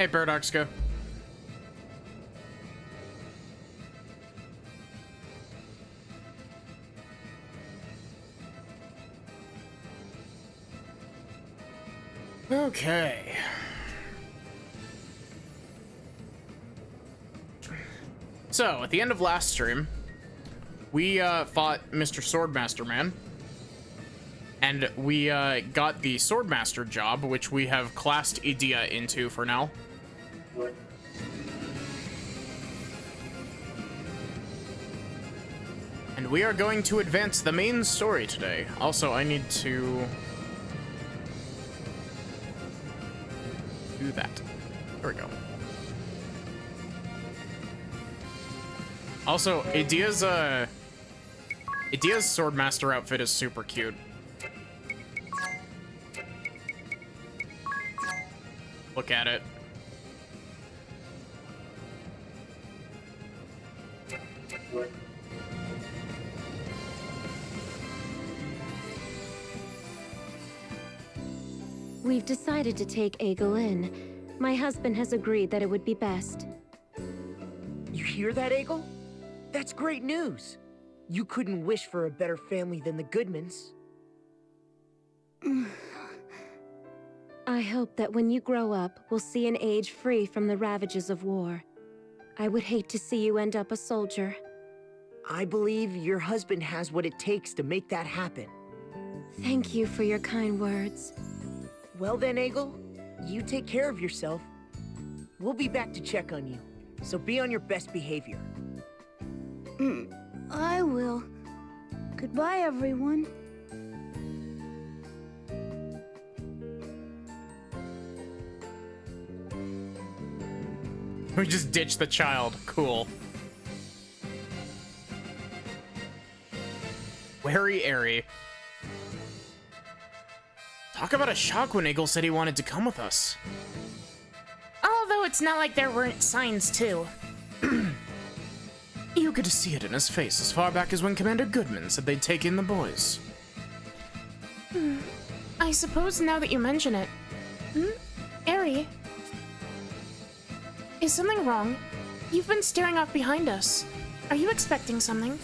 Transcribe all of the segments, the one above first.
Hey, Paradoxica. Okay. So, at the end of last stream, we fought Mr. Swordmaster Man. And we got the Swordmaster job, which we have classed Idea into for now. And we are going to advance the main story today. Also, I need to do that. There we go. Also, Idea's Swordmaster outfit is super cute. Look at it. We've decided to take Egil in. My husband has agreed that it would be best. You hear that, Egil? That's great news. You couldn't wish for a better family than the Goodmans. I hope that when you grow up, we'll see an age free from the ravages of war. I would hate to see you end up a soldier. I believe your husband has what it takes to make that happen. Thank you for your kind words. Well then, Egil, you take care of yourself. We'll be back to check on you, so be on your best behavior. I will. Goodbye, everyone. We just ditched the child. Cool. Wary airy. Talk about a shock when Egil said he wanted to come with us. Although it's not like there weren't signs, too. You could see it in his face as far back as when Commander Goodman said they'd take in the boys. I suppose now that you mention it. Eri? Is something wrong? You've been staring off behind us. Are you expecting something?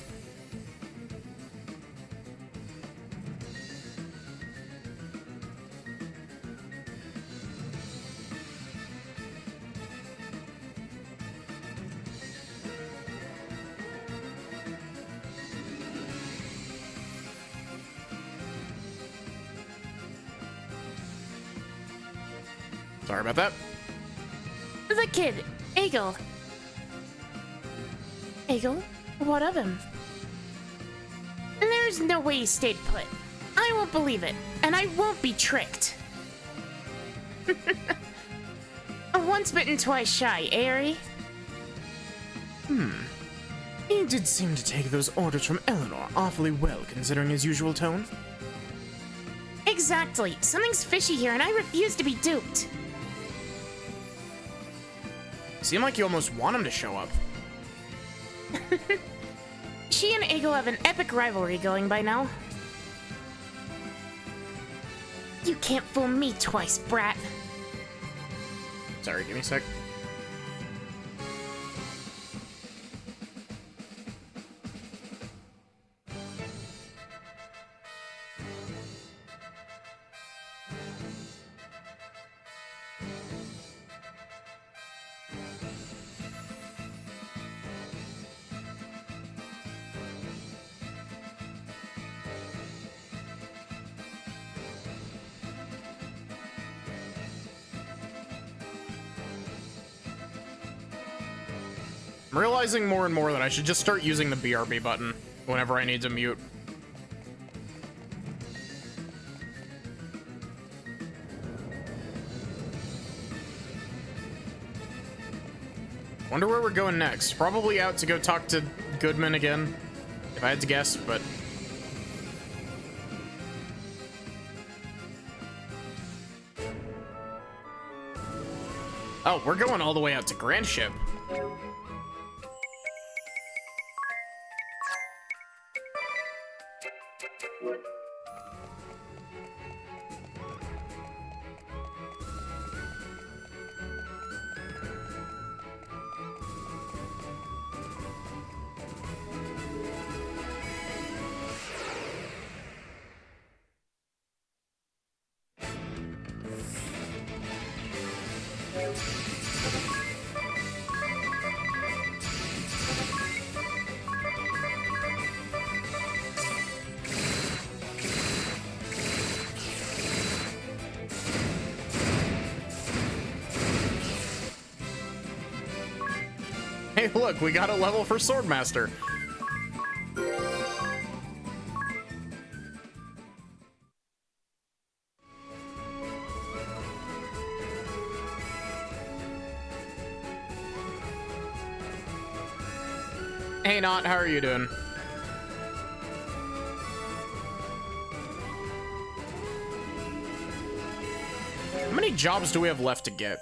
Sorry about that. The kid, Egil. Egil? What of him? There's no way he stayed put. I won't believe it, and I won't be tricked. Once bitten, twice shy, Eri. He did seem to take those orders from Eleanor awfully well, considering his usual tone. Exactly. Something's fishy here, and I refuse to be duped. Seemed like you almost want him to show up. She and Egil have an epic rivalry going by now. You can't fool me twice, brat. Sorry, give me a sec. I'm realizing more and more that I should just start using the BRB button whenever I need to mute. Wonder where we're going next. Probably out to go talk to Goodman again, if I had to guess, but... Oh, we're going all the way out to Grand Ship. Hey, look, we got a level for Swordmaster. Hey, Not, how are you doing? How many jobs do we have left to get?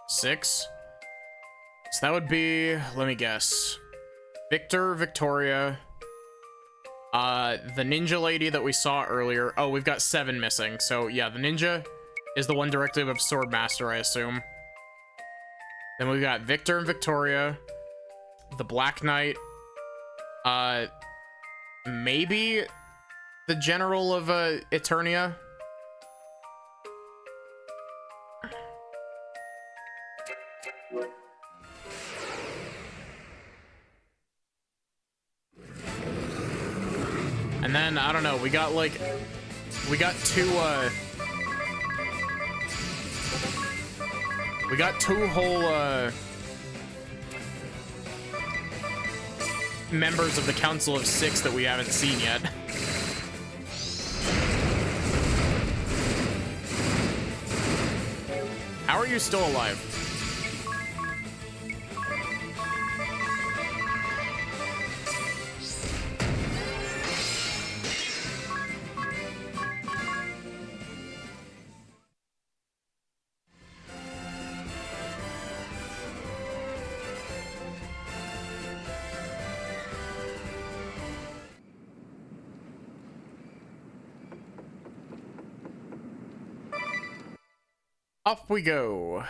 6. So that would be, let me guess. Victor, Victoria, the ninja lady that we saw earlier. Oh, we've got 7 missing. So yeah, the ninja is the one directly above Swordmaster, I assume. Then we've got Victor and Victoria, the Black Knight, maybe the General of Eternia. And then, I don't know, we got like, we got two whole, members of the Council of 6 that we haven't seen yet. How are you still alive? Off we go.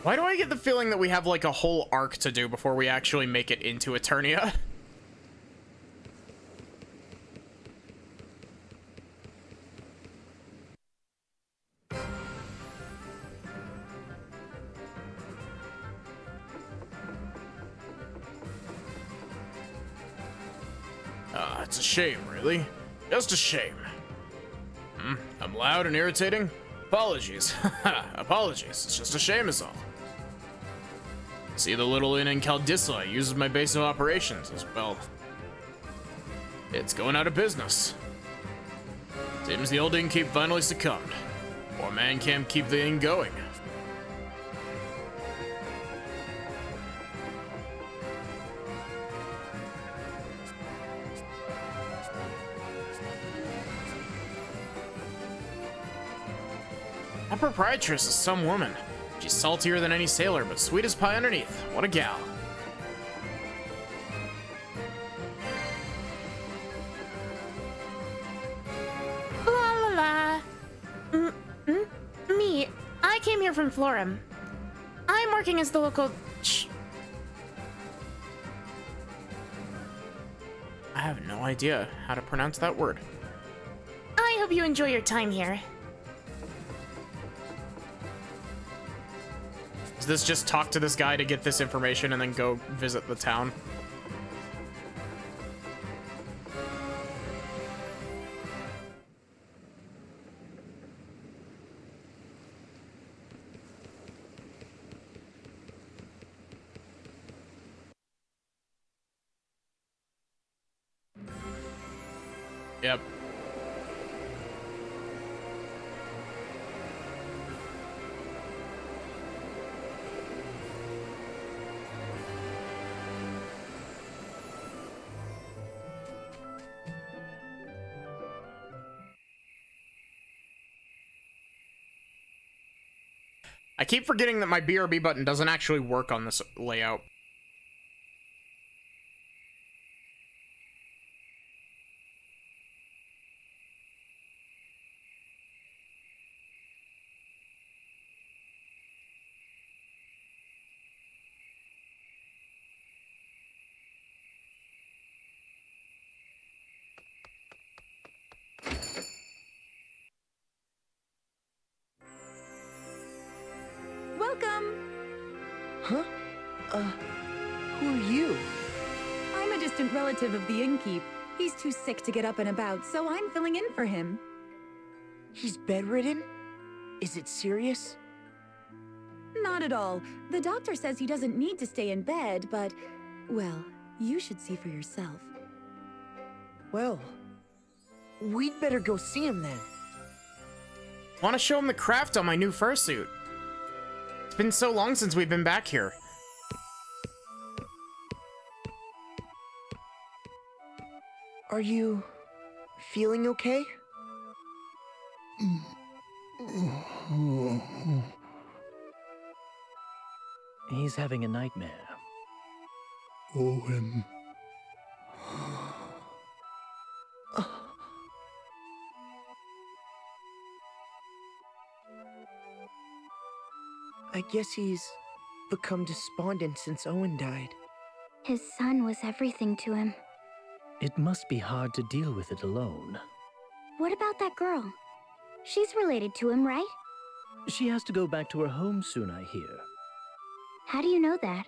Why do I get the feeling that we have like a whole arc to do before we actually make it into Eternia? It's a shame, really. Just a shame. I'm loud and irritating? Apologies. Apologies. It's just a shame is all. See, the little inn in Caldissa uses my base of operations as well. It's going out of business. Seems the old innkeep finally succumbed. Poor man can't keep the inn going. That proprietress is some woman. She's saltier than any sailor, but sweet as pie underneath. What a gal. La la la. Me. I came here from Florum. I'm working as the local... I have no idea how to pronounce that word. I hope you enjoy your time here. Does this just talk to this guy to get this information and then go visit the town? Yep. I keep forgetting that my BRB button doesn't actually work on this layout. Huh? Who are you? I'm a distant relative of the innkeep. He's too sick to get up and about, so I'm filling in for him. He's bedridden? Is it serious? Not at all. The doctor says he doesn't need to stay in bed, but, well, you should see for yourself. Well, we'd better go see him then. Want to show him the craft on my new fursuit. It's been so long since we've been back here. Are you feeling okay? He's having a nightmare. Owen. I guess he's become despondent since Owen died. His son was everything to him. It must be hard to deal with it alone. What about that girl? She's related to him, right? She has to go back to her home soon, I hear. How do you know that?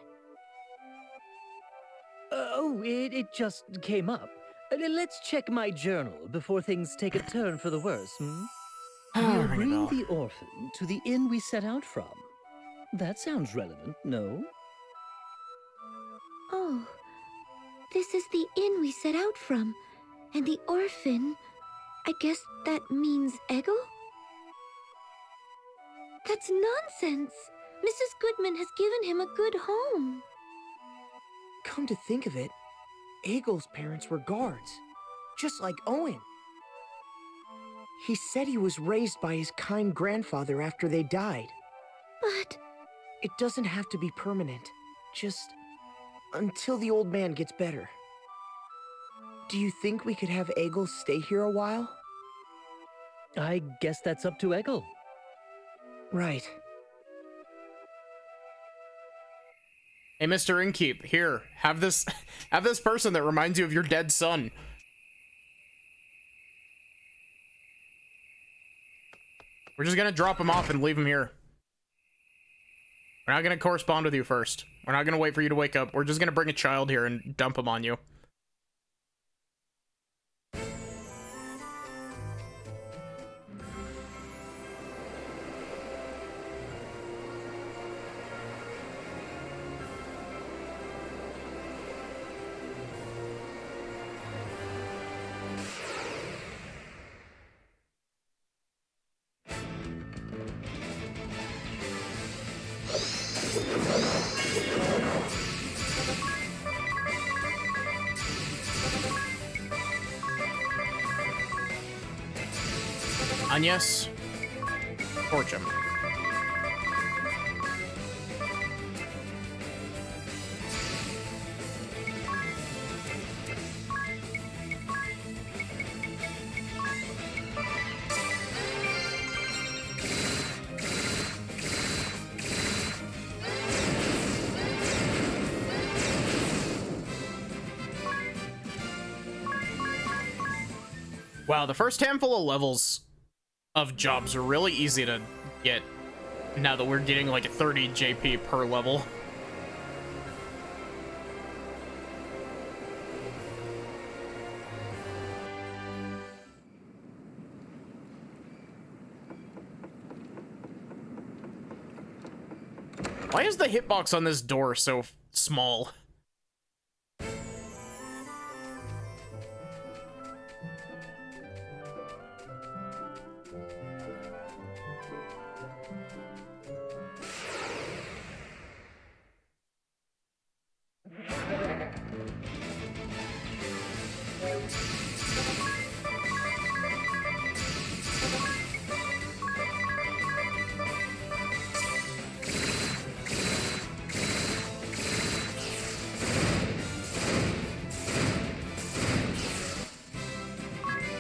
It just came up. Let's check my journal before things take a turn for the worse, hmm? We'll Ring a bring bell. the orphan to the inn we set out from. That sounds relevant, no? Oh, this is the inn we set out from. And the orphan, I guess that means Eggle? That's nonsense. Mrs. Goodman has given him a good home. Come to think of it, Eggle's parents were guards, just like Owen. He said he was raised by his kind grandfather after they died. But It doesn't have to be permanent, just until the old man gets better. Do you think we could have Eggle stay here a while? I guess that's up to Eggle. Right. Hey, Mr. Innkeep, here, have this person that reminds you of your dead son. We're just gonna drop him off and leave him here. We're not gonna correspond with you first. We're not gonna wait for you to wake up. We're just gonna bring a child here and dump him on you. Agnes, torch him. Wow, the first handful of levels of jobs are really easy to get now that we're getting like 30 JP per level. Why is the hitbox on this door so small?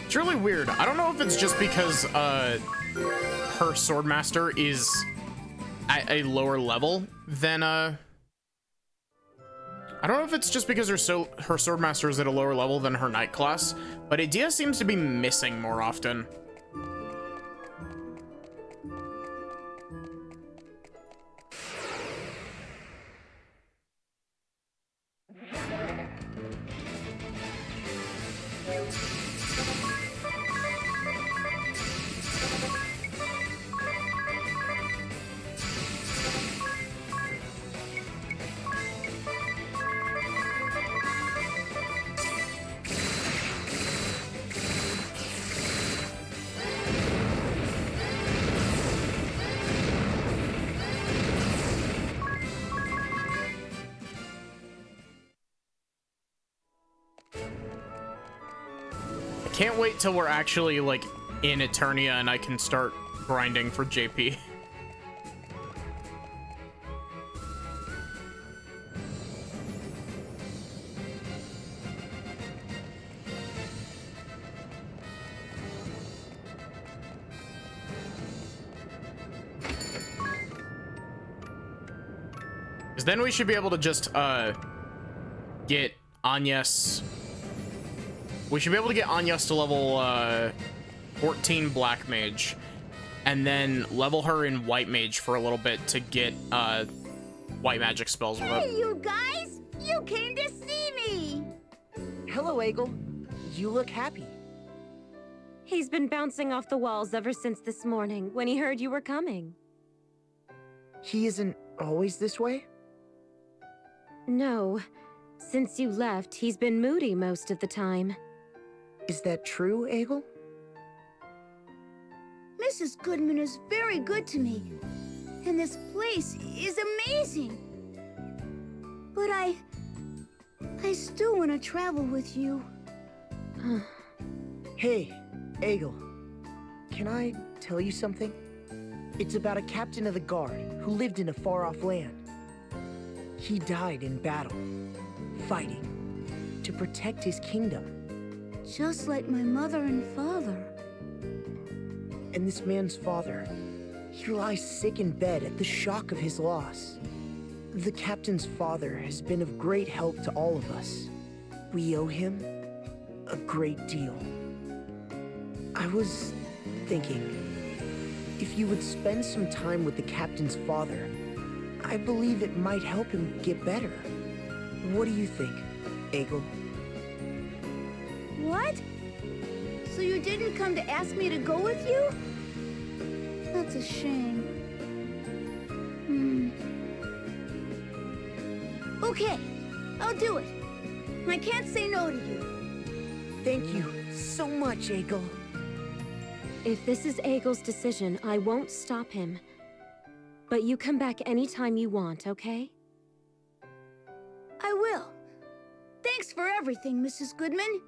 It's really weird. I don't know if it's just because her Swordmaster is at a lower level than I don't know if it's just because her Swordmaster is at a lower level than her Knight class, but Idea seems to be missing more often. Can't wait till we're actually, like, in Eternia and I can start grinding for JP. Because then we should be able to just, get Agnes. We should be able to get Agnes to level 14 Black Mage, and then level her in White Mage for a little bit to get white magic spells with it. Hey, you guys! You came to see me! Hello, Egel. You look happy. He's been bouncing off the walls ever since this morning when he heard you were coming. He isn't always this way? No. Since you left, he's been moody most of the time. Is that true, Egel? Mrs. Goodman is very good to me. And this place is amazing. But I still want to travel with you. Hey, Egel. Can I tell you something? It's about a captain of the guard who lived in a far-off land. He died in battle, fighting, to protect his kingdom. Just like my mother and father. And this man's father, he lies sick in bed at the shock of his loss. The captain's father has been of great help to all of us. We owe him a great deal. I was thinking, if you would spend some time with the captain's father, I believe it might help him get better. What do you think, Egel? What? So you didn't come to ask me to go with you? That's a shame. Okay, I'll do it. I can't say no to you. Thank you so much, Egel. If this is Egel's decision, I won't stop him. But you come back anytime you want, okay? I will. Thanks for everything, Mrs. Goodman.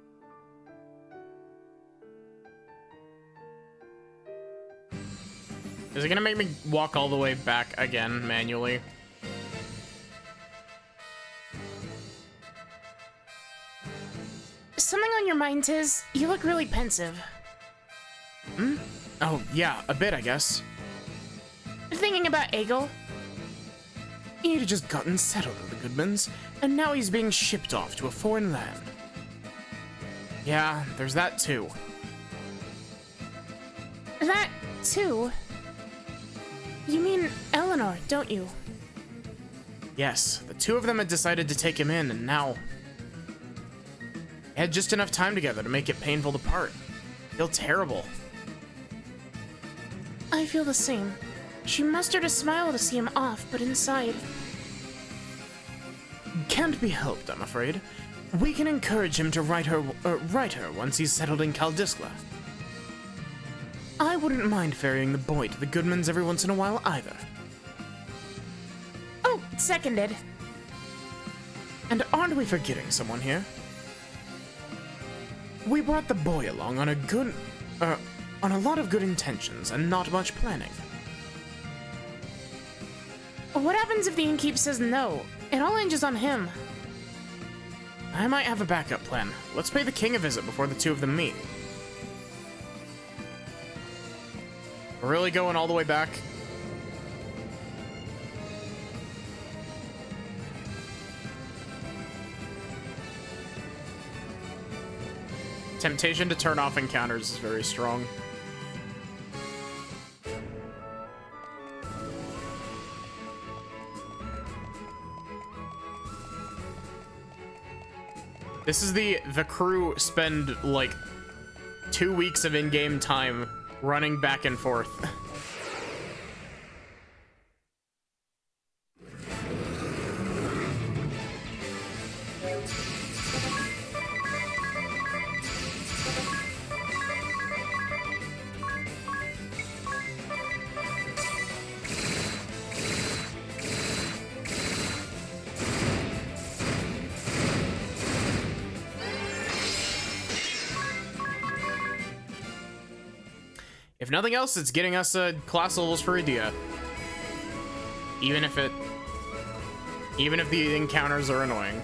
Is it gonna make me walk all the way back again, manually? Something on your mind, Tiz? You look really pensive. Hmm? Oh, yeah, a bit, I guess. Thinking about Egel? He'd just gotten settled with the Goodmans, and now he's being shipped off to a foreign land. Yeah, there's that too. That, too? You mean Eleanor, don't you? Yes, the two of them had decided to take him in, and now... They had just enough time together to make it painful to part. Feel terrible. I feel the same. She mustered a smile to see him off, but inside... Can't be helped, I'm afraid. We can encourage him to write her once he's settled in Caldiskla. I wouldn't mind ferrying the boy to the Goodmans every once in a while either. Oh, seconded. And aren't we forgetting someone here? We brought the boy along on on a lot of good intentions and not much planning. What happens if the innkeep says no? It all hinges on him. I might have a backup plan. Let's pay the king a visit before the two of them meet. We're really going all the way back? Temptation to turn off encounters is very strong. This is the crew spend like 2 weeks of in-game time running back and forth. If nothing else, it's getting us class levels for Idea. Even if the encounters are annoying.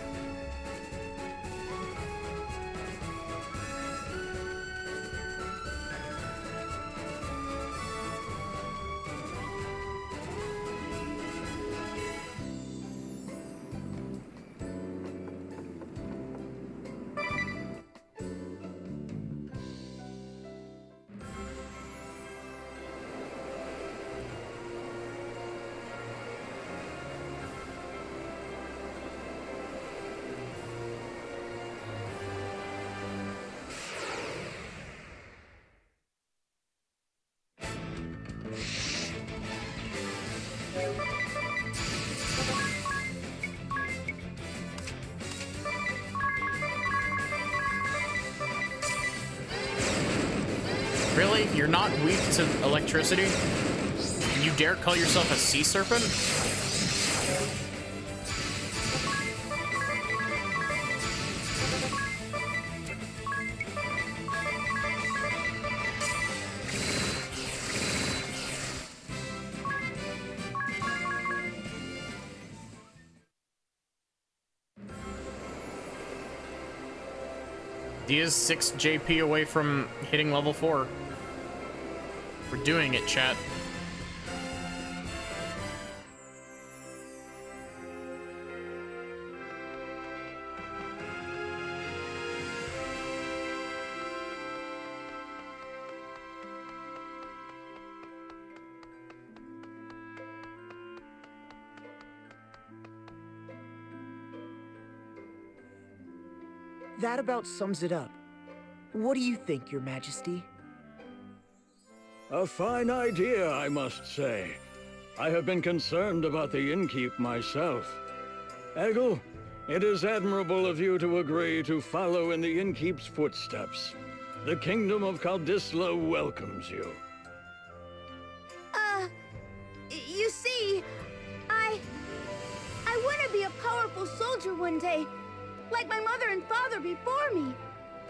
Really? You're not weak to electricity? And you dare call yourself a sea serpent? Dia's 6 JP away from hitting level 4. We're doing it, chat. That about sums it up. What do you think, Your Majesty? A fine idea, I must say. I have been concerned about the innkeep myself. Eggle, it is admirable of you to agree to follow in the innkeep's footsteps. The kingdom of Kaldisla welcomes you. You see, I want to be a powerful soldier one day, like my mother and father before me,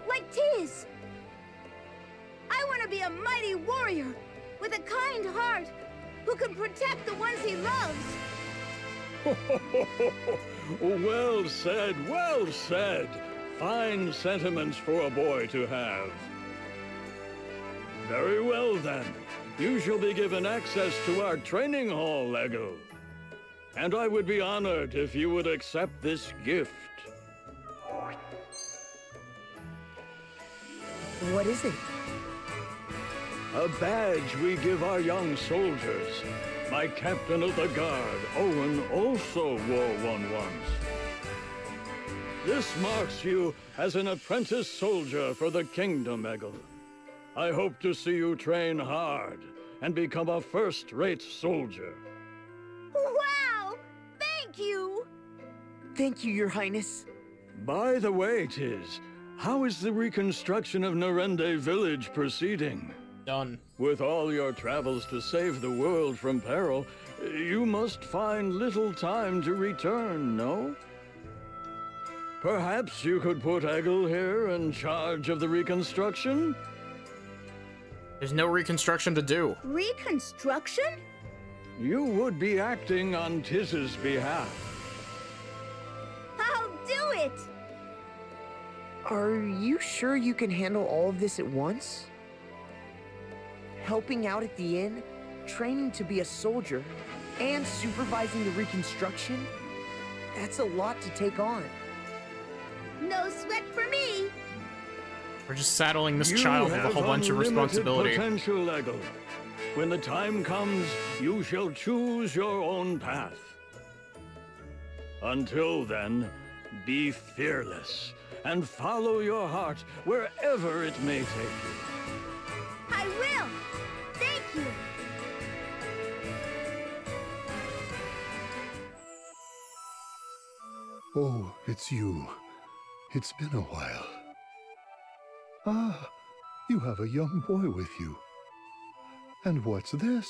like Tiz. I want to be a mighty warrior with a kind heart who can protect the ones he loves. Well said, well said. Fine sentiments for a boy to have. Very well then. You shall be given access to our training hall, Eggle. And I would be honored if you would accept this gift. What is it? A badge we give our young soldiers. My captain of the guard, Owen, also wore one once. This marks you as an apprentice soldier for the kingdom, Eggle. I hope to see you train hard and become a first-rate soldier. Wow! Thank you! Thank you, Your Highness. By the way, Tiz, how is the reconstruction of Narende village proceeding? Done. With all your travels to save the world from peril, you must find little time to return, no? Perhaps you could put Eggle here in charge of the reconstruction? There's no reconstruction to do. Reconstruction? You would be acting on Tiz's behalf. I'll do it! Are you sure you can handle all of this at once? Helping out at the inn, training to be a soldier, and supervising the reconstruction? That's a lot to take on. No sweat for me! We're just saddling this child with a whole bunch of responsibility. Potential, Eggle. When the time comes, you shall choose your own path. Until then, be fearless and follow your heart wherever it may take you. I will! Thank you! Oh, it's you. It's been a while. Ah, you have a young boy with you. And what's this?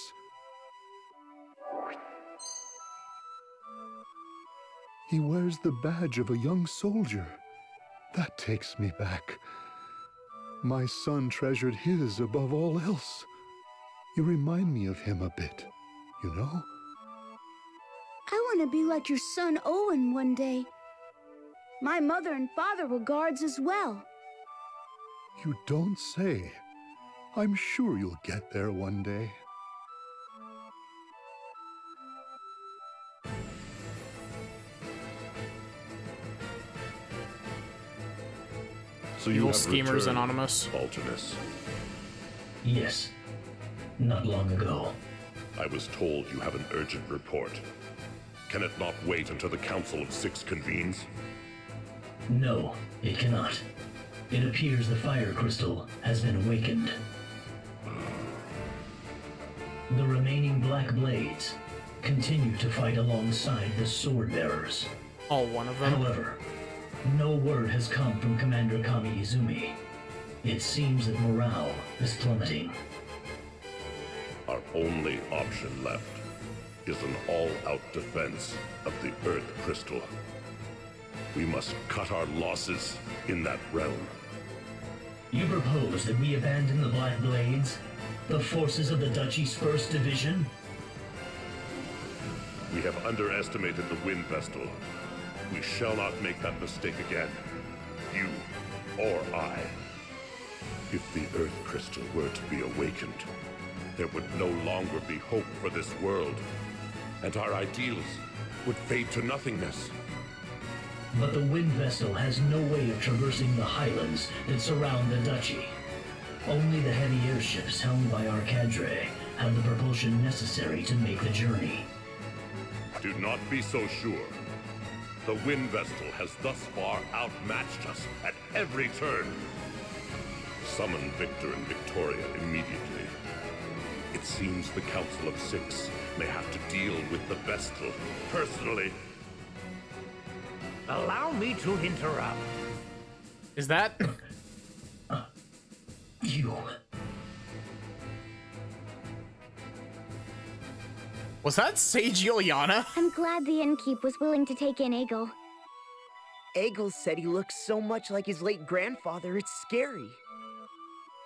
He wears the badge of a young soldier. That takes me back. My son treasured his above all else. You remind me of him a bit, you know? I want to be like your son Owen one day. My mother and father were guards as well. You don't say. I'm sure you'll get there one day. So you Evil have Schemers returned, Anonymous. Alternus. Yes. Not long ago. I was told you have an urgent report. Can it not wait until the Council of Six convenes? No, it cannot. It appears the fire crystal has been awakened. The remaining Black Blades continue to fight alongside the Sword Bearers. All one of them? However, no word has come from Commander Kami Izumi. It seems that morale is plummeting. Our only option left is an all-out defense of the Earth Crystal. We must cut our losses in that realm. You propose that we abandon the Black Blades? The forces of the Duchy's 1st Division? We have underestimated the Wind Vestal. We shall not make that mistake again. You or I. If the Earth Crystal were to be awakened, there would no longer be hope for this world, and our ideals would fade to nothingness. But the Wind Vessel has no way of traversing the highlands that surround the Duchy. Only the heavy airships helmed by our cadre have the propulsion necessary to make the journey. Do not be so sure. The Wind Vestal has thus far outmatched us at every turn. Summon Victor and Victoria immediately. It seems the Council of Six may have to deal with the Vestal personally. Allow me to interrupt. Is that? You... Was that Sage Ilyana? I'm glad the innkeep was willing to take in Egil. Egil said he looks so much like his late grandfather, it's scary.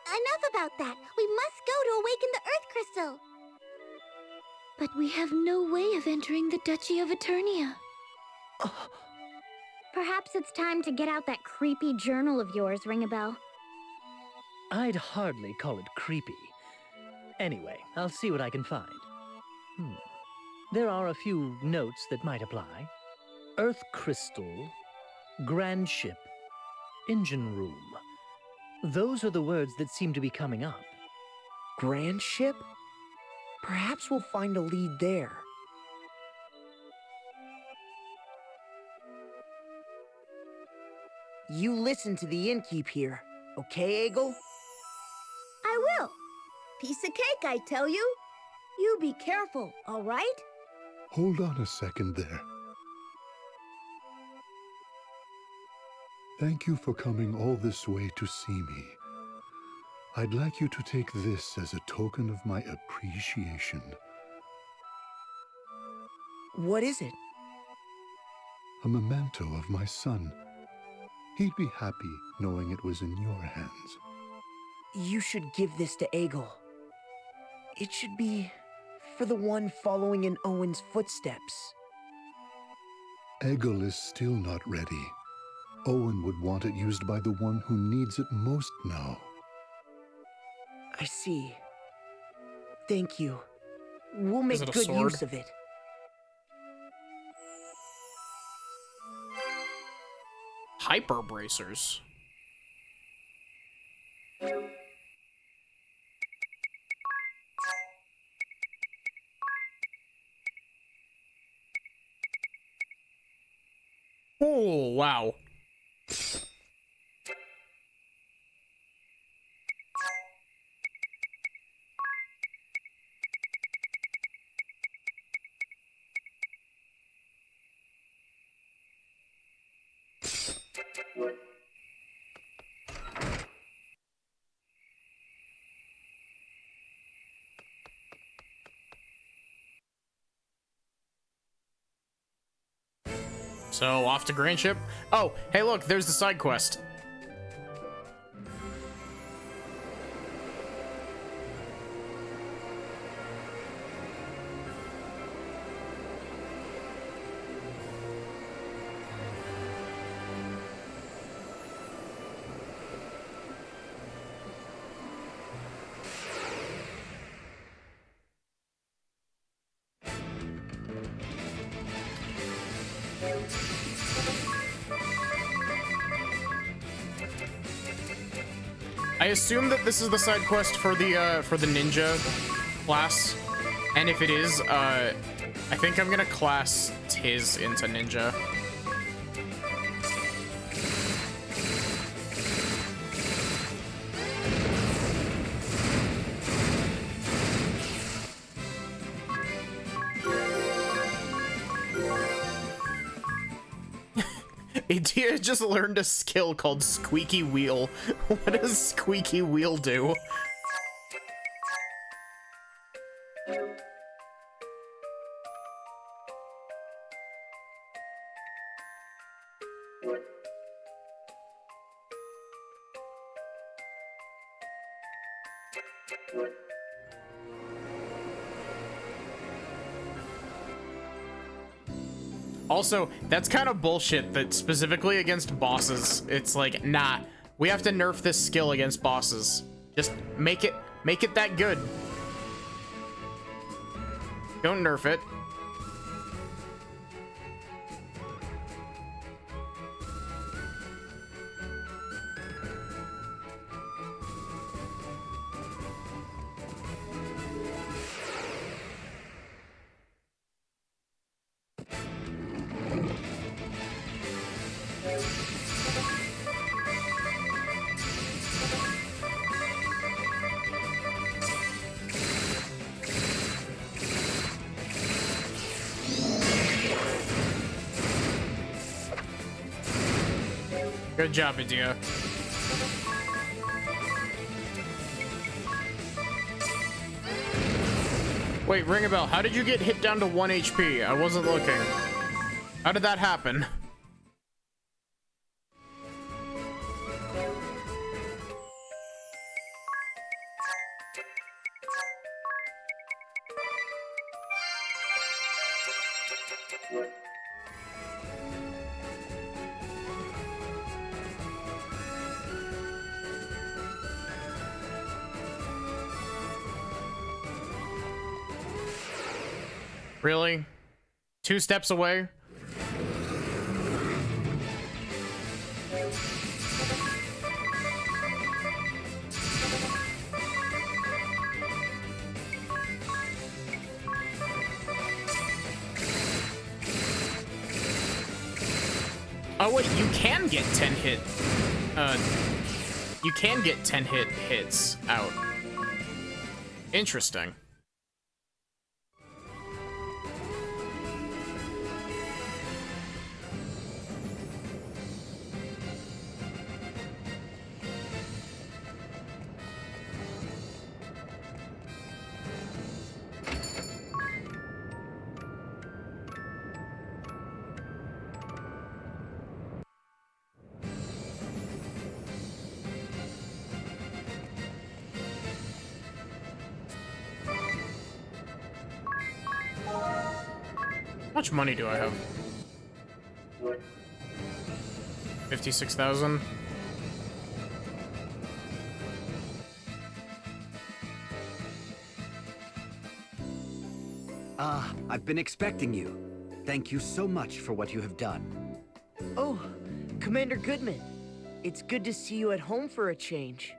Enough about that. We must go to awaken the Earth Crystal. But we have no way of entering the Duchy of Eternia. Perhaps it's time to get out that creepy journal of yours, Ringabel. I'd hardly call it creepy. Anyway, I'll see what I can find. There are a few notes that might apply. Earth Crystal, Grand Ship, Engine Room. Those are the words that seem to be coming up. Grand ship? Perhaps we'll find a lead there. You listen to the innkeep here, okay, Egil? I will. Piece of cake, I tell you. You be careful, all right? Hold on a second there. Thank you for coming all this way to see me. I'd like you to take this as a token of my appreciation. What is it? A memento of my son. He'd be happy knowing it was in your hands. You should give this to Egil. It should be for the one following in Owen's footsteps. Egil is still not ready. Owen would want it used by the one who needs it most now. I see. Thank you. We'll make it a good sword? use of it. Hyper bracers. Oh, wow. So, off to Grand Ship. Oh, hey look, there's the side quest. I assume that this is the side quest for the ninja class, and if it is, I think I'm gonna class Tiz into ninja. Idia just learned a skill called Squeaky Wheel. What does Squeaky Wheel do? Also, that's kind of bullshit that specifically against bosses, it's like, nah, we have to nerf this skill against bosses. Just make it that good. Don't nerf it. Good job, Idia. Wait, ring a bell. How did you get hit down to 1 HP? I wasn't looking. How did that happen? Really? 2 steps away? Oh wait, you can get 10 hit. You can get 10 hits out. Interesting. How much money do I have? 56,000. I've been expecting you. Thank you so much for what you have done. Oh, Commander Goodman. It's good to see you at home for a change.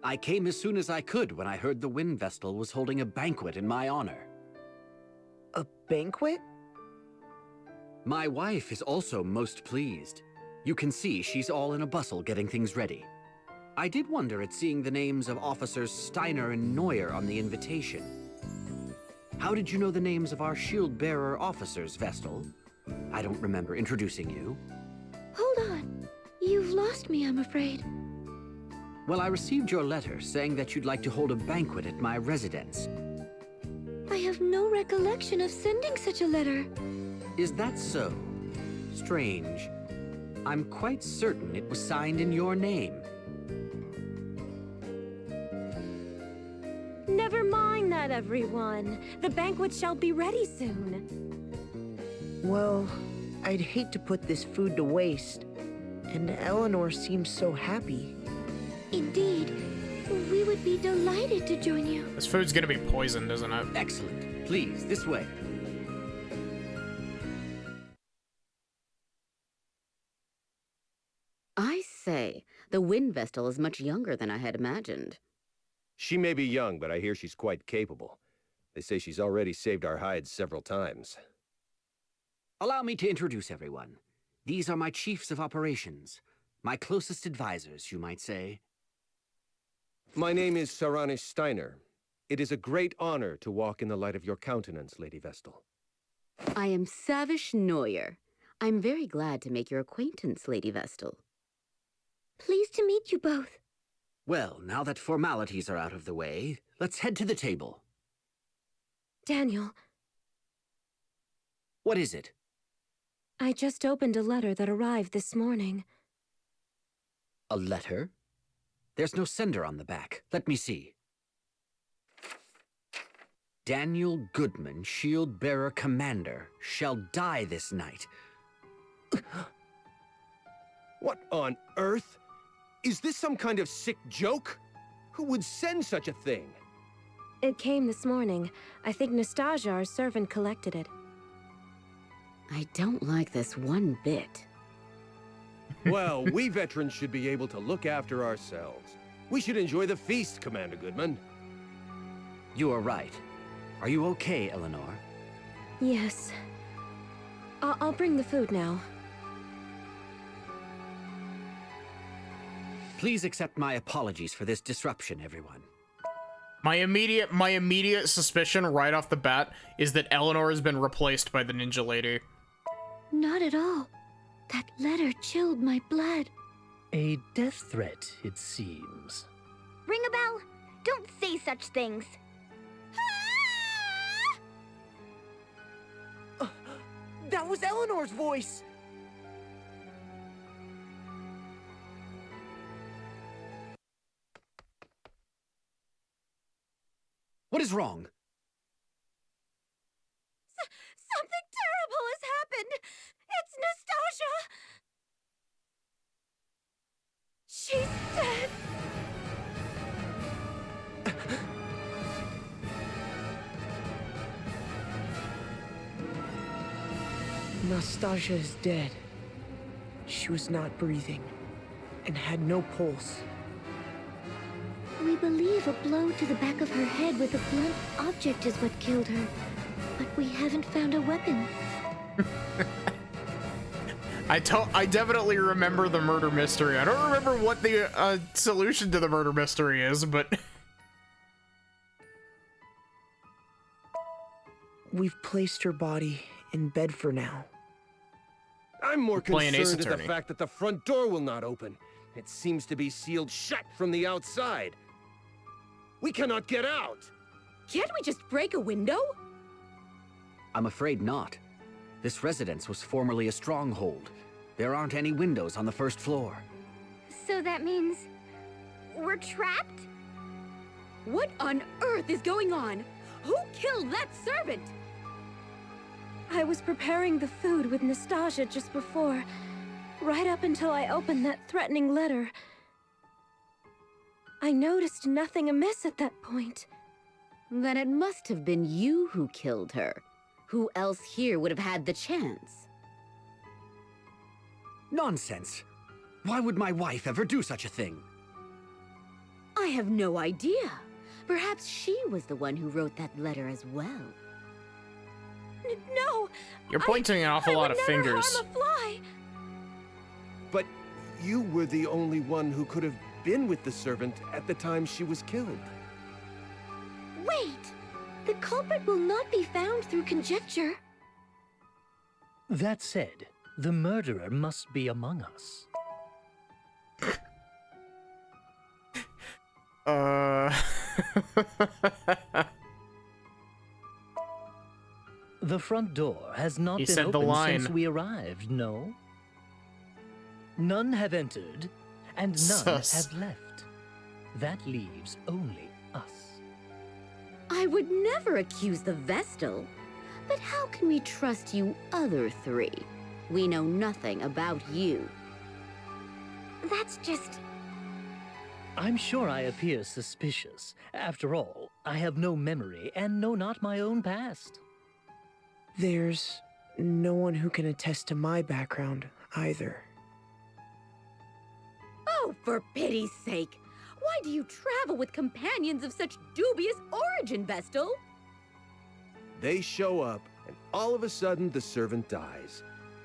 I came as soon as I could when I heard the Wind Vestal was holding a banquet in my honor. A banquet? My wife is also most pleased. You can see she's all in a bustle getting things ready. I did wonder at seeing the names of Officers Steiner and Neuer on the invitation. How did you know the names of our shield-bearer officers, Vestal? I don't remember introducing you. Hold on. lost me, I'm afraid. Well, I received your letter saying that you'd like to hold a banquet at my residence. I have no recollection of sending such a letter. Is that so? Strange. I'm quite certain it was signed in your name. Never mind that, everyone. The banquet shall be ready soon. Well, I'd hate to put this food to waste. And Eleanor seems so happy. Indeed. We would be delighted to join you. This food's gonna be poisoned, isn't it? Excellent. Please, this way. I say, the Wind Vestal is much younger than I had imagined. She may be young, but I hear she's quite capable. They say she's already saved our hides several times. Allow me to introduce everyone. These are my chiefs of operations. My closest advisors, you might say. My name is Saranish Steiner. It is a great honor to walk in the light of your countenance, Lady Vestal. I am Savish Neuer. I'm very glad to make your acquaintance, Lady Vestal. Pleased to meet you both. Well, now that formalities are out of the way, let's head to the table. Daniel. What is it? I just opened a letter that arrived this morning. A letter? There's no sender on the back. Let me see. Daniel Goodman, Shield Bearer Commander, shall die this night. What on earth? Is this some kind of sick joke? Who would send such a thing? It came this morning. I think Nastasia, our servant, collected it. I don't like this one bit. Well, we veterans should be able to look after ourselves. We should enjoy the feast, Commander Goodman. You are right. Are you okay, Eleanor? Yes. I'll bring the food now. Please accept my apologies for this disruption, everyone. My immediate suspicion right off the bat is that Eleanor has been replaced by the ninja lady. Not at all. That letter chilled my blood. A death threat, it seems. Ring a bell? Don't say such things. That was Eleanor's voice! What is wrong? Something terrible has happened! It's Nastasia! She's dead! Nastasia is dead. She was not breathing and had no pulse. We believe a blow to the back of her head with a blunt object is what killed her. But we haven't found a weapon. I definitely remember the murder mystery. I don't remember what the solution to the murder mystery is, but... We've placed her body in bed for now. I'm more Play an Ace concerned at the Attorney. fact that the front door will not open. It seems to be sealed shut from the outside. We cannot get out! Can't we just break a window? I'm afraid not. This residence was formerly a stronghold. There aren't any windows on the first floor. So that means we're trapped? What on earth is going on? Who killed that servant? I was preparing the food with Nastasia just before, right up until I opened that threatening letter. I noticed nothing amiss at that point. Then it must have been you who killed her. Who else here would have had the chance? Nonsense! Why would my wife ever do such a thing? I have no idea. Perhaps she was the one who wrote that letter as well. No! You're pointing an awful lot of fingers. Harm a fly. But you were the only one who could have been with the servant at the time she was killed. Wait! The culprit will not be found through conjecture. That said, the murderer must be among us. The front door has not He been said the opened line. since we arrived, no? None have entered, and none Sus. have left. That leaves only us. I would never accuse the Vestal. But how can we trust you other three? We know nothing about you. That's just... I'm sure I appear suspicious. After all, I have no memory and know not my own past. There's no one who can attest to my background either. Oh, for pity's sake! Why do you travel with companions of such dubious origin, Vestal? They show up, and all of a sudden the servant dies.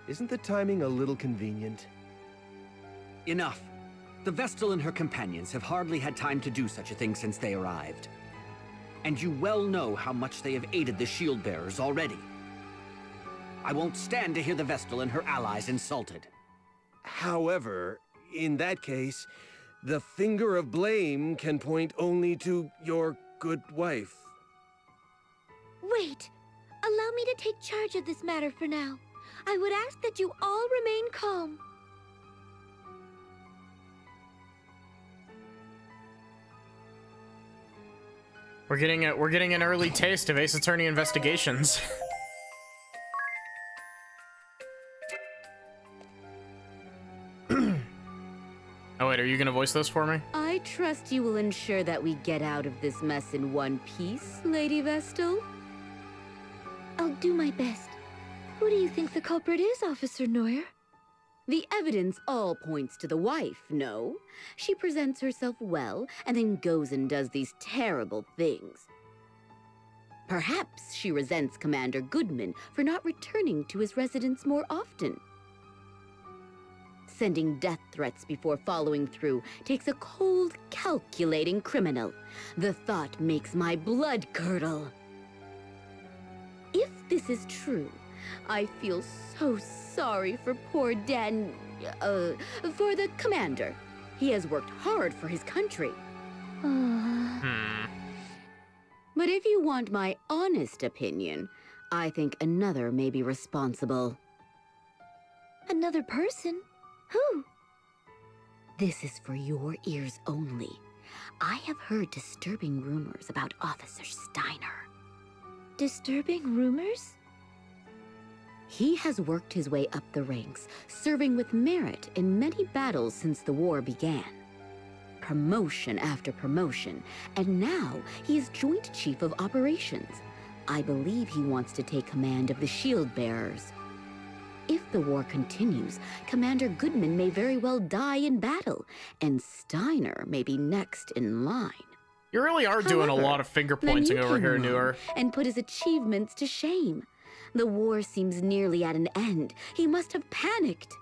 Isn't the timing a little convenient? Enough. The Vestal and her companions have hardly had time to do such a thing since they arrived. And you well know how much they have aided the shield-bearers already. I won't stand to hear the Vestal and her allies insulted. However, in that case, the finger of blame can point only to your good wife. Wait! Allow me to take charge of this matter for now. I would ask that you all remain calm. We're getting an early taste of Ace Attorney investigations. Oh wait, are you gonna voice this for me? I trust you will ensure that we get out of this mess in one piece, Lady Vestal. I'll do my best. Who do you think the culprit is, Officer Neuer? The evidence all points to the wife, no? She presents herself well, and then goes and does these terrible things. Perhaps she resents Commander Goodman for not returning to his residence more often. Sending death threats before following through takes a cold, calculating criminal. The thought makes my blood curdle. If this is true, I feel so sorry for poor for the commander. He has worked hard for his country. But if you want my honest opinion, I think another may be responsible. Another person? Who? This is for your ears only. I have heard disturbing rumors about Officer Steiner. Disturbing rumors? He has worked his way up the ranks, serving with merit in many battles since the war began. Promotion after promotion, and now he is Joint Chief of Operations. I believe he wants to take command of the shield bearers. If the war continues, Commander Goodman may very well die in battle, and Steiner may be next in line. You really are doing a lot of finger pointing over here, Neuer. And put his achievements to shame. The war seems nearly at an end. He must have panicked.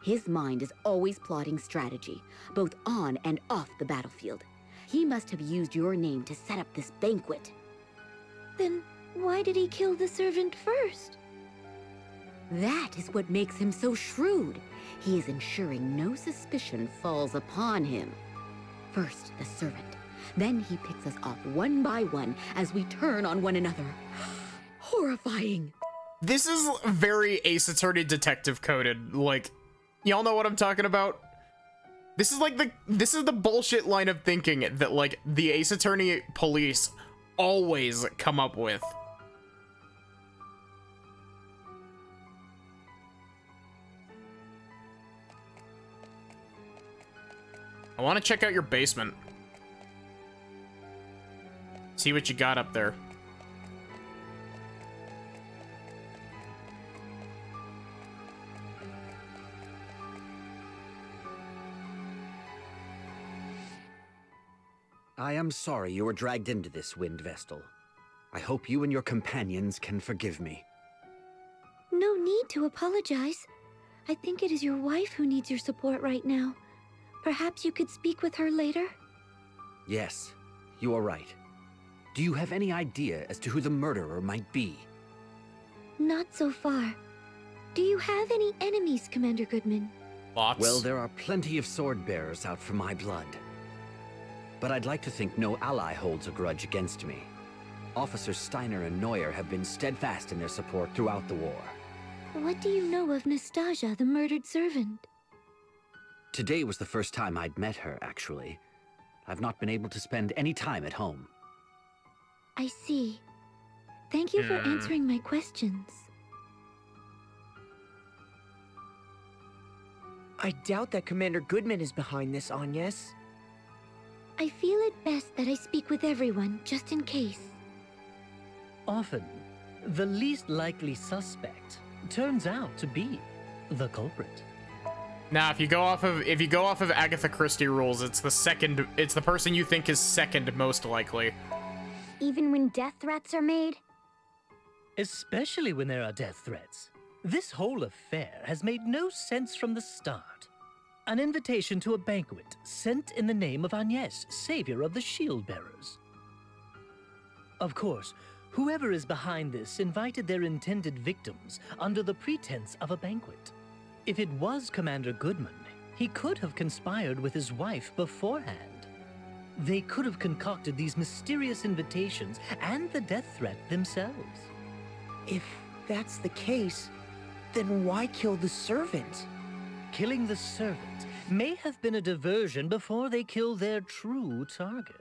His mind is always plotting strategy, both on and off the battlefield. He must have used your name to set up this banquet. Then why did he kill the servant first? That is what makes him so shrewd. He is ensuring no suspicion falls upon him. First, the servant. Then he picks us off one by one as we turn on one another. Horrifying. This is very Ace Attorney detective coded. Like, y'all know what I'm talking about? This is like this is the bullshit line of thinking that like the Ace Attorney police always come up with. I want to check out your basement. See what you got up there. I am sorry you were dragged into this, Wind Vestal. I hope you and your companions can forgive me. No need to apologize. I think it is your wife who needs your support right now. Perhaps you could speak with her later? Yes, you are right. Do you have any idea as to who the murderer might be? Not so far. Do you have any enemies, Commander Goodman? Lots. Well, there are plenty of sword bearers out for my blood. But I'd like to think no ally holds a grudge against me. Officers Steiner and Neuer have been steadfast in their support throughout the war. What do you know of Nastasia, the murdered servant? Today was the first time I'd met her, actually. I've not been able to spend any time at home. I see. Thank you for answering my questions. I doubt that Commander Goodman is behind this, Agnes. I feel it best that I speak with everyone, just in case. Often, the least likely suspect turns out to be the culprit. Now, if you go off of Agatha Christie rules, it's the person you think is second most likely. Even when death threats are made? Especially when there are death threats. This whole affair has made no sense from the start. An invitation to a banquet sent in the name of Agnes, savior of the shield bearers. Of course, whoever is behind this invited their intended victims under the pretense of a banquet. If it was Commander Goodman, he could have conspired with his wife beforehand. They could have concocted these mysterious invitations and the death threat themselves. If that's the case, then why kill the servant? Killing the servant may have been a diversion before they kill their true target.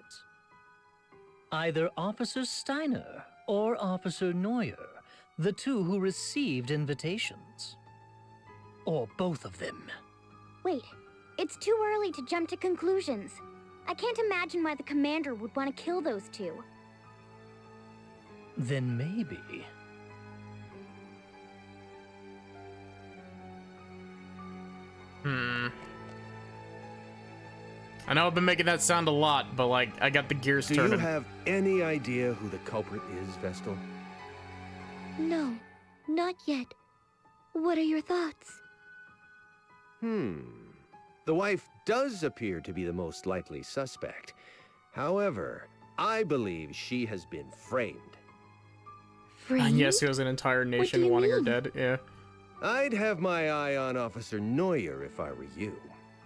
Either Officer Steiner or Officer Neuer, the two who received invitations. Or both of them. Wait, it's too early to jump to conclusions. I can't imagine why the commander would want to kill those two. Then maybe... I know I've been making that sound a lot, but like, I got the gears turning. Do you have any idea who the culprit is, Vestal? No, not yet. What are your thoughts? The wife does appear to be the most likely suspect. However, I believe she has been framed. Framed? Yes, there was an entire nation wanting her dead, yeah. I'd have my eye on Officer Neuer if I were you.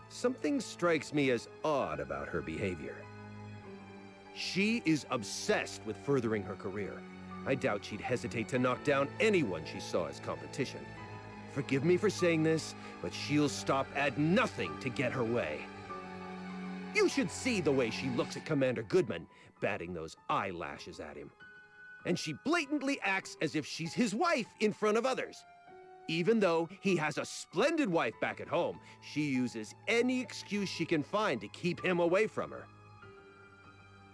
Something strikes me as odd about her behavior. She is obsessed with furthering her career. I doubt she'd hesitate to knock down anyone she saw as competition. Forgive me for saying this, but she'll stop at nothing to get her way. You should see the way she looks at Commander Goodman, batting those eyelashes at him. And she blatantly acts as if she's his wife in front of others. Even though he has a splendid wife back at home, she uses any excuse she can find to keep him away from her.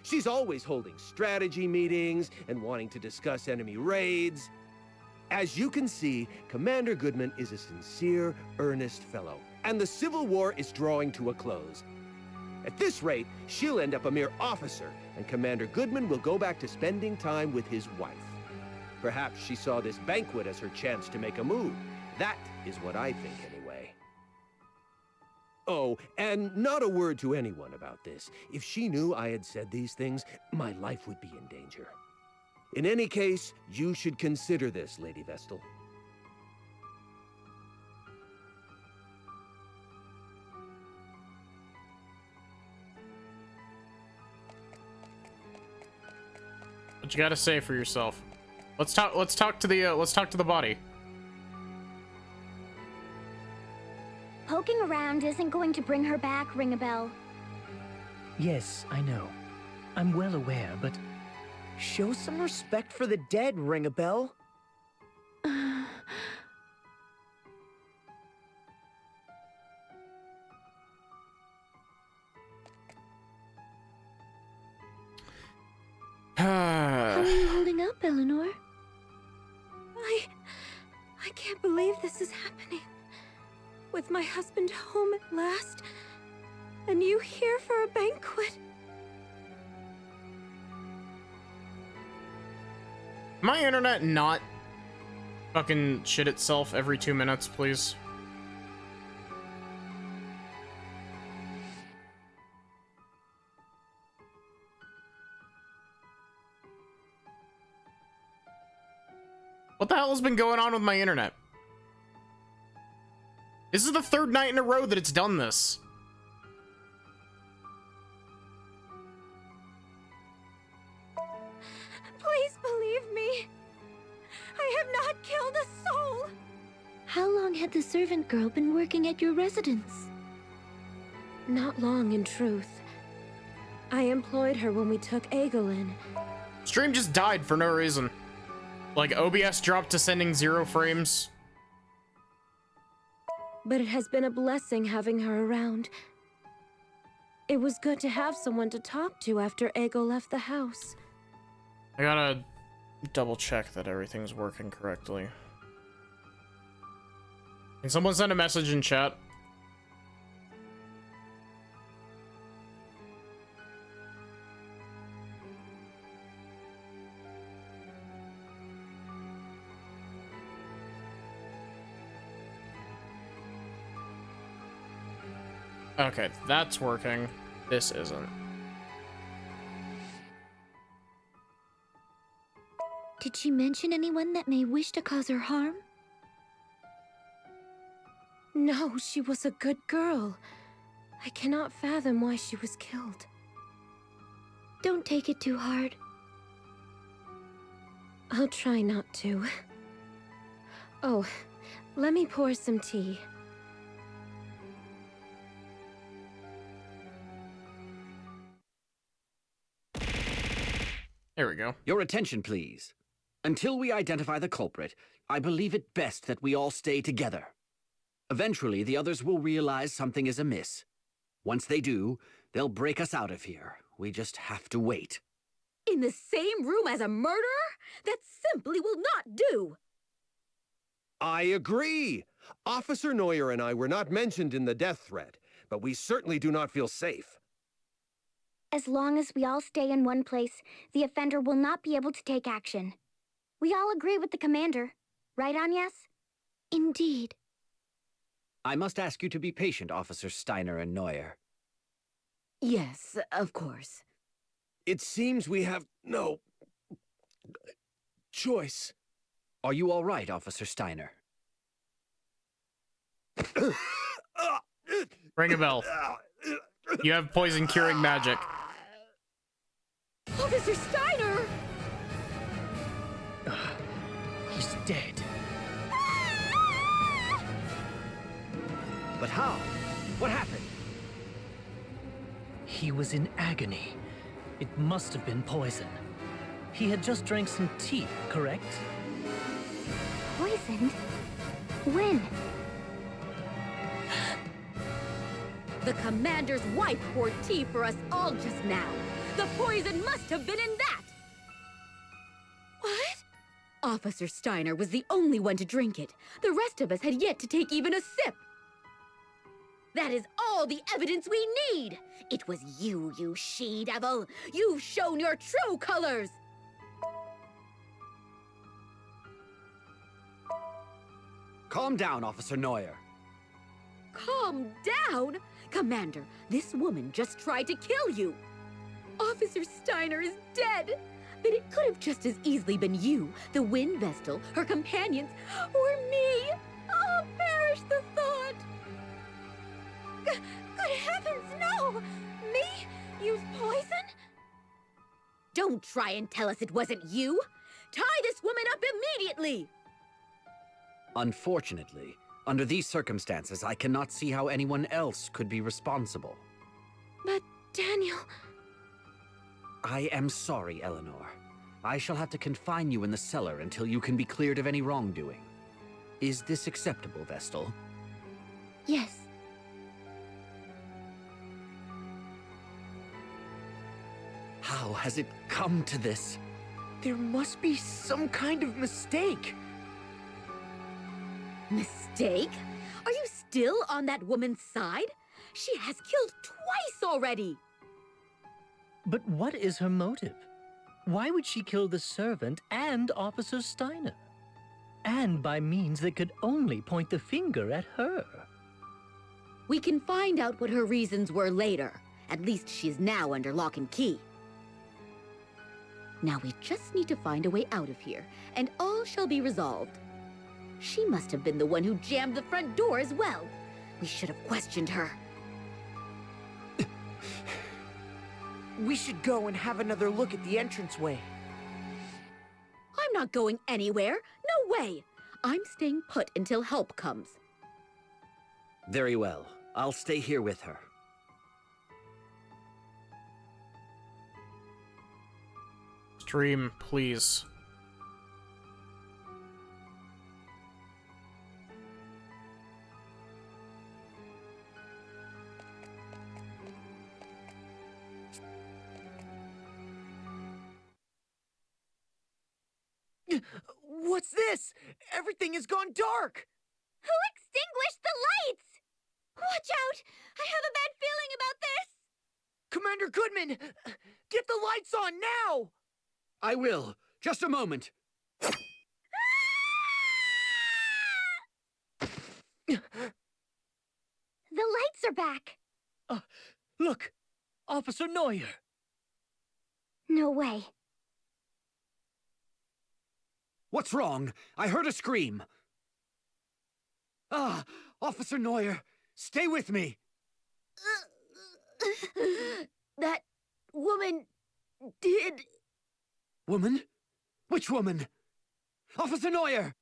She's always holding strategy meetings and wanting to discuss enemy raids. As you can see, Commander Goodman is a sincere, earnest fellow, and the Civil War is drawing to a close. At this rate, she'll end up a mere officer, and Commander Goodman will go back to spending time with his wife. Perhaps she saw this banquet as her chance to make a move. That is what I think, anyway. Oh, and not a word to anyone about this. If she knew I had said these things, my life would be in danger. In any case, you should consider this, Lady Vestal. What you gotta say for yourself? Let's talk to the body. Poking around isn't going to bring her back, Ring-a-Bell. Yes, I know. I'm well aware, but... Show some respect for the dead, Ring-a-Bell. How are you holding up, Eleanor? I can't believe this is happening. With my husband home at last, and you here for a banquet. My internet not fucking shit itself every 2 minutes, please. What the hell has been going on with my internet? This is the third night in a row that it's done this. Please believe me. I have not killed a soul. How long had the servant girl been working at your residence? Not long, in truth. I employed her when we took Aegel in. Stream just died for no reason. Like, OBS dropped to sending 0 frames. But it has been a blessing having her around. It was good to have someone to talk to after Aegel left the house. I gotta double check that everything's working correctly. Can someone send a message in chat? Okay, that's working. This isn't. Did she mention anyone that may wish to cause her harm? No, she was a good girl. I cannot fathom why she was killed. Don't take it too hard. I'll try not to. Oh, let me pour some tea. There we go. Your attention, please. Until we identify the culprit, I believe it best that we all stay together. Eventually, the others will realize something is amiss. Once they do, they'll break us out of here. We just have to wait. In the same room as a murderer? That simply will not do! I agree! Officer Neuer and I were not mentioned in the death threat, but we certainly do not feel safe. As long as we all stay in one place, the offender will not be able to take action. We all agree with the commander. Right, Agnes? Indeed. I must ask you to be patient, Officers Steiner and Neuer. Yes, of course. It seems we have no choice. Are you all right, Officer Steiner? Ring a bell. You have poison curing magic. Officer Steiner! He's dead. But how? What happened? He was in agony. It must have been poison. He had just drank some tea, correct? Poisoned? When? The commander's wife poured tea for us all just now. The poison must have been in that! What? Officer Steiner was the only one to drink it. The rest of us had yet to take even a sip. That is all the evidence we need! It was you, you she-devil! You've shown your true colors! Calm down, Officer Neuer. Calm down! Commander, this woman just tried to kill you! Officer Steiner is dead! But it could have just as easily been you, the Wind Vestal, her companions, or me! Oh, perish the thought! Good heavens, no! Me? Use poison? Don't try and tell us it wasn't you! Tie this woman up immediately! Unfortunately, under these circumstances, I cannot see how anyone else could be responsible. But, Daniel... I am sorry, Eleanor. I shall have to confine you in the cellar until you can be cleared of any wrongdoing. Is this acceptable, Vestal? Yes. How has it come to this? There must be some kind of mistake. Mistake? Are you still on that woman's side? She has killed twice already! But what is her motive? Why would she kill the servant and Officer Steiner? And by means that could only point the finger at her. We can find out what her reasons were later. At least she's now under lock and key. Now we just need to find a way out of here, and all shall be resolved. She must have been the one who jammed the front door as well. We should have questioned her. We should go and have another look at the entranceway. I'm not going anywhere. No way. I'm staying put until help comes. Very well. I'll stay here with her. Stream, please. What's this? Everything has gone dark! Who extinguished the lights? Watch out! I have a bad feeling about this! Commander Goodman! Get the lights on now! I will. Just a moment. The lights are back. Look! Officer Neuer! No way. What's wrong? I heard a scream. Ah, Officer Neuer, stay with me. That woman did... Woman? Which woman? Officer Neuer!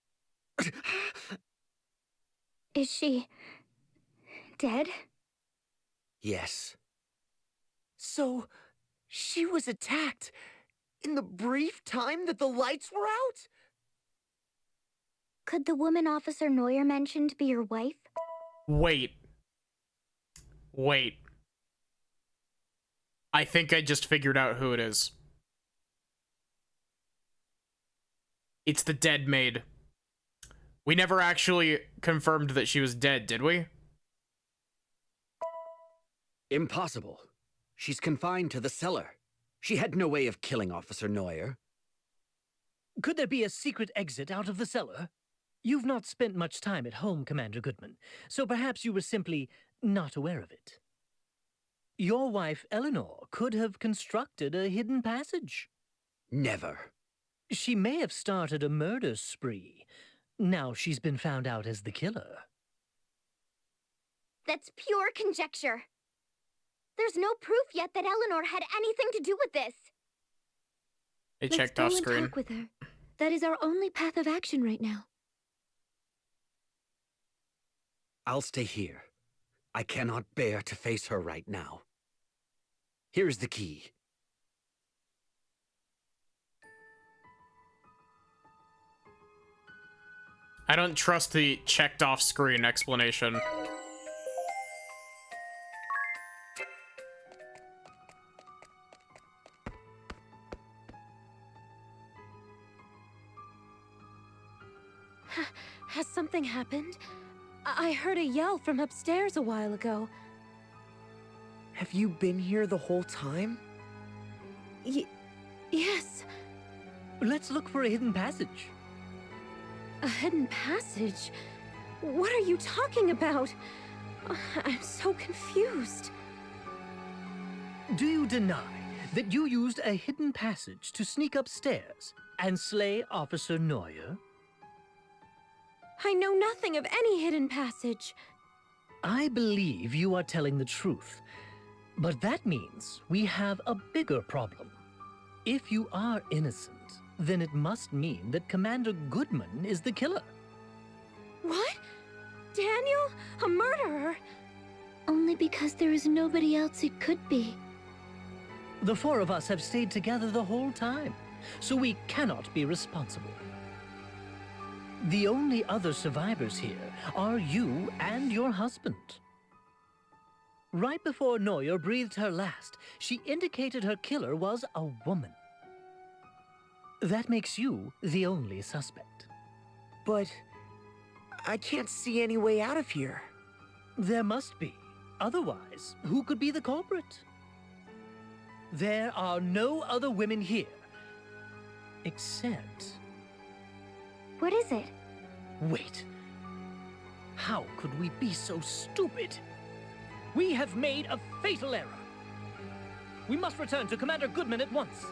Is she... dead? Yes. So, she was attacked in the brief time that the lights were out? Could the woman Officer Neuer mentioned be your wife? Wait. I think I just figured out who it is. It's the dead maid. We never actually confirmed that she was dead, did we? Impossible. She's confined to the cellar. She had no way of killing Officer Neuer. Could there be a secret exit out of the cellar? You've not spent much time at home, Commander Goodman, so perhaps you were simply not aware of it. Your wife, Eleanor, could have constructed a hidden passage. Never. She may have started a murder spree. Now she's been found out as the killer. That's pure conjecture. There's no proof yet that Eleanor had anything to do with this. It Let's checked go off and screen. talk with her. That is our only path of action right now. I'll stay here. I cannot bear to face her right now. Here's the key. I don't trust the checked off screen explanation. Has something happened? I heard a yell from upstairs a while ago. Have you been here the whole time? Yes. Let's look for a hidden passage. A hidden passage? What are you talking about? I'm so confused. Do you deny that you used a hidden passage to sneak upstairs and slay Officer Neuer? I know nothing of any hidden passage. I believe you are telling the truth, but that means we have a bigger problem. If you are innocent, then it must mean that Commander Goodman is the killer. What? Daniel? A murderer? Only because there is nobody else it could be. The four of us have stayed together the whole time, so we cannot be responsible. The only other survivors here are you and your husband. Right before Neuer breathed her last, she indicated her killer was a woman. That makes you the only suspect. But I can't see any way out of here. There must be. Otherwise, who could be the culprit? There are no other women here. Except... What is it? Wait. How could we be so stupid? We have made a fatal error. We must return to Commander Goodman at once.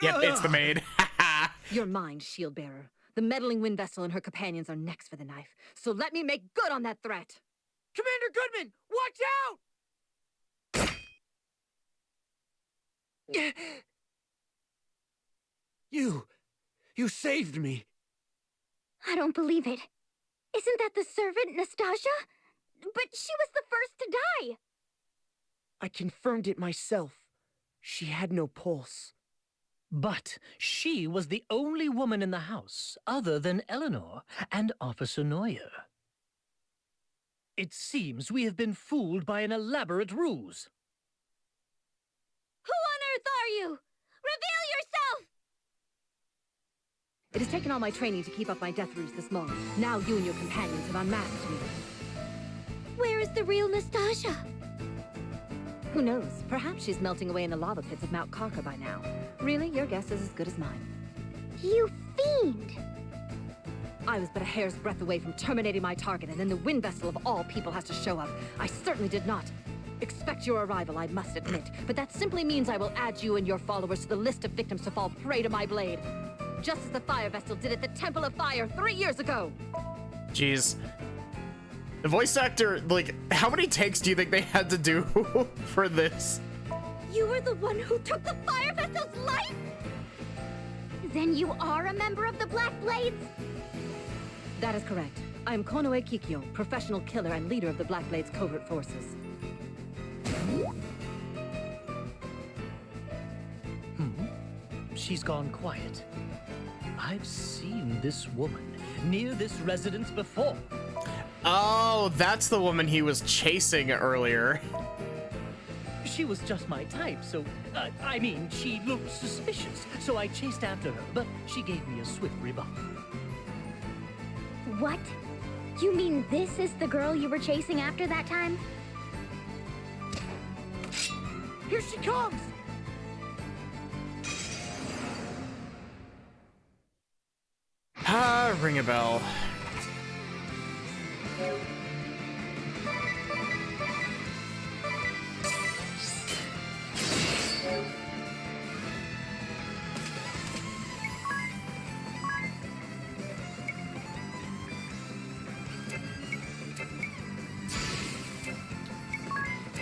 Yep, it's the maid. You're mine, shield bearer. The meddling wind vessel and her companions are next for the knife. So let me make good on that threat. Commander Goodman, watch out! You saved me. I don't believe it. Isn't that the servant, Nastasia? But she was the first to die. I confirmed it myself. She had no pulse. But she was the only woman in the house other than Eleanor and Officer Neuer. It seems we have been fooled by an elaborate ruse. Who on earth are you? Reveal yourself! It has taken all my training to keep up my death ruse this moment. Now you and your companions have unmasked me. Where is the real Nastasia? Who knows? Perhaps she's melting away in the lava pits of Mount Karka by now. Really, your guess is as good as mine. You fiend! I was but a hair's breadth away from terminating my target, and then the wind vessel of all people has to show up. I certainly did not expect your arrival, I must admit. But that simply means I will add you and your followers to the list of victims to fall prey to my blade. Just as the fire vessel did at the Temple of Fire 3 years ago. Jeez. The voice actor, like, how many takes do you think they had to do for this? You were the one who took the fire vessel's life? Then you are a member of the Black Blades? That is correct. I am Konoe Kikyo, professional killer and leader of the Black Blades covert forces. She's gone quiet. I've seen this woman near this residence before. Oh, that's the woman he was chasing earlier. She was just my type, so, I mean, she looked suspicious, so I chased after her, but she gave me a swift rebuff. What? You mean this is the girl you were chasing after that time? Here she comes! Ring a bell.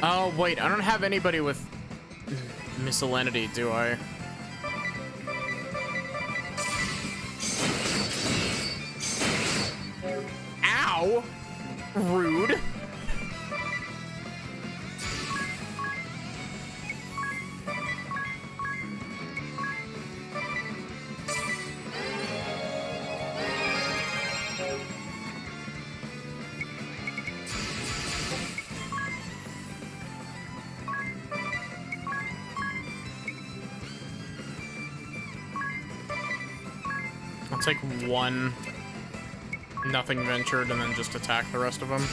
Oh, wait, I don't have anybody with miscellaneity, do I? Ow! Rude. I'll take one nothing ventured and then just attack the rest of them.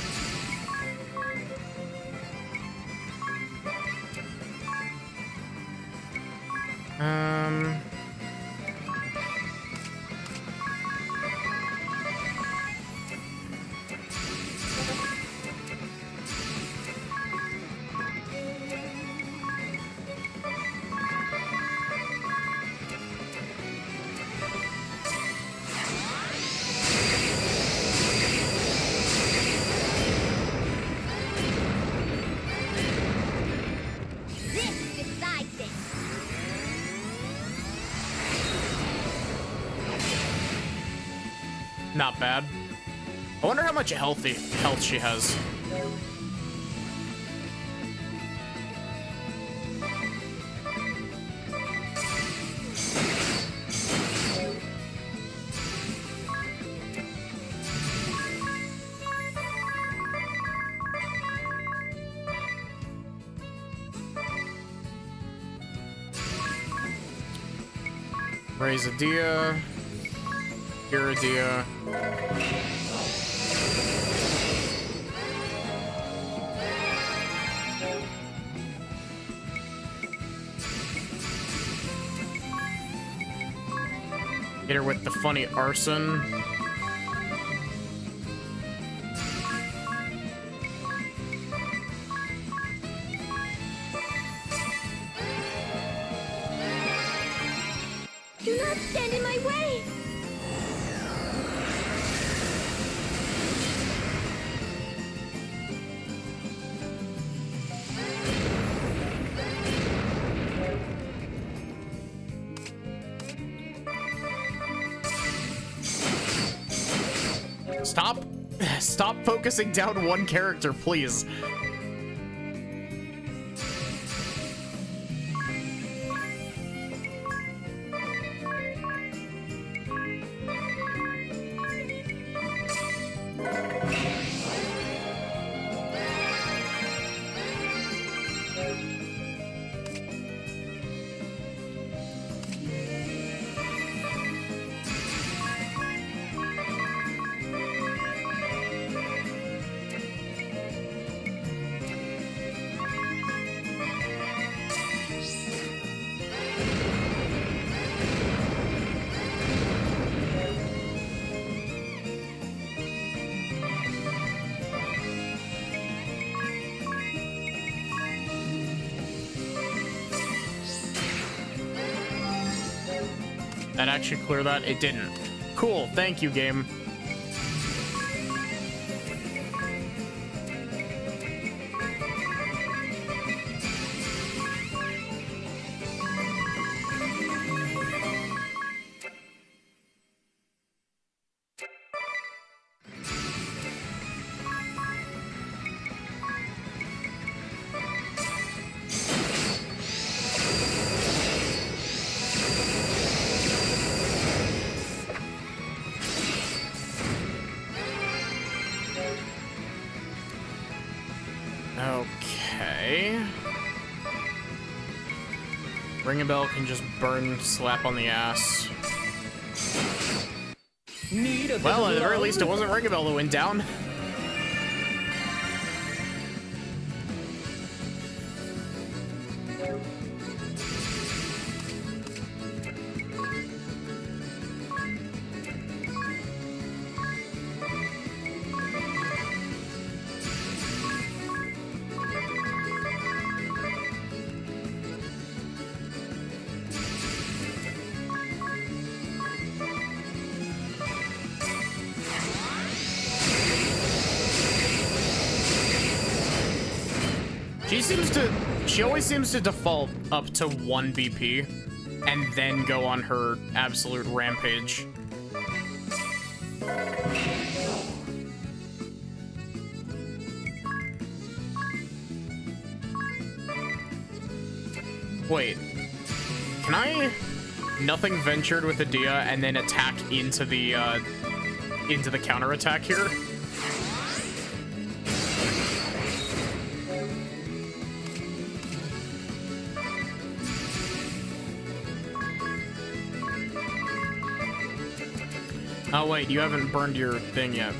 Not bad. I wonder how much health she has. Raise a dia. Iridia. Hit her with the funny arson. Do not stand in my way! Stop focusing down one character, please. That actually clear that? It didn't. Cool, thank you, game. Okay. Ring a bell can just burn slap on the ass. Well, at the very least, it wasn't Ring a Bell that went down. She always seems to default up to 1 BP and then go on her absolute rampage. Wait, can I nothing ventured with Adia and then attack into the counterattack here? Oh wait, you haven't burned your thing yet.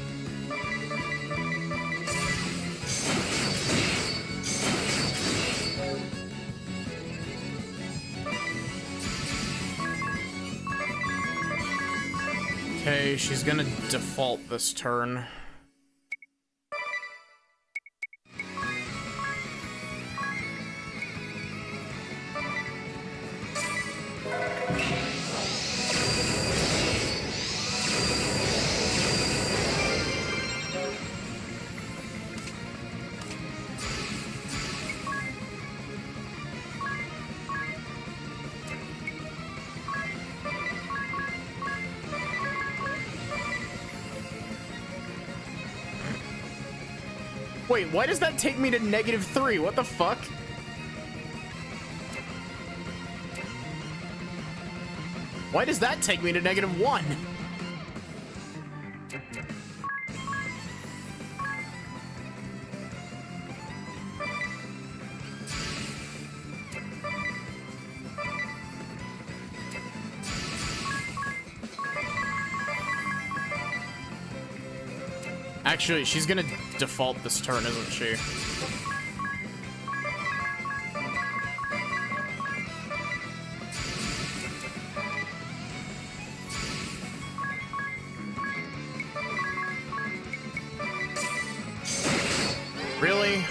Okay, she's gonna default this turn. Wait, why does that take me to -3? What the fuck? Why does that take me to -1? Actually, she's gonna default this turn, isn't she? Really?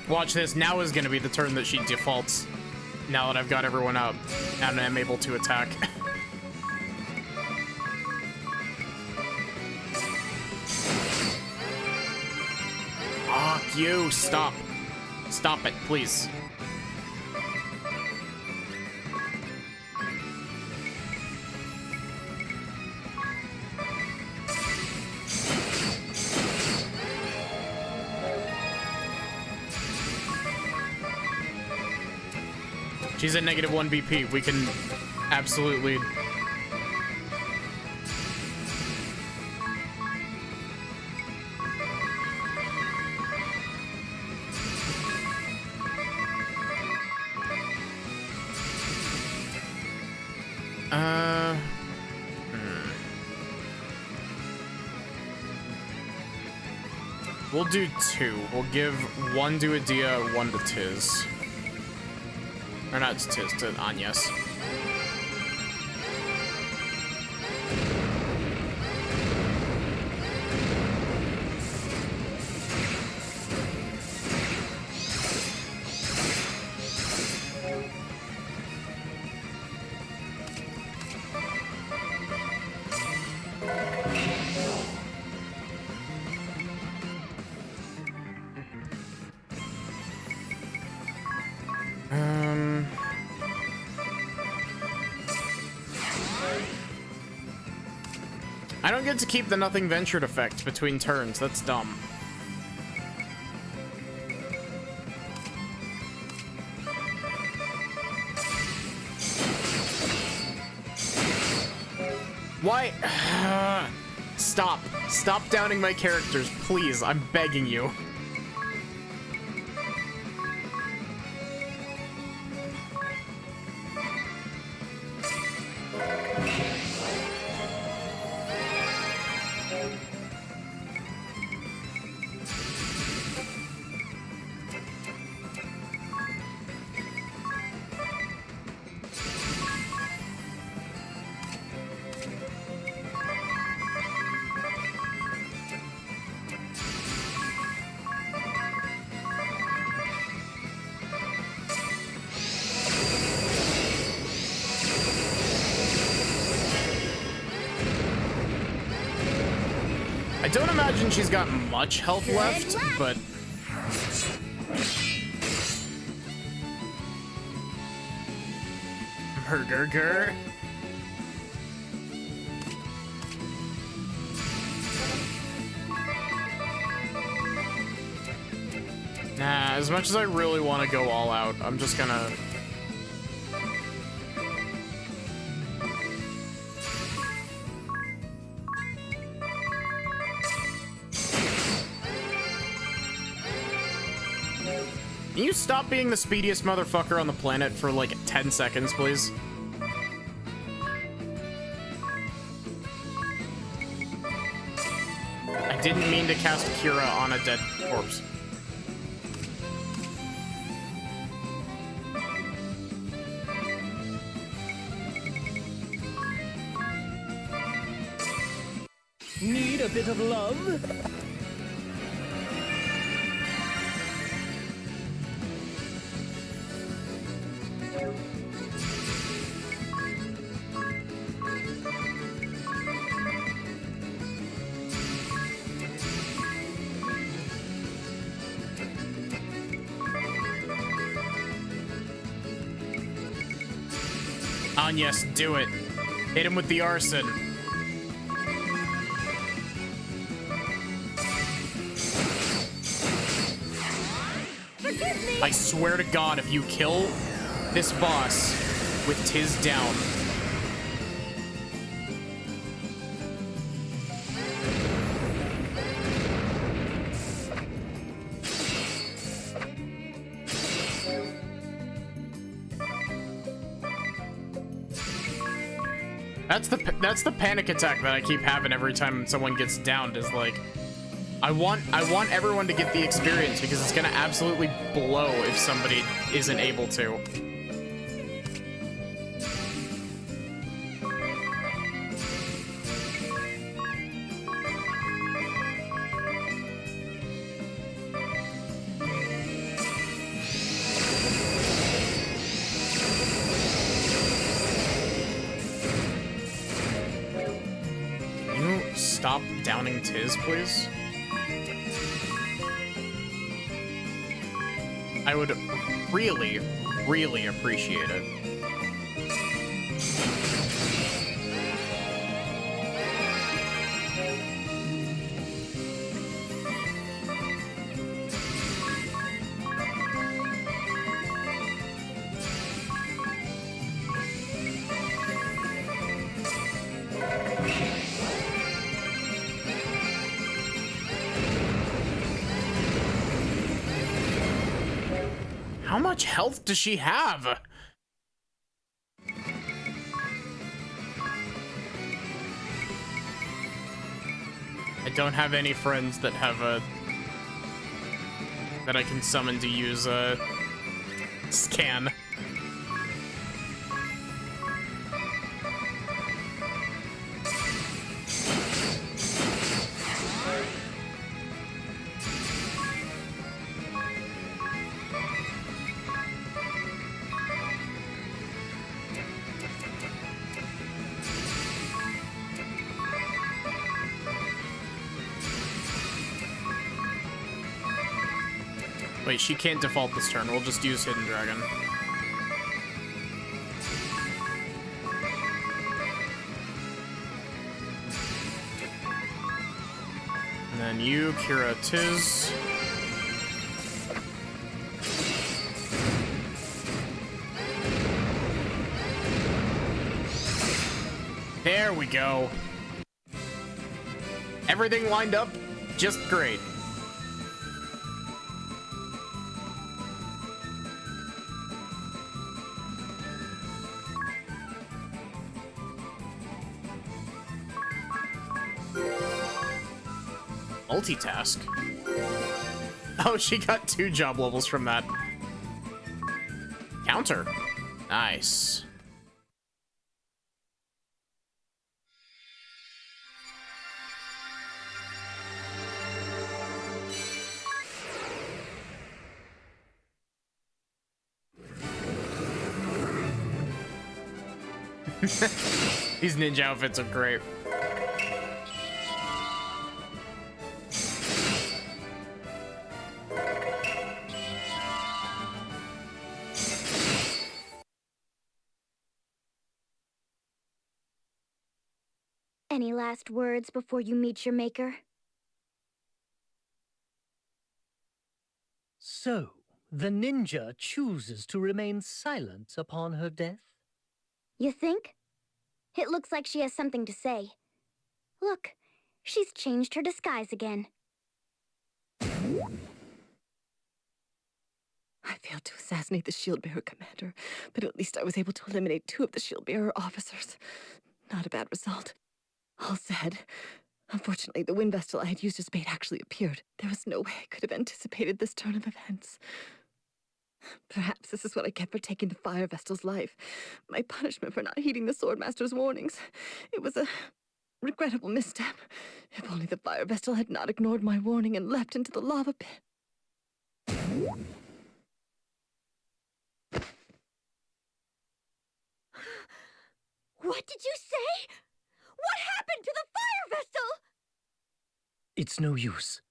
Watch this. Now is gonna be the turn that she defaults. Now that I've got everyone up and I'm able to attack. Fuck you. Stop. Stop it, please. She's at -1 BP. We can absolutely... We'll do 2. We'll give 1 to Adia, 1 to Tiz. Or not to Tiz, to Agnes. I don't get to keep the nothing ventured effect between turns. That's dumb. Why? Stop. Stop downing my characters, please. I'm begging you. I don't imagine she's got much health left, but... Burger. Nah, as much as I really want to go all out, I'm just gonna... Can you stop being the speediest motherfucker on the planet for like 10 seconds, please? I didn't mean to cast Kira on a dead corpse. Need a bit of love? Yes, do it. Hit him with the arson. Forgive me! I swear to God, if you kill this boss with Tiz down. That's the panic attack that I keep having every time someone gets downed, is like, I want everyone to get the experience because it's gonna absolutely blow if somebody isn't able to. stop downing Tiz, please? I would really, really appreciate it. How much health does she have? I don't have any friends that have a... that I can summon to use a scan. Wait, she can't default this turn. We'll just use Hidden Dragon. And then you, Kira, Tiz. There we go. Everything lined up just great. Multitask. Oh, she got 2 job levels from that. Counter. Nice. These ninja outfits are great. Any last words before you meet your maker? So, the ninja chooses to remain silent upon her death? You think? It looks like she has something to say. Look, she's changed her disguise again. I failed to assassinate the shield-bearer commander, but at least I was able to eliminate 2 of the shield-bearer officers. Not a bad result. All said, unfortunately, the wind vessel I had used as bait actually appeared. There was no way I could have anticipated this turn of events. Perhaps this is what I get for taking the fire vessel's life. My punishment for not heeding the swordmaster's warnings. It was a regrettable misstep. If only the fire vessel had not ignored my warning and leapt into the lava pit. What did you say? What happened to the fire vessel? It's no use.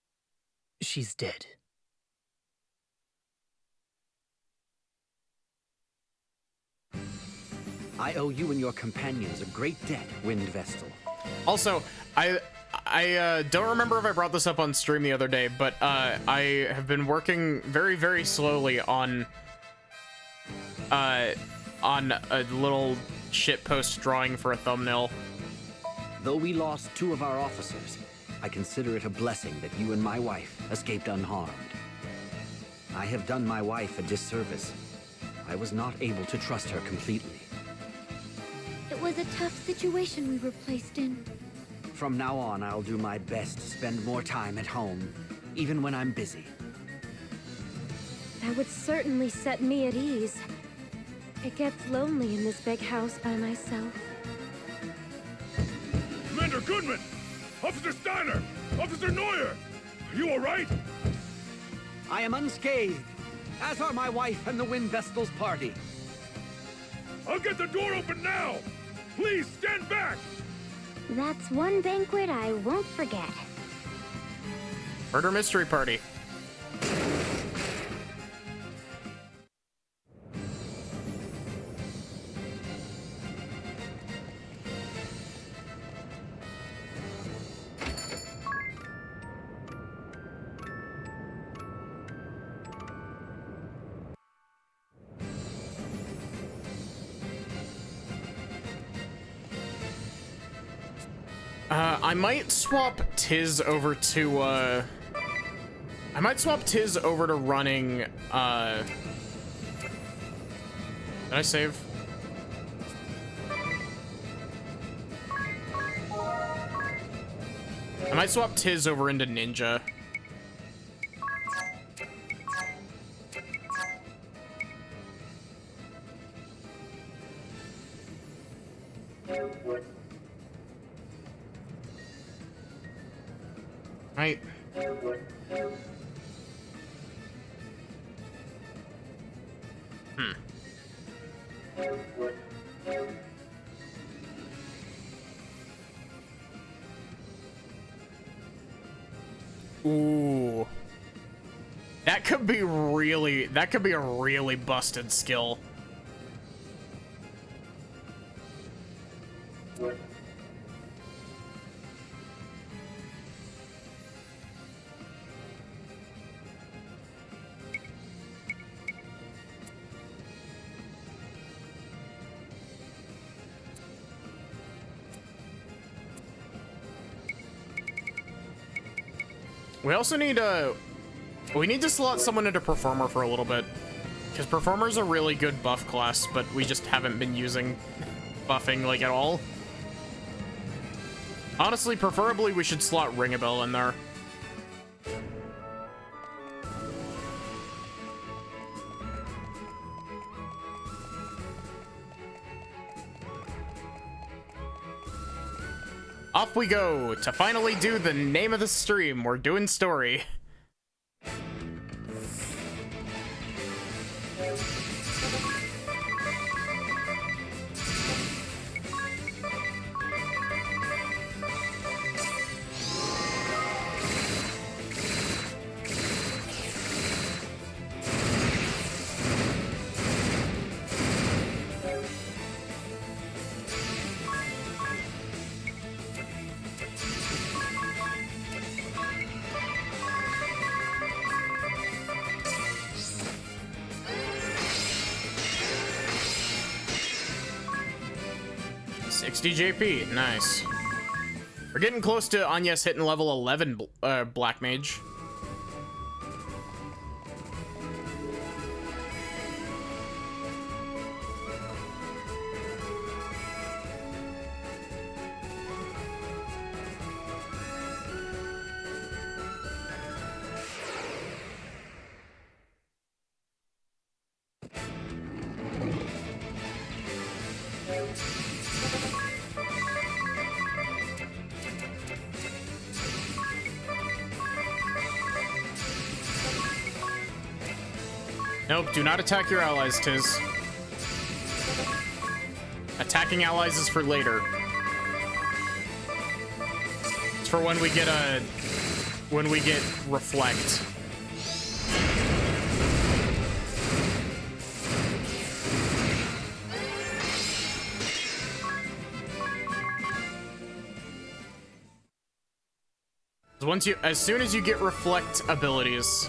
She's dead. I owe you and your companions a great debt, Wind Vestal. Also, I don't remember if I brought this up on stream the other day, but I have been working very, very slowly on a little shitpost drawing for a thumbnail. Though we lost 2 of our officers, I consider it a blessing that you and my wife escaped unharmed. I have done my wife a disservice. I was not able to trust her completely. It was a tough situation we were placed in. From now on, I'll do my best to spend more time at home, even when I'm busy. That would certainly set me at ease. It gets lonely in this big house by myself. Commander Goodman! Officer Steiner! Officer Neuer! Are you all right? I am unscathed, as are my wife and the Wind Vestal's party. I'll get the door open now! Please, stand back! That's one banquet I won't forget. Murder Mystery Party. I might swap Tiz over to, I might swap Tiz over to running, did I save? I might swap Tiz over into Ninja. Right. Ooh. That could be a really busted skill. We also need we need to slot someone into Performer for a little bit, because Performer's a really good buff class, but we just haven't been using buffing like at all. Honestly, preferably we should slot Ring-a-Bell in there. Off we go to finally do the name of the stream. We're doing story. DJP, nice. We're getting close to Anya's hitting level 11 Black Mage. Nope, do not attack your allies, Tiz. Attacking allies is for later. It's for when we get reflect. As soon as you get reflect abilities,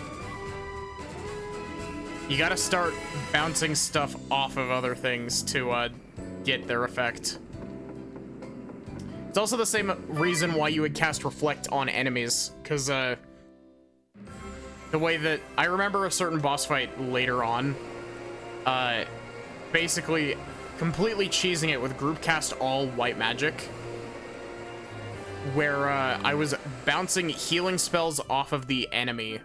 you gotta start bouncing stuff off of other things to get their effect. It's also the same reason why you would cast reflect on enemies, because the way that I remember a certain boss fight later on, basically completely cheesing it with group cast all white magic, where I was bouncing healing spells off of the enemy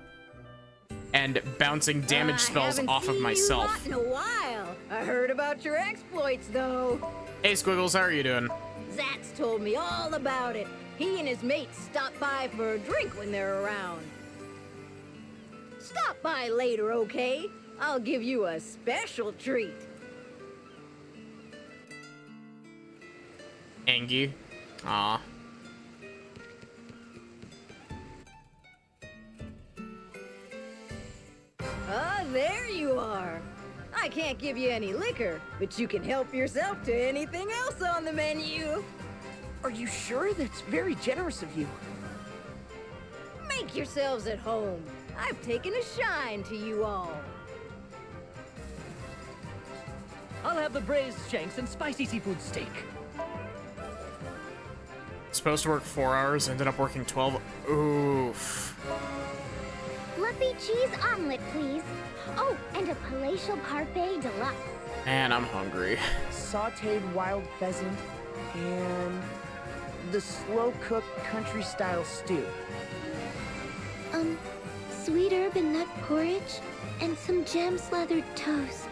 and bouncing damage spells off of myself. In a while. I heard about your exploits, though. Hey, Squiggles, how are you doing? Zat's told me all about it. He and his mates stop by for a drink when they're around. Stop by later, okay? I'll give you a special treat. Angie. Aw. Ah, there you are. I can't give you any liquor, but you can help yourself to anything else on the menu. Are you sure? That's very generous of you. Make yourselves at home. I've taken a shine to you all. I'll have the braised shanks and spicy seafood steak. Supposed to work 4 hours, ended up working 12. Oof. Fluffy cheese omelet, please. Oh, and a palatial parfait deluxe. Man, I'm hungry. Sautéed wild pheasant and the slow-cooked country-style stew. Sweet herb and nut porridge, and some jam-slathered toast.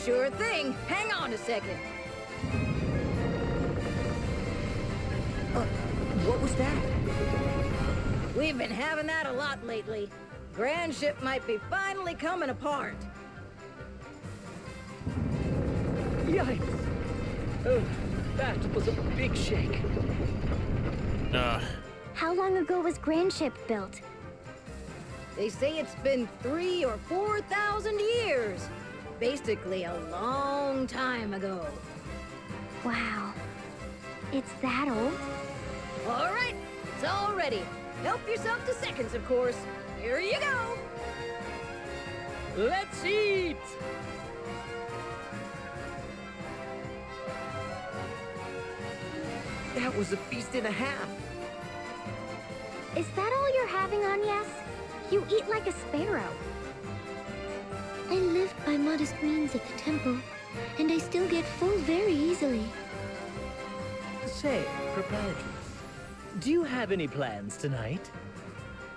Sure thing. Hang on a second. What was that? We've been having that a lot lately. Grand ship might be finally coming apart. Yikes! Oh, that was a big shake. How long ago was Grand Ship built? They say it's been 3,000 or 4,000 years. Basically a long time ago. Wow. It's that old? All right, it's all ready. Help yourself to seconds, of course. Here you go. Let's eat! That was a feast and a half. Is that all you're having, Agnes? You eat like a sparrow. I lived by modest means at the temple, and I still get full very easily. Say, proprietress, do you have any plans tonight?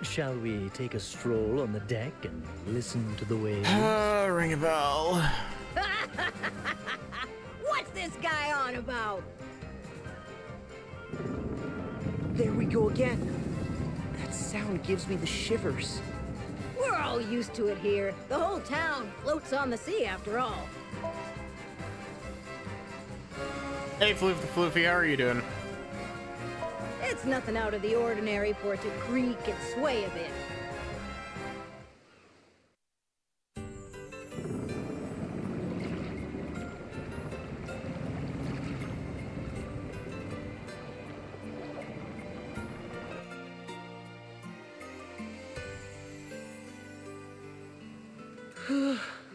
Shall we take a stroll on the deck and listen to the waves? Ring a bell. What's this guy on about? There we go again. That sound gives me the shivers. We're all used to it here. The whole town floats on the sea after all. Hey, Floofy, how are you doing? It's nothing out of the ordinary for it to creak and sway a bit.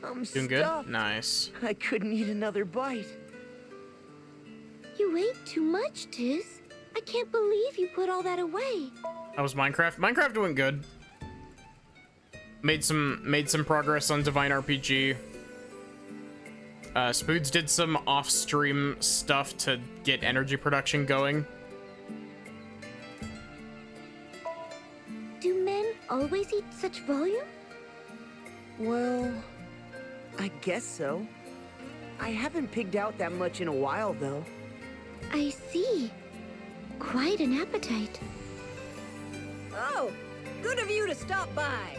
I'm Doing good? stuffed. Nice. I couldn't eat another bite. You ate too much, Tiz. I can't believe you put all that away. That was Minecraft. Minecraft doing good. Made some progress on Divine RPG. Spoods did some off-stream stuff to get energy production going. Do men always eat such volume? Well, I guess so. I haven't pigged out that much in a while, though. I see. Quite an appetite. Oh, good of you to stop by.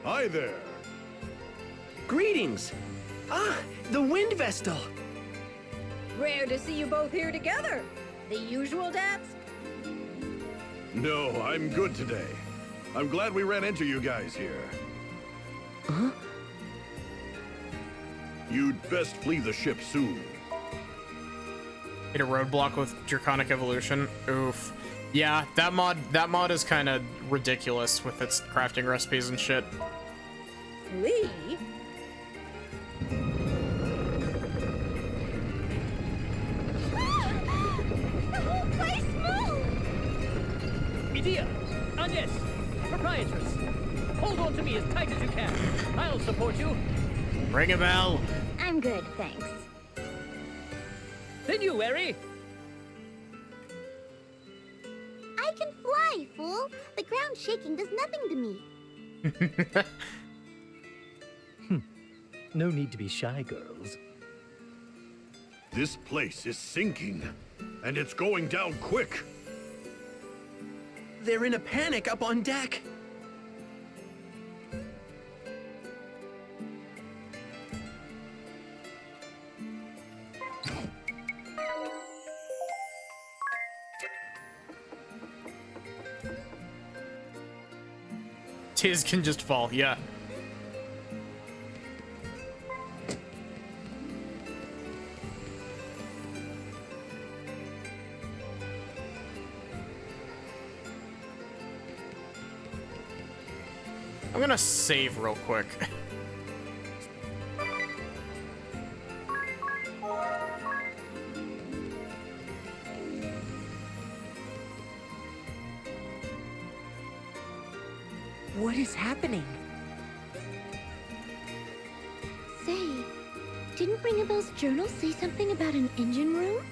Hi there. Greetings. Ah, the Wind Vestal. Rare to see you both here together. The usual dads? No, I'm good today. I'm glad we ran into you guys here. Huh? You'd best flee the ship soon. Hit a roadblock with Draconic Evolution. Oof. Yeah, that mod is kind of ridiculous with its crafting recipes and shit. Lee? The whole place moved! Medea! Agnes! Proprietress! Hold on to me as tight as you can. I'll support you. Ring a bell. I'm good, thanks. Then you, Eri! I can fly, fool! The ground shaking does nothing to me. No need to be shy, girls. This place is sinking, and it's going down quick. They're in a panic up on deck. Tiz can just fall, yeah. I'm gonna save real quick. What is happening? Say, didn't Ringabel's journal say something about an engine room?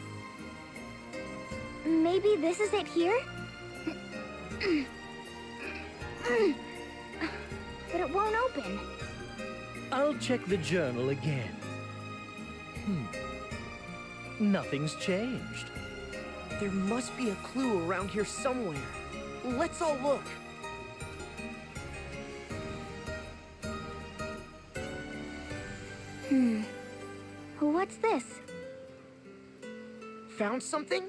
Maybe this is it here? But it won't open. I'll check the journal again. Nothing's changed. There must be a clue around here somewhere. Let's all look. What's this? Found something?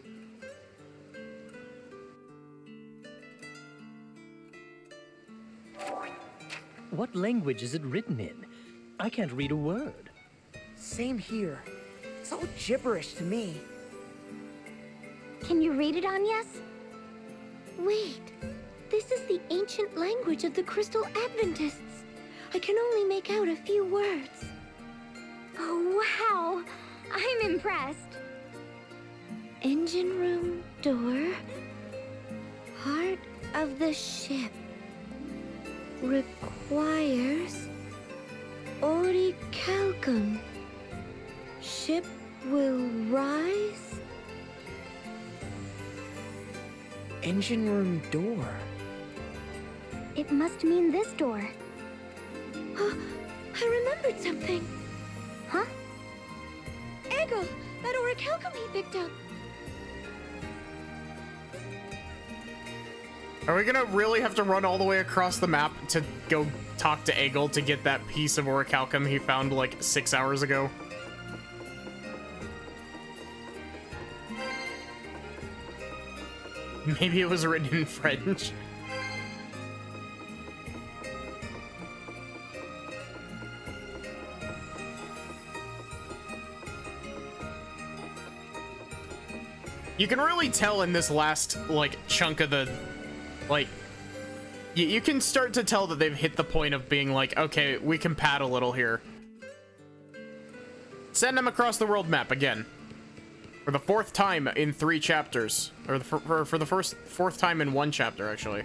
What language is it written in? I can't read a word. Same here. It's all gibberish to me. Can you read it, Agnes? Wait, this is the ancient language of the Crystal Adventists. I can only make out a few words. Oh, wow. I'm impressed. Engine room door. Heart of the ship. Requires orichalcum. Ship will rise. Engine room door. It must mean this door. Oh, I remembered something. Huh? Eggle, that orichalcum he picked up. Are we gonna really have to run all the way across the map to go talk to Eggle to get that piece of orichalcum he found like 6 hours ago? Maybe it was written in French. You can really tell in this last, like, chunk of the, like, you can start to tell that they've hit the point of being like, okay, we can pad a little here. Send them across the world map again. For the 4th time in 3 chapters. Or for the 4th time in 1 chapter, actually.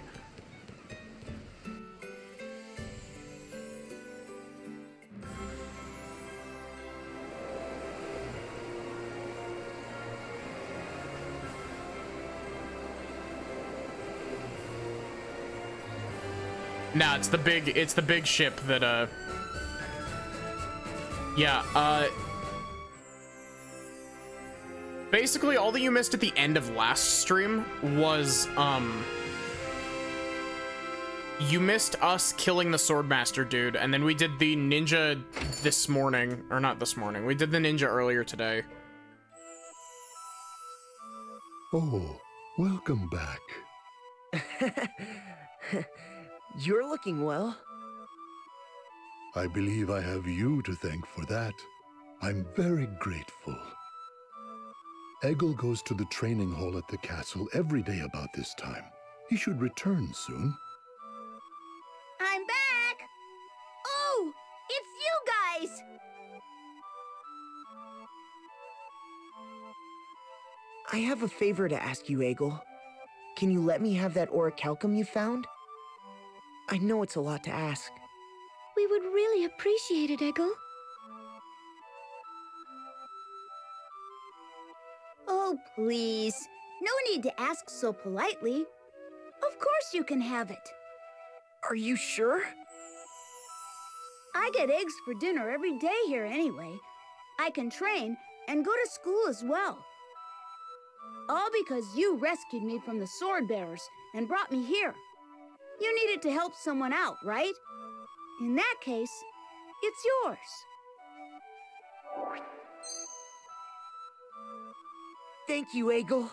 Nah, it's the big ship that, yeah, basically all that you missed at the end of last stream was, you missed us killing the Swordmaster dude, and then we did the ninja this morning, or not this morning, we did the ninja earlier today. Oh, welcome back. You're looking well. I believe I have you to thank for that. I'm very grateful. Eggle goes to the training hall at the castle every day about this time. He should return soon. I'm back! Oh, it's you guys! I have a favor to ask you, Eggle. Can you let me have that orichalcum you found? I know it's a lot to ask. We would really appreciate it, Eggle. Oh, please. No need to ask so politely. Of course you can have it. Are you sure? I get eggs for dinner every day here anyway. I can train and go to school as well. All because you rescued me from the sword bearers and brought me here. You needed to help someone out, right? In that case, it's yours. Thank you, Eggle.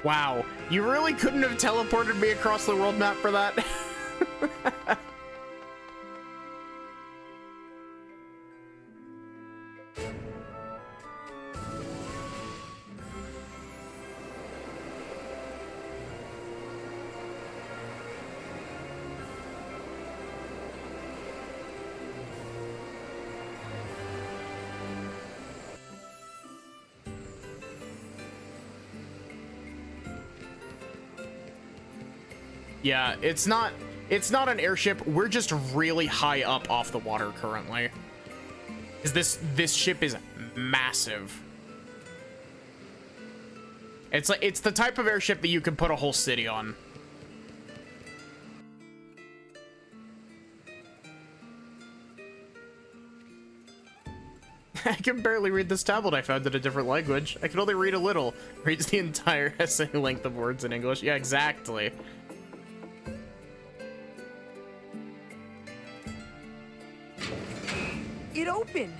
Wow, you really couldn't have teleported me across the world map for that? Yeah, it's not an airship. We're just really high up off the water currently. 'Cause this ship is massive. It's the type of airship that you could put a whole city on. I can barely read this tablet I found in a different language. I can only read a little. Reads the entire essay length of words in English. Yeah, exactly. It opened!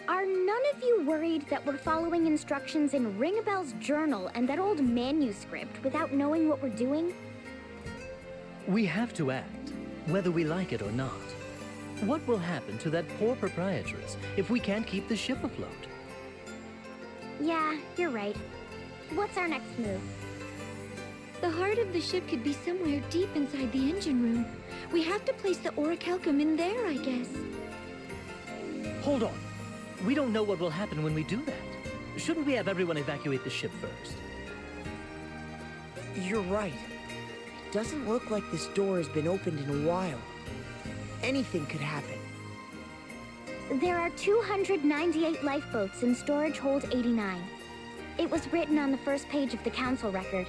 Are none of you worried that we're following instructions in Ringabel's journal and that old manuscript without knowing what we're doing? We have to act, whether we like it or not. What will happen to that poor proprietress if we can't keep the ship afloat? Yeah, you're right. What's our next move? The heart of the ship could be somewhere deep inside the engine room. We have to place the orichalcum in there, I guess. Hold on. We don't know what will happen when we do that. Shouldn't we have everyone evacuate the ship first? You're right. It doesn't look like this door has been opened in a while. Anything could happen. There are 298 lifeboats in storage hold 89. It was written on the first page of the council record.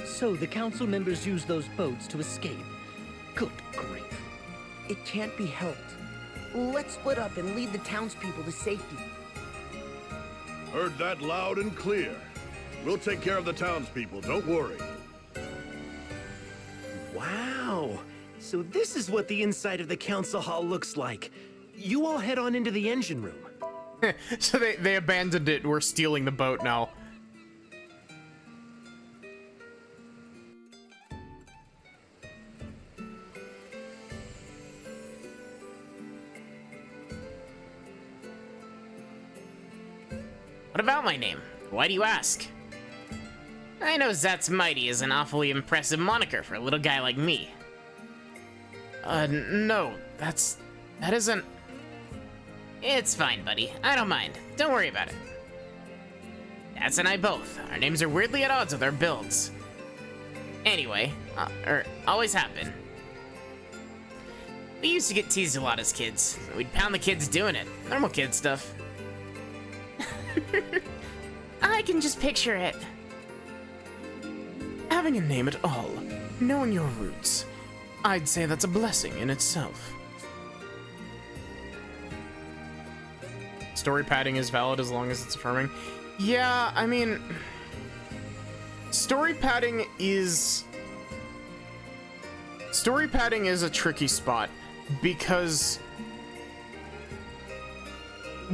So the council members use those boats to escape. Good grief. It can't be helped. Let's split up and lead the townspeople to safety. Heard that loud and clear. We'll take care of the townspeople, don't worry. Wow. So this is what the inside of the council hall looks like. You all head on into the engine room. So they abandoned it. We're stealing the boat now. What about my name? Why do you ask? I know Zat's Mighty is an awfully impressive moniker for a little guy like me. No, that isn't... It's fine, buddy. I don't mind. Don't worry about it. Zats and I both. Our names are weirdly at odds with our builds. Anyway, always have been. We used to get teased a lot as kids. We'd pound the kids doing it. Normal kid stuff. I can just picture it. Having a name at all, knowing your roots, I'd say that's a blessing in itself. Story padding is valid as long as it's affirming. Yeah, I mean... Story padding is a tricky spot, because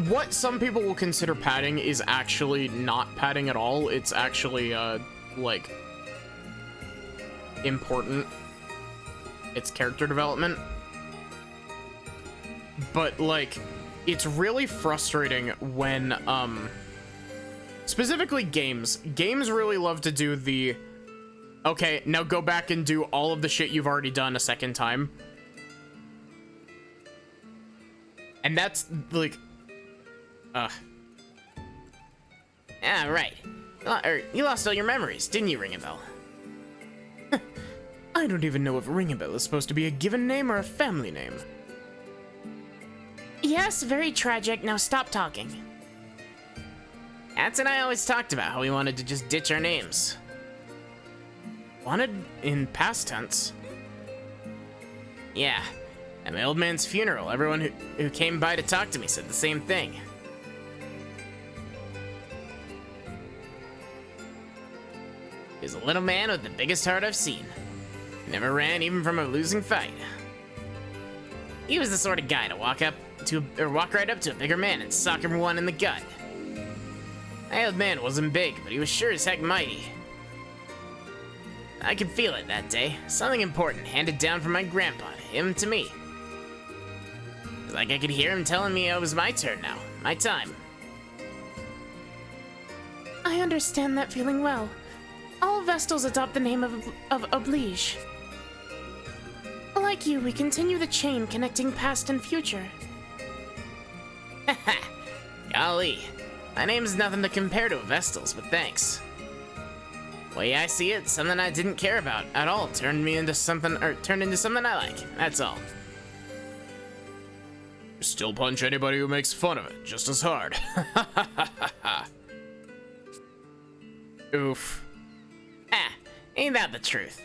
what some people will consider padding is actually not padding at all. It's actually, like, important. It's character development. But, like, it's really frustrating when, specifically games. Games really love to do the, okay, now go back and do all of the shit you've already done a second time. And that's, like, Ah, right. You lost all your memories, didn't you, Ringabel? I don't even know if Ringabel is supposed to be a given name or a family name. Yes, very tragic. Now stop talking. Zats and I always talked about how we wanted to just ditch our names. Wanted in past tense? Yeah. At my old man's funeral, everyone who came by to talk to me said the same thing. He was a little man with the biggest heart I've seen. Never ran even from a losing fight. He was the sort of guy to walk right up to a bigger man and sock him one in the gut. My old man wasn't big, but he was sure as heck mighty. I could feel it that day. Something important handed down from my grandpa, him to me. It was like I could hear him telling me it was my turn now, my time. I understand that feeling well. All Vestals adopt the name of Oblige. Like you, we continue the chain connecting past and future. Golly, my name's nothing to compare to a Vestal's, but thanks. Way I see it, something I didn't care about at all turned into something I like. That's all. Still punch anybody who makes fun of it, just as hard. Oof. Ain't that the truth?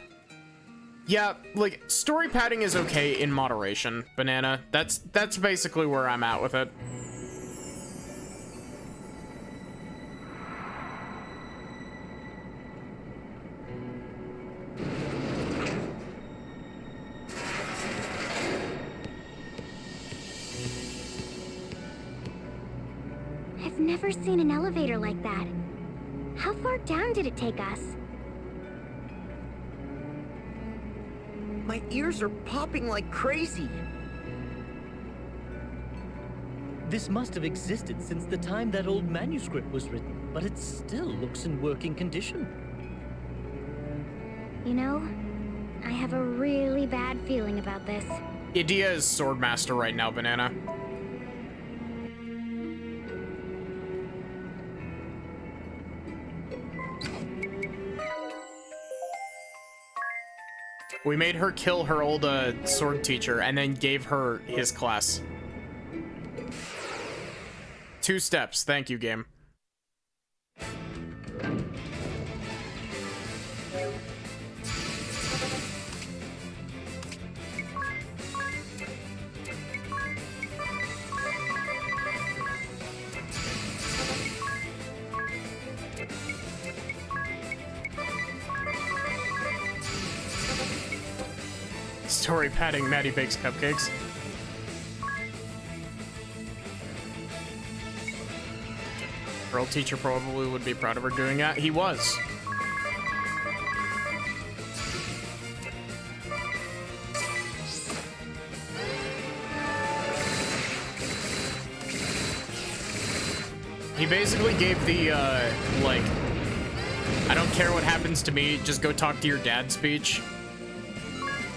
Yeah, like, story padding is okay in moderation, Banana. That's basically where I'm at with it. I've never seen an elevator like that. How far down did it take us? My ears are popping like crazy. This must have existed since the time that old manuscript was written, but it still looks in working condition. You know, I have a really bad feeling about this. Idea is Swordmaster right now, Banana. We made her kill her old sword teacher and then gave her his class. 2 steps. Thank you, game. Story padding Maddie Bakes Cupcakes. Her old teacher probably would be proud of her doing that. He was. He basically gave the, like, I don't care what happens to me, just go talk to your dad speech.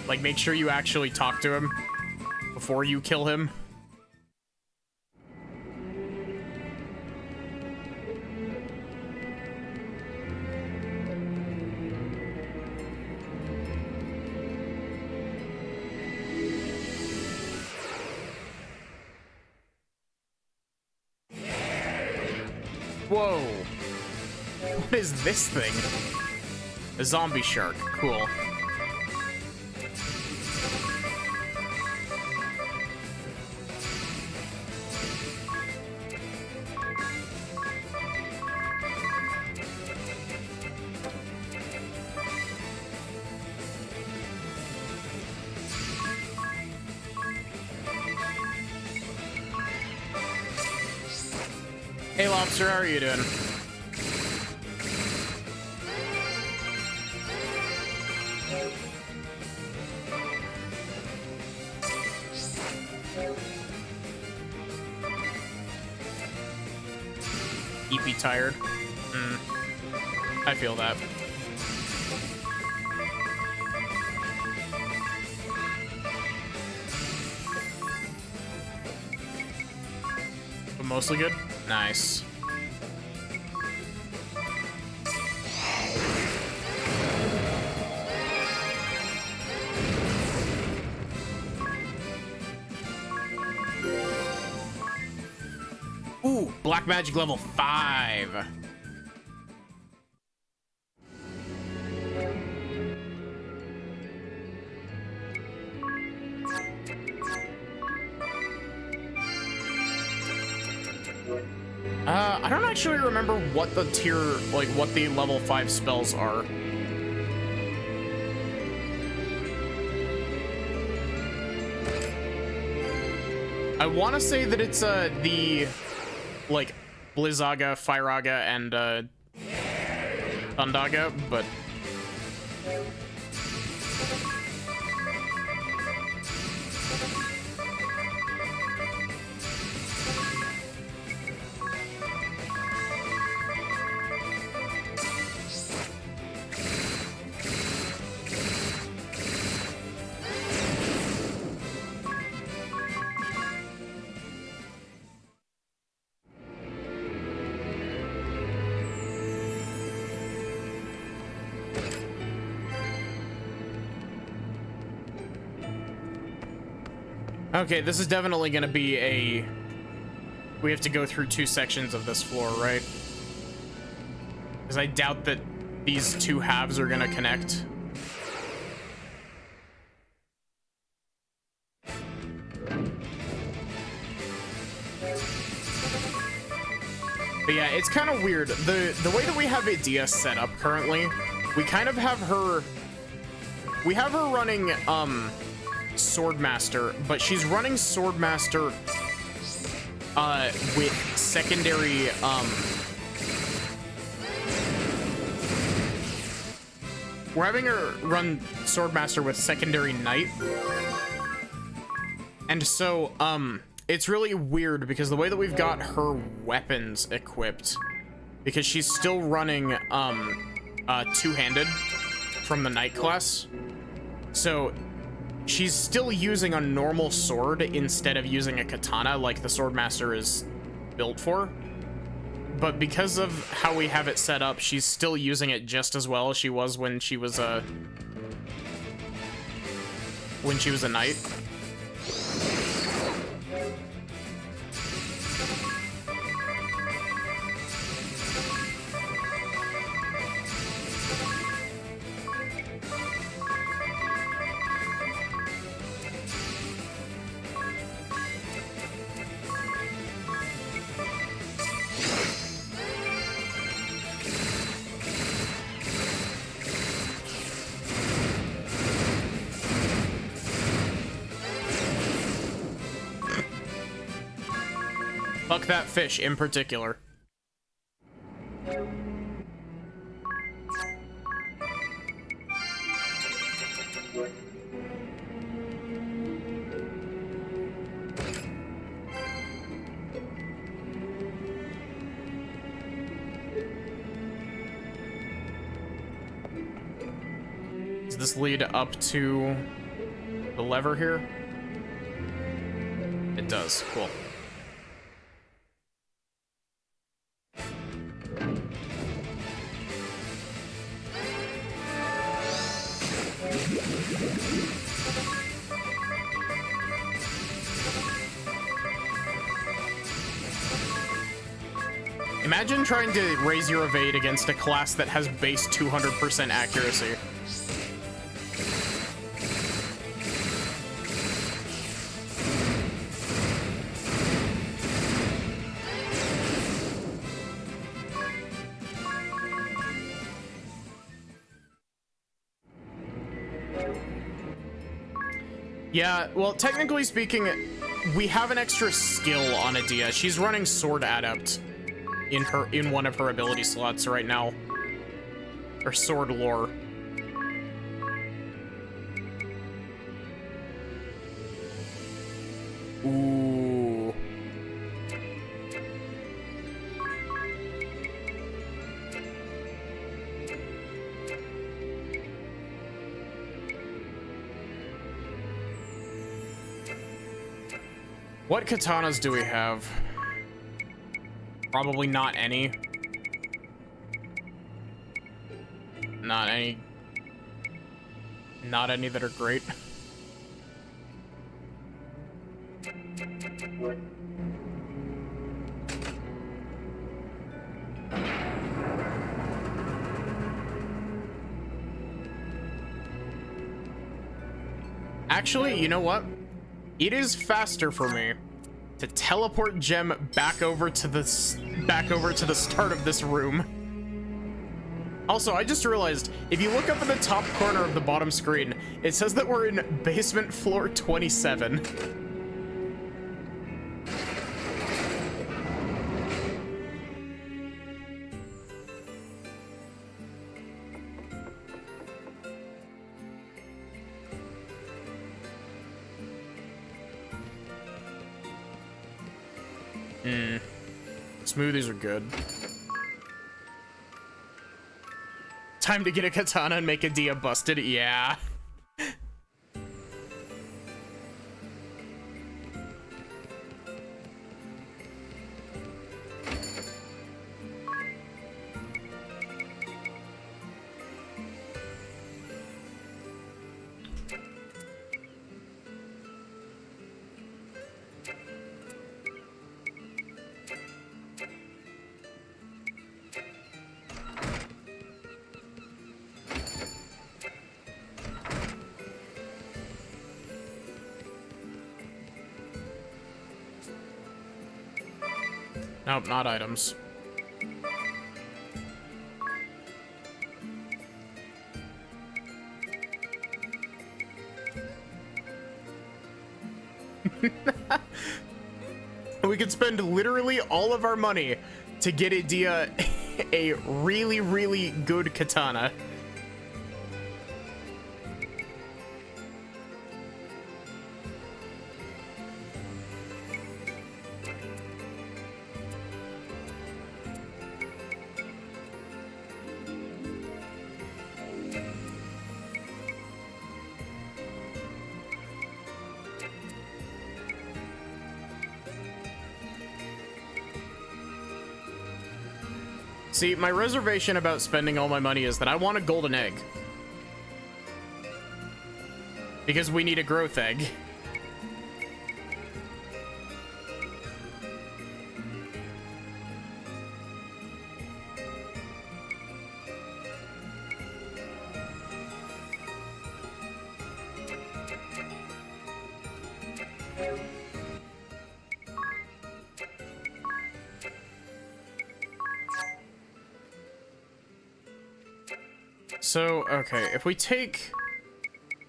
Like, make sure you actually talk to him before you kill him. Whoa. What is this thing? A zombie shark. Cool. Hey, Lobster, how are you doing? EP tired. I feel that. But mostly good? Nice. Ooh, Black Magic level 5. I don't actually remember what the tier, like, what the level 5 spells are. I want to say that it's, the, like, Blizzaga, Firaga, and Thundaga, but okay, this is definitely gonna be a... We have to go through 2 sections of this floor, right? Because I doubt that these 2 halves are gonna connect. But yeah, it's kind of weird. The way that we have Idea set up currently, we kind of have her... We have her running, Swordmaster, but she's running Swordmaster with secondary we're having her run Swordmaster with secondary Knight, and so it's really weird because the way that we've got her weapons equipped, because she's still running two-handed from the Knight class, so she's still using a normal sword instead of using a katana like the Swordmaster is built for. But because of how we have it set up, she's still using it just as well as she was when she was a knight. Fuck that fish in particular. Does this lead up to the lever here? It does. Cool. Imagine trying to raise your evade against a class that has base 200% accuracy. Yeah, well, technically speaking, we have an extra skill on Adia. She's running Sword Adept in one of her ability slots right now. Or Sword Lore. Ooh. What katanas do we have? Probably not any. Not any that are great. Actually, you know what? It is faster for me to teleport Gem back over to the start of this room. Also, I just realized, if you look up in the top corner of the bottom screen, it says that we're in basement floor 27. Smoothies are good. Time to get a katana and make a Dia busted? Yeah. Nope, not items. We could spend literally all of our money to get Dia a really, really good katana. See, my reservation about spending all my money is that I want a golden egg. Because we need a growth egg. So, okay, if we take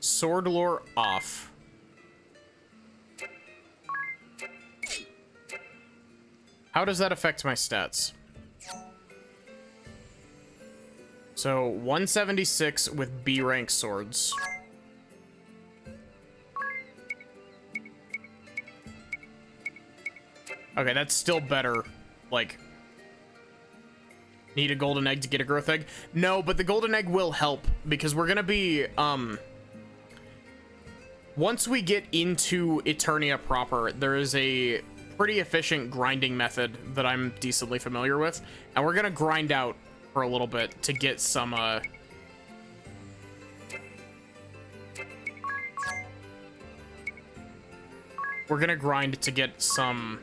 sword lore off, how does that affect my stats? So, 176 with B rank swords. Okay, that's still better. Like, need a golden egg to get a growth egg? No, but the golden egg will help because we're gonna be, once we get into Eternia proper, there is a pretty efficient grinding method that I'm decently familiar with, and we're gonna grind out for a little bit to get some, we're gonna grind to get some,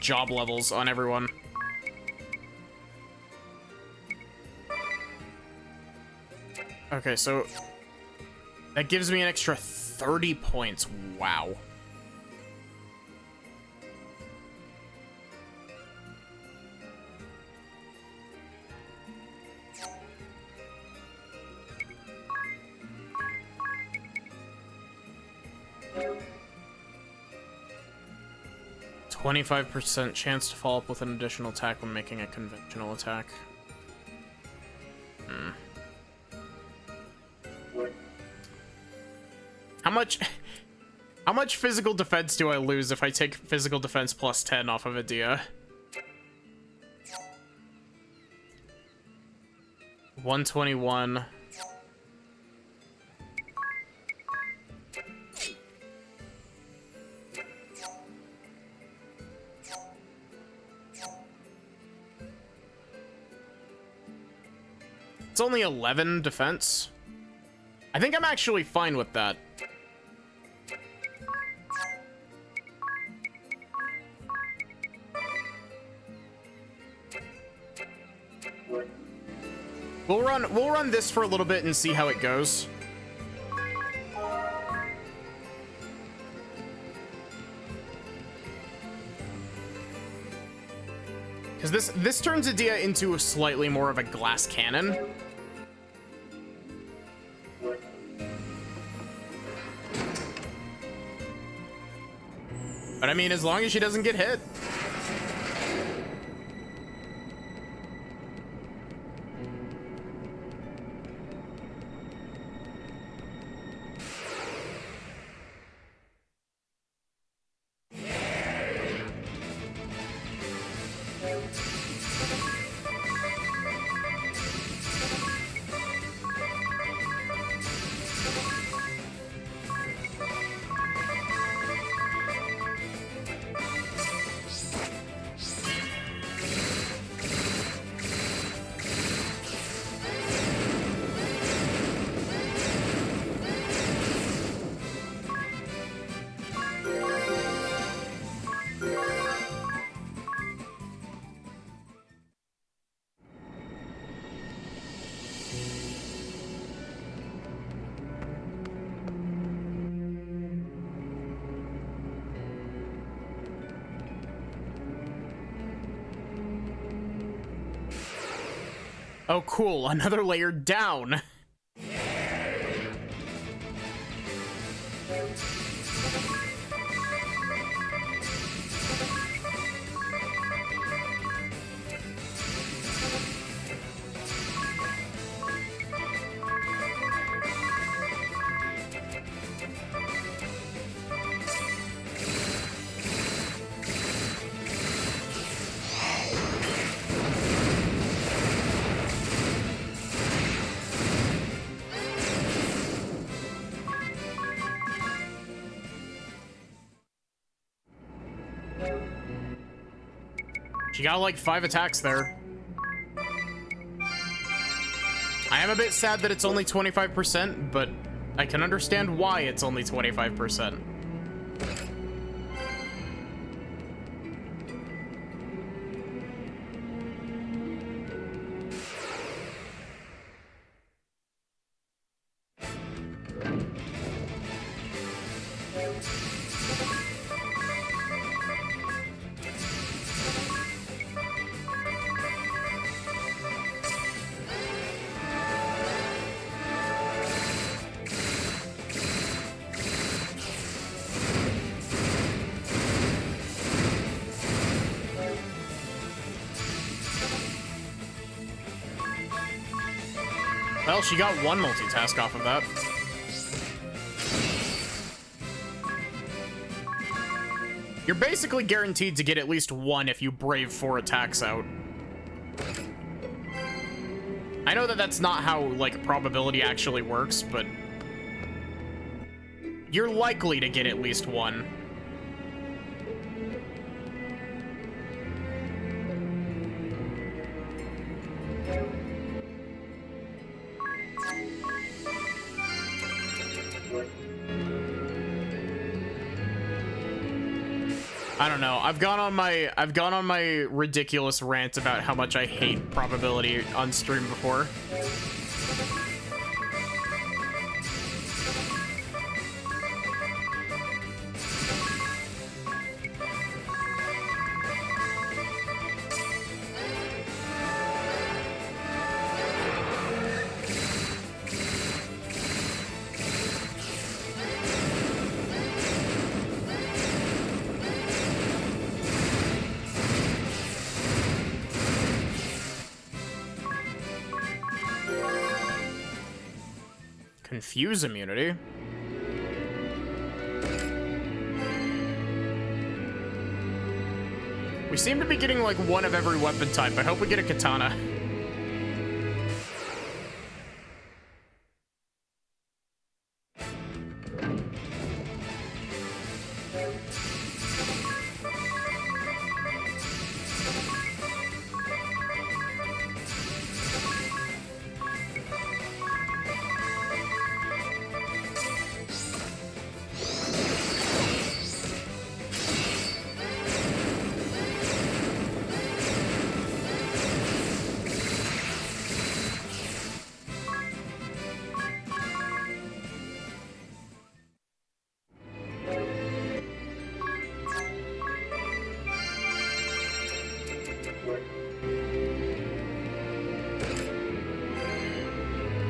job levels on everyone. Okay, so that gives me an extra 30 points. Wow. %25 chance to follow up with an additional attack when making a conventional attack. How much physical defense do I lose if I take physical defense plus 10 off of a Dia? 121. It's only 11 defense. I think I'm actually fine with that. We'll run this for a little bit and see how it goes. Because this turns a Dia into a slightly more of a glass cannon. But I mean, as long as she doesn't get hit. Oh, cool. Another layer down. She got like 5 attacks there. I am a bit sad that it's only 25%, but I can understand why it's only 25%. Well, she got 1 multitask off of that. You're basically guaranteed to get at least 1 if you brave 4 attacks out. I know that that's not how, like, probability actually works, but you're likely to get at least 1. I don't know. I've gone on my ridiculous rant about how much I hate probability on stream before. Confuse immunity. We seem to be getting like 1 of every weapon type. I hope we get a katana.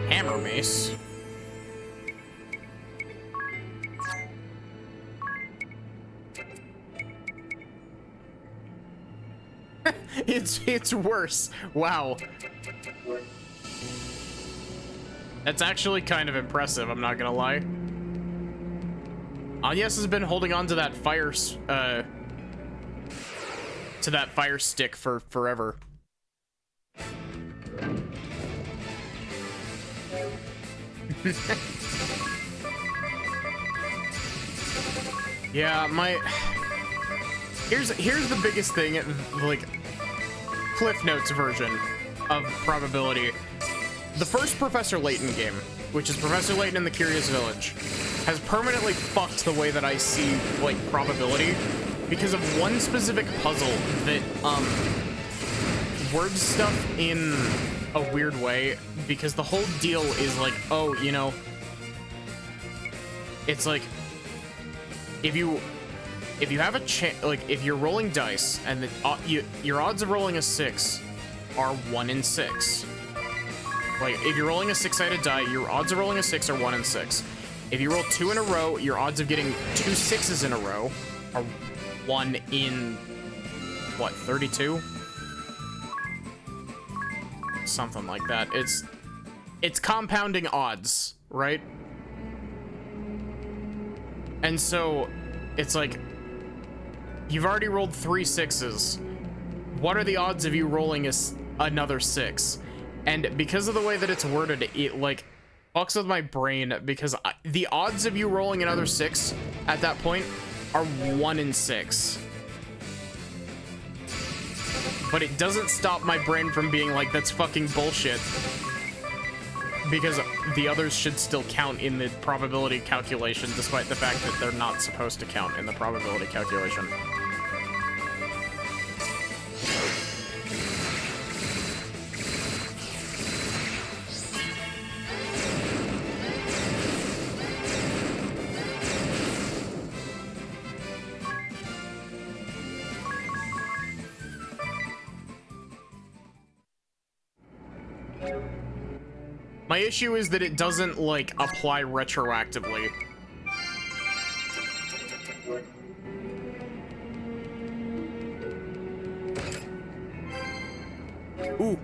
Hammer mace. It's worse. Wow. That's actually kind of impressive, I'm not gonna lie. Agnes has been holding on to that fire stick for forever. Yeah, here's the biggest thing, like Cliff Notes version of probability. The first Professor Layton game, which is Professor Layton in the Curious Village, has permanently fucked the way that I see like probability because of one specific puzzle that words stuff in a weird way, because the whole deal is like, oh, you know, it's like if you have a chance, like if you're rolling dice and your odds of rolling a 6 are 1 in 6, Like, if you're rolling a 6-sided die, your odds of rolling a 6 are 1 in 6. If you roll 2 in a row, your odds of getting 2 6s in a row are 1 in, what, 32? Something like that. It's compounding odds, right? And so, it's like, you've already rolled 3 6s. What are the odds of you rolling another 6? And because of the way that it's worded, it, like, fucks with my brain, because the odds of you rolling another 6 at that point are 1 in 6. But it doesn't stop my brain from being like, that's fucking bullshit. Because the others should still count in the probability calculation, despite the fact that they're not supposed to count in the probability calculation. My issue is that it doesn't, like, apply retroactively. Ooh.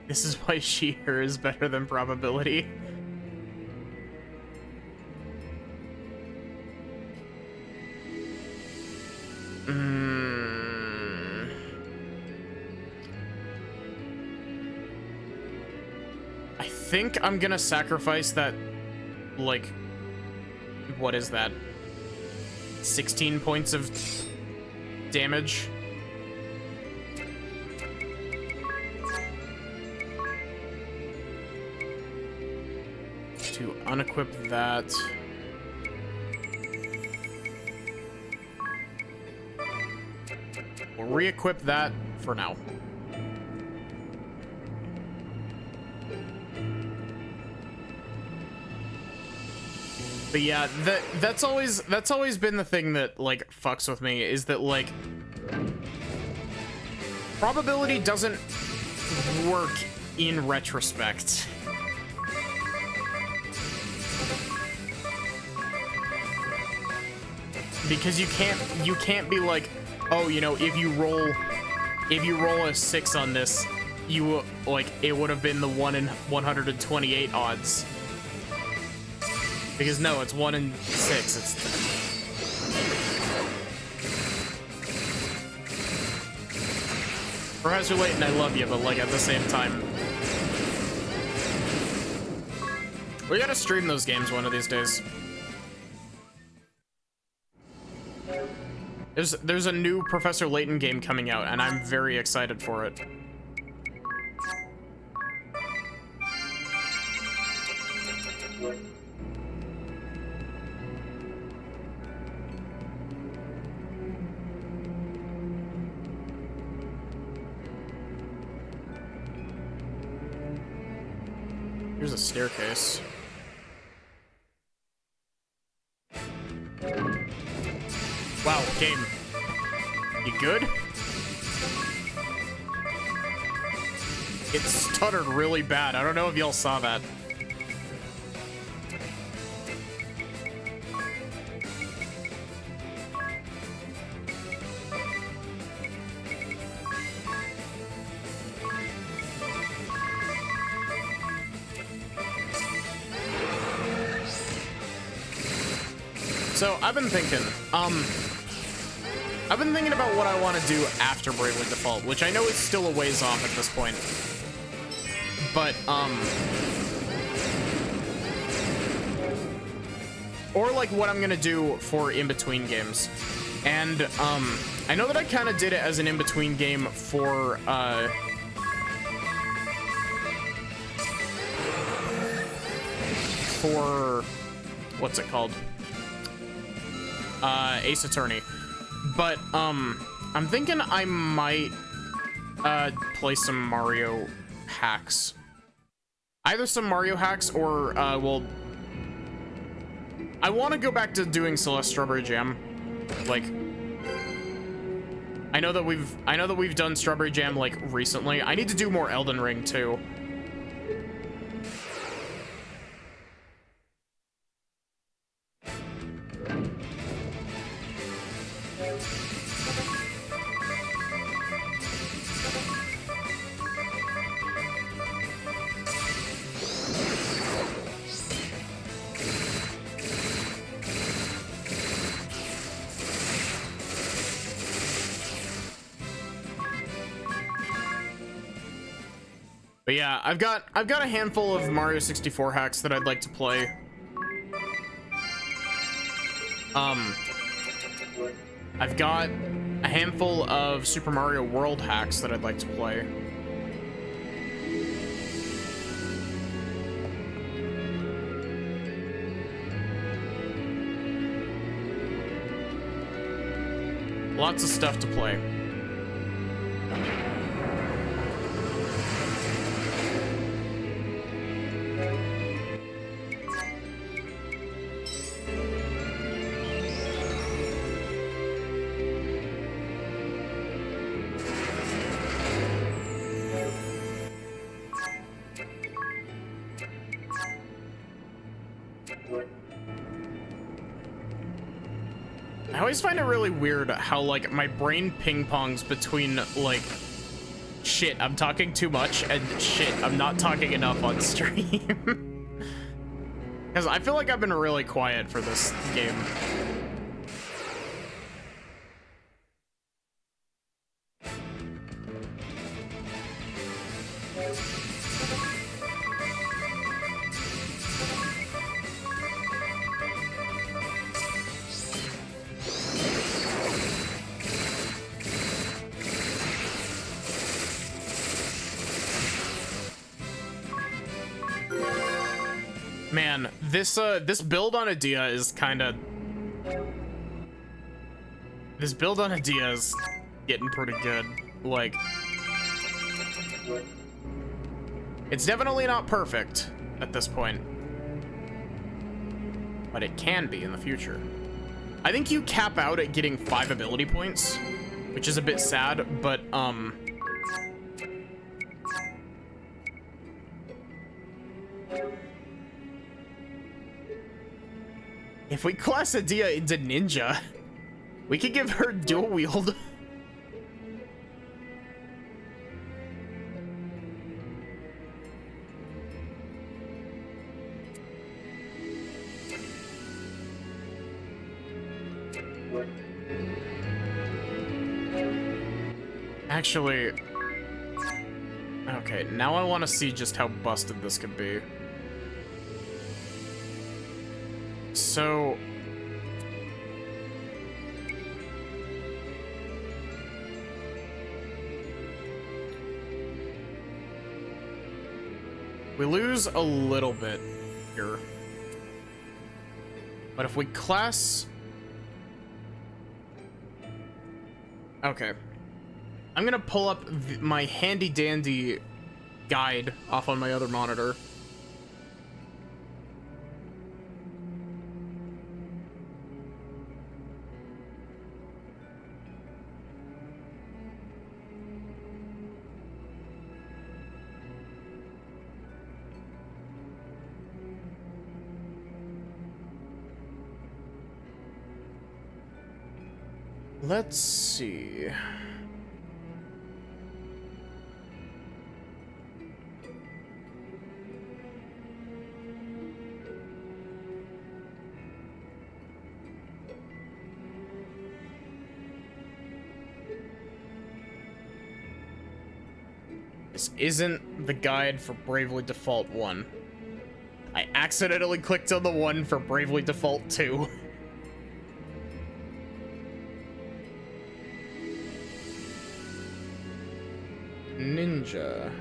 This is why she/her is better than probability. I think I'm gonna sacrifice that, like, what is that? 16 points of damage? To unequip that. We'll re-equip that for now. But yeah, that's always been the thing that, like, fucks with me, is that, like, probability doesn't work in retrospect. Because you can't be like, oh, you know, if you roll a 6 on this, you, like, it would have been the 1 in 128 odds. Because no, it's 1 in 6. It's Professor Layton, I love you, but, like, at the same time, we gotta stream those games one of these days. There's a new Professor Layton game coming out, and I'm very excited for it. Here's a staircase. Wow, game. You good? It stuttered really bad. I don't know if y'all saw that. So, I've been thinking about what I want to do after Bravely Default, which I know is still a ways off at this point. But, or like what I'm gonna do for in-between games. And, I know that I kind of did it as an in-between game for, what's it called? Ace Attorney. But, I'm thinking I might, play some Mario hacks. Either some Mario hacks or, well, I want to go back to doing Celeste Strawberry Jam. Like, I know that we've done Strawberry Jam like recently. I need to do more Elden Ring too. But yeah, I've got a handful of Mario 64 hacks that I'd like to play. I've got a handful of Super Mario World hacks that I'd like to play. Lots of stuff to play. I always find it really weird how, like, my brain ping-pongs between, like, shit, I'm talking too much, and shit, I'm not talking enough on stream. Because I feel like I've been really quiet for this game. Man, this build on Adia is kind of... This build on Adia is getting pretty good. Like... It's definitely not perfect at this point. But it can be in the future. I think you cap out at getting 5 ability points, which is a bit sad, but, if we class Adia into Ninja, we could give her dual wield. Actually, okay, now I want to see just how busted this could be. So, we lose a little bit here, but if we class, okay, I'm gonna pull up my handy dandy guide off on my other monitor. Let's see. This isn't the guide for Bravely Default 1. I accidentally clicked on the one for Bravely Default 2. Ninja.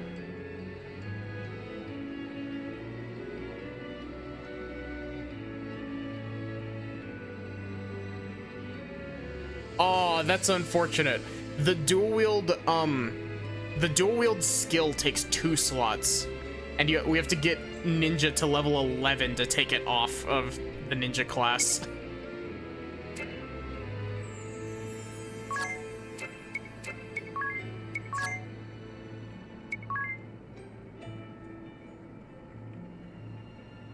Oh, that's unfortunate. The dual wield skill takes 2 slots, and we have to get ninja to level 11 to take it off of the ninja class.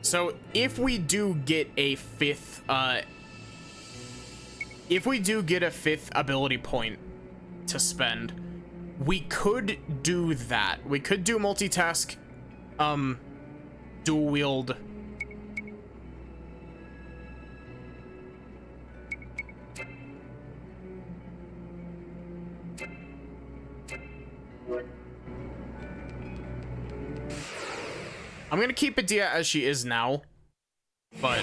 So if we do get a fifth ability point to spend, we could do that. We could do multitask, dual wield. I'm gonna keep Adia as she is now, but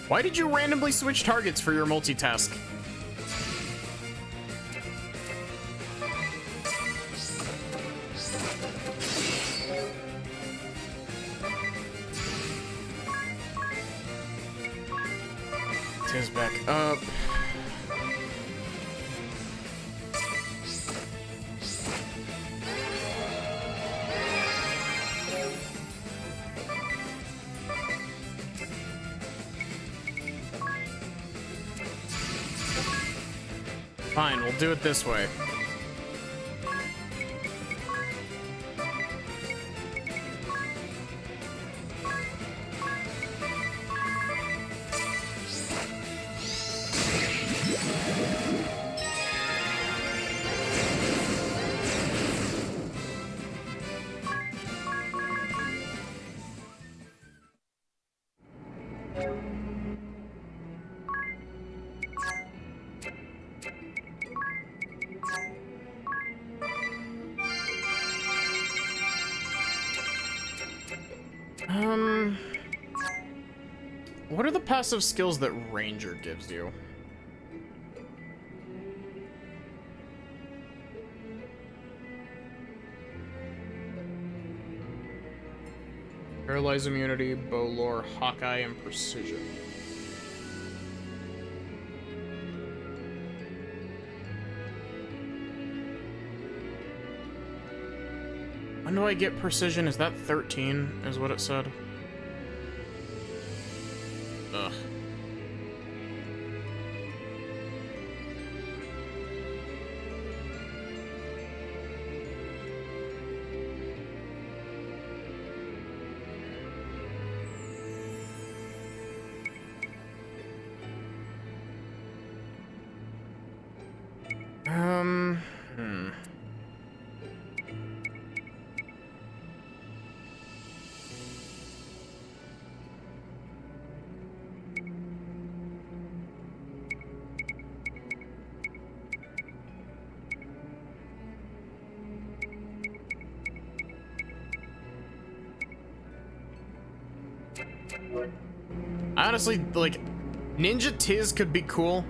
why did you randomly switch targets for your multitask? Tiz back up. Fine, we'll do it this way. What are the passive skills that Ranger gives you? Paralyze immunity, bow lore, Hawkeye, and precision. When do I get precision? Is that 13, is what it said? Ugh. Honestly, like, Ninja Tiz could be cool,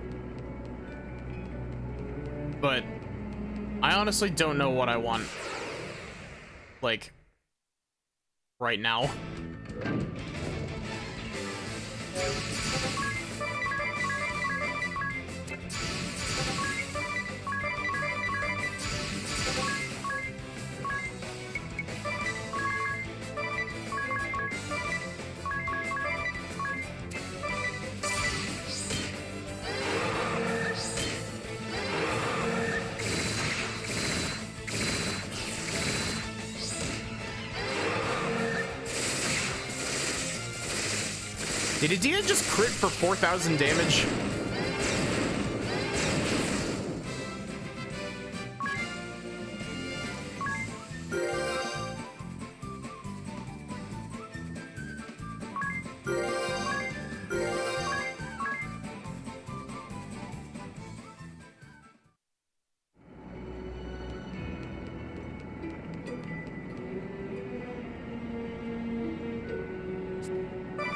but I honestly don't know what I want, like, right now. Did Adia just crit for 4,000 damage?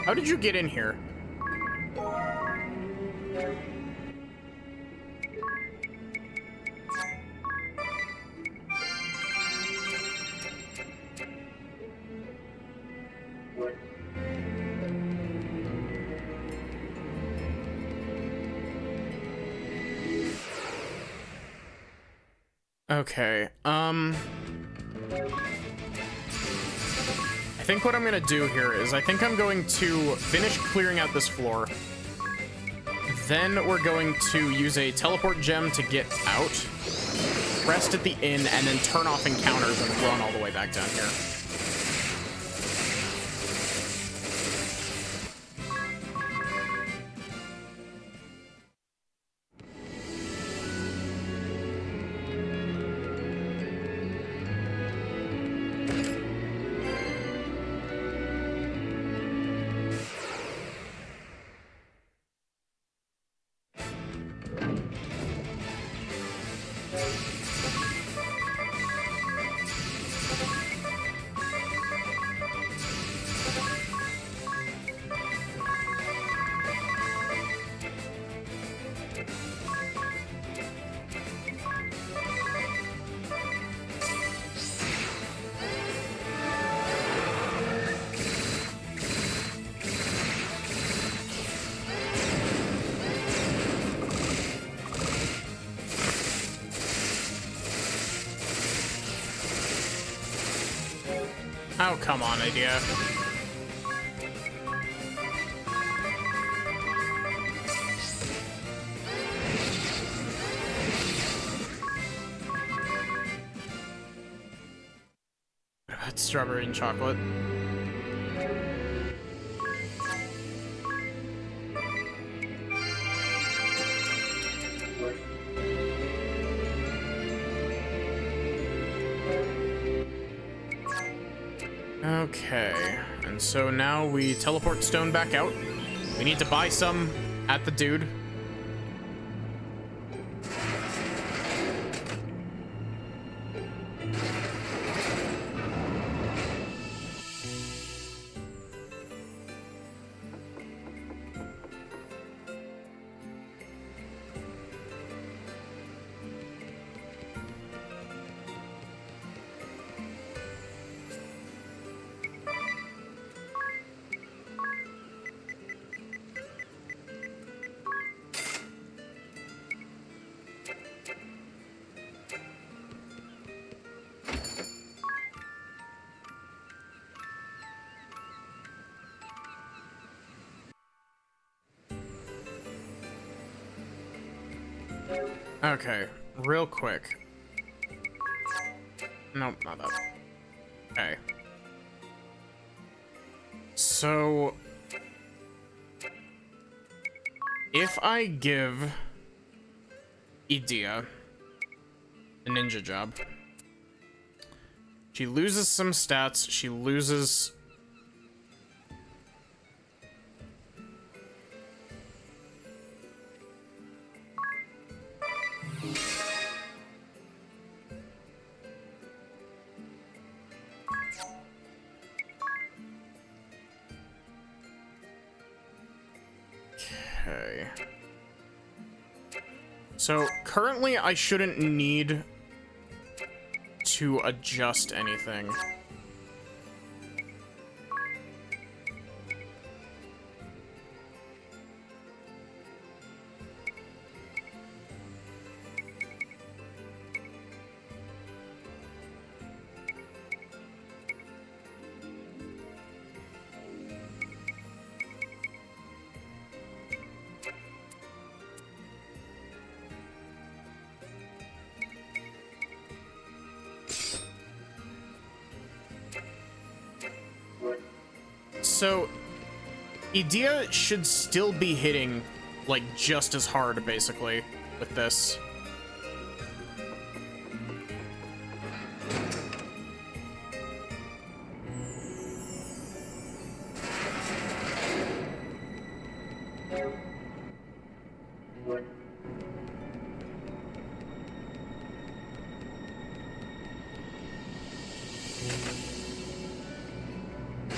How did you get in here? Okay, I think what I'm gonna do here is I think I'm going to finish clearing out this floor. Then we're going to use a teleport gem to get out, rest at the inn, and then turn off encounters and run all the way back down here. Oh, come on, idea. It's strawberry and chocolate. Okay, and so now we teleport stone back out. We need to buy some at the dude. Okay, real quick. Nope, not that. Okay. So, if I give Idea a ninja job, she loses some stats, she loses... Okay. So, currently I shouldn't need to adjust anything. So, Idea should still be hitting, like, just as hard, basically, with this.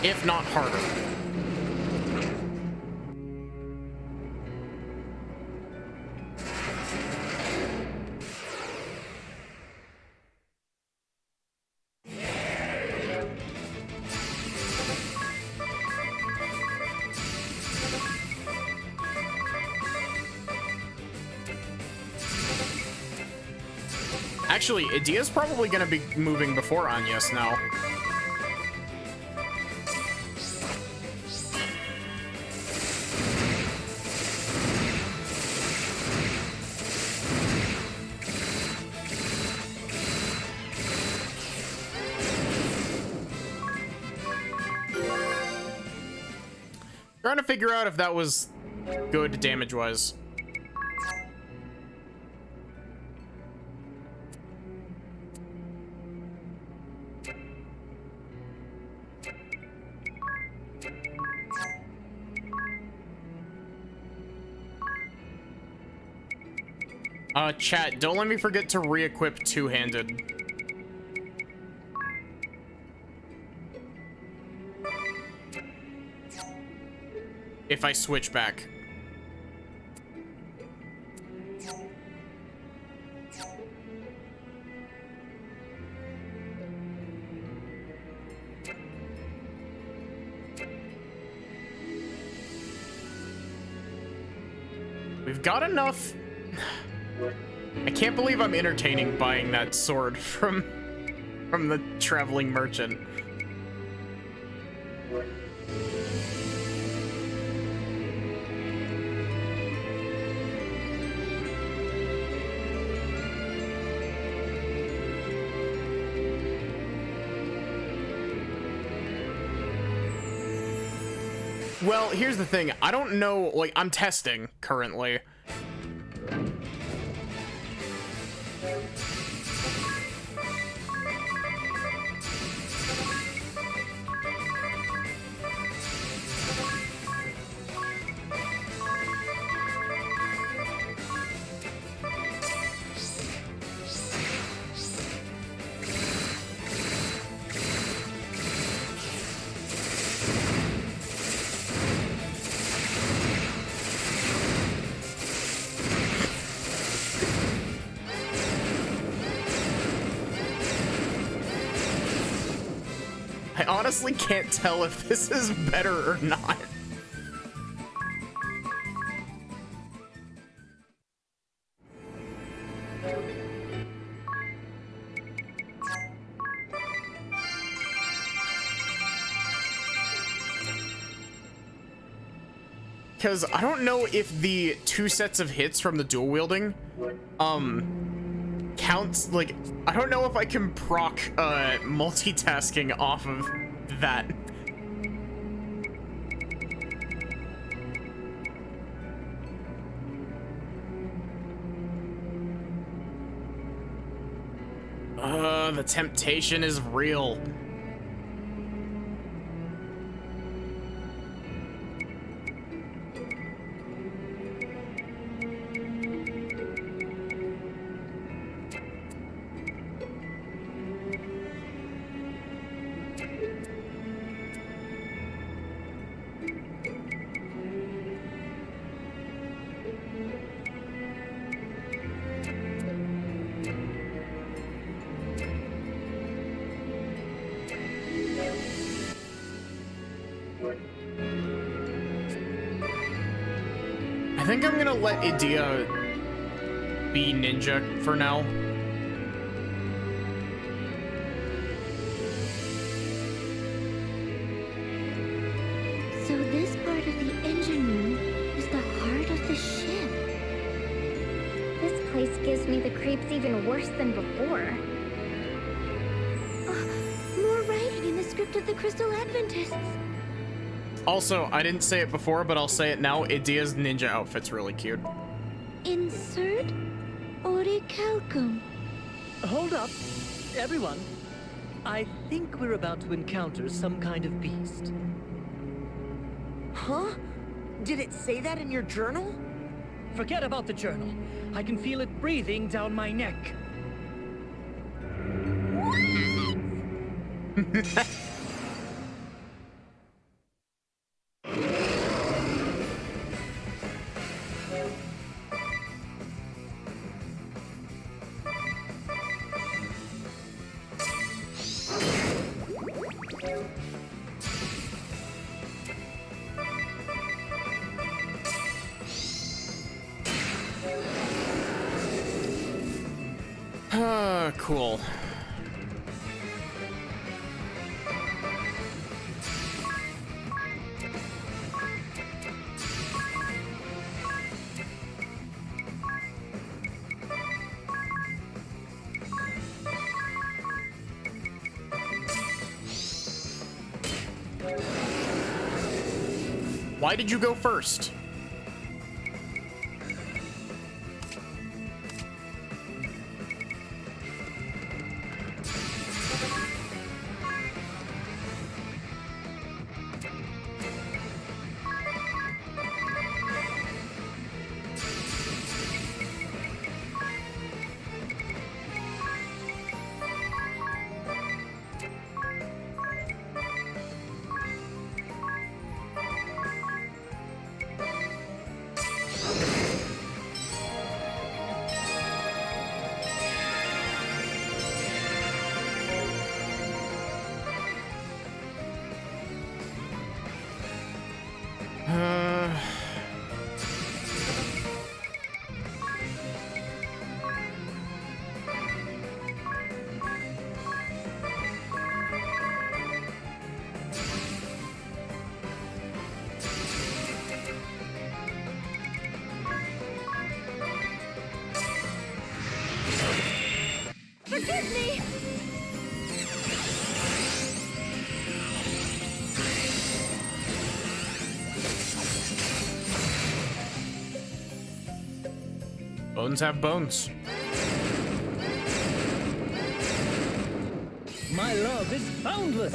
If not harder. Actually, Idia's probably gonna be moving before Agnes now. Trying to figure out if that was good damage-wise. Chat, don't let me forget to re-equip two-handed. If I switch back. We've got enough. I can't believe I'm entertaining buying that sword from the traveling merchant. Well, here's the thing. I don't know, like, I'm testing currently. I honestly can't tell if this is better or not. Because I don't know if the 2 sets of hits from the dual wielding counts, like, I don't know if I can proc multitasking off of that. The temptation is real. I think I'm gonna let Idia be ninja for now. So this part of the engine room is the heart of the ship. This place gives me the creeps even worse than before. More writing in the script of the Crystal Adventists. Also, I didn't say it before, but I'll say it now. Idia's ninja outfit's really cute. Insert orichalcum. Hold up, everyone. I think we're about to encounter some kind of beast. Huh? Did it say that in your journal? Forget about the journal. I can feel it breathing down my neck. Cool. Why did you go first? Forgive me! Bones have bones. My love is boundless.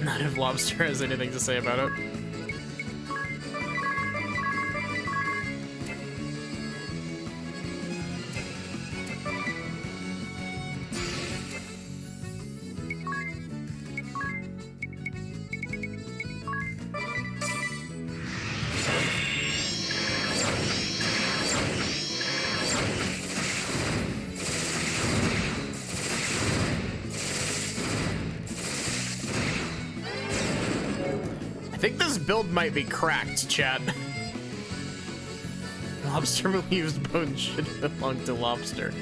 Not if Lobster has anything to say about it. I think this build might be cracked, chat. Lobster believes bones should belong to Lobster.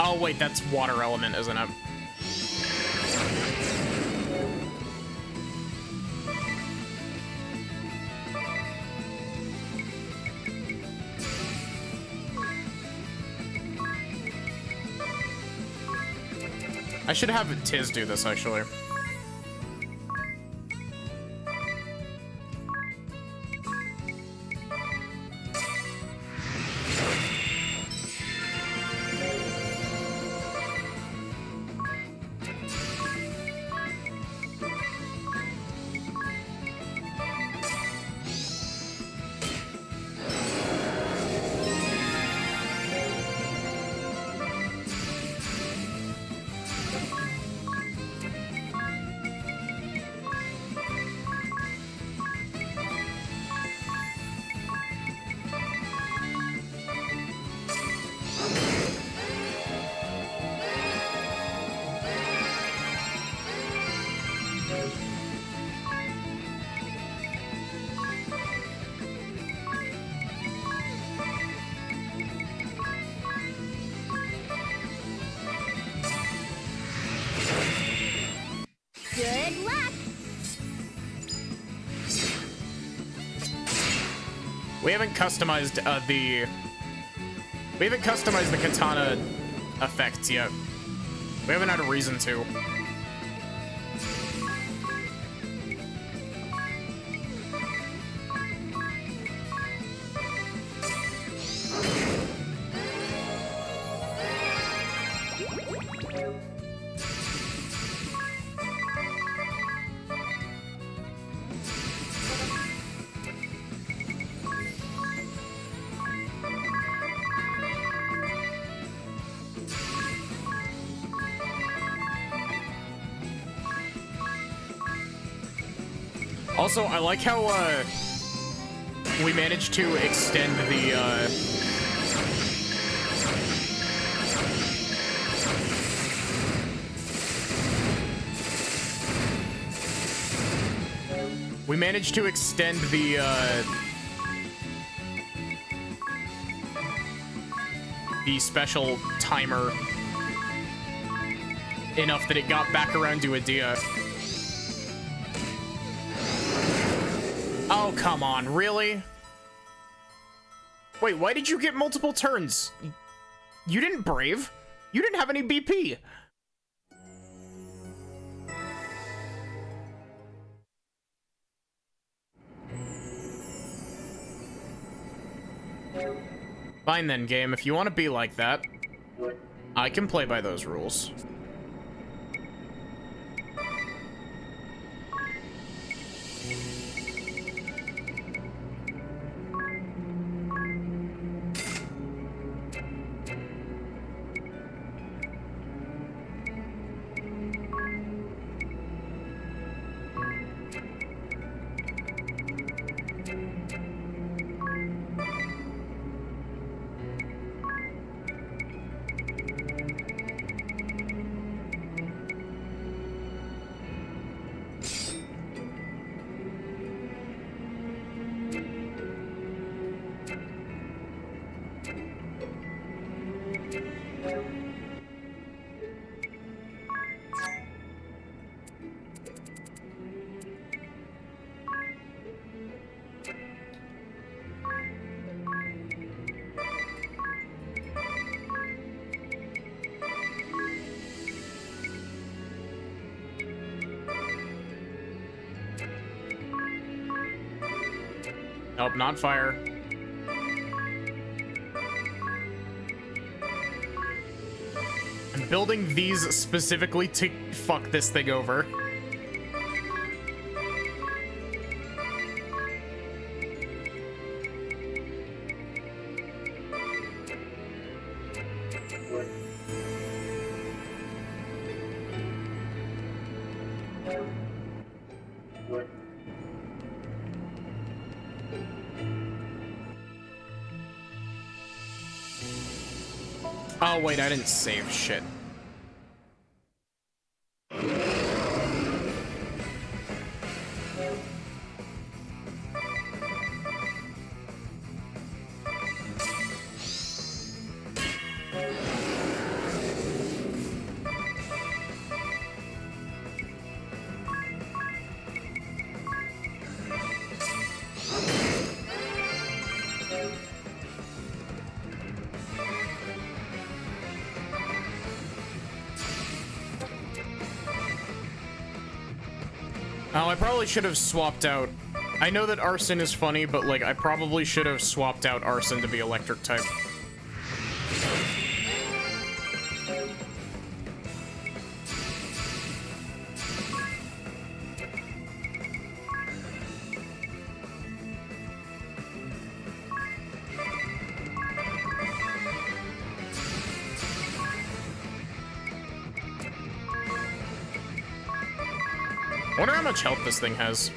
Oh wait, that's water element, isn't it? I should have Tiz do this, actually. Good luck! We haven't customized the katana effects yet. We haven't had a reason to. Also, I like how, we managed to extend the, we managed to extend the special timer enough that it got back around to Adia. Oh, come on, really? Wait, why did you get multiple turns? You didn't brave. You didn't have any BP. Fine then, game. If you want to be like that, I can play by those rules. Nope, not fire. I'm building these specifically to fuck this thing over. Oh, wait, I didn't save shit. Oh, I probably should have swapped out. I know that Arson is funny, but, like, I probably should have swapped out Arson to be electric type. I wonder how much health this thing has.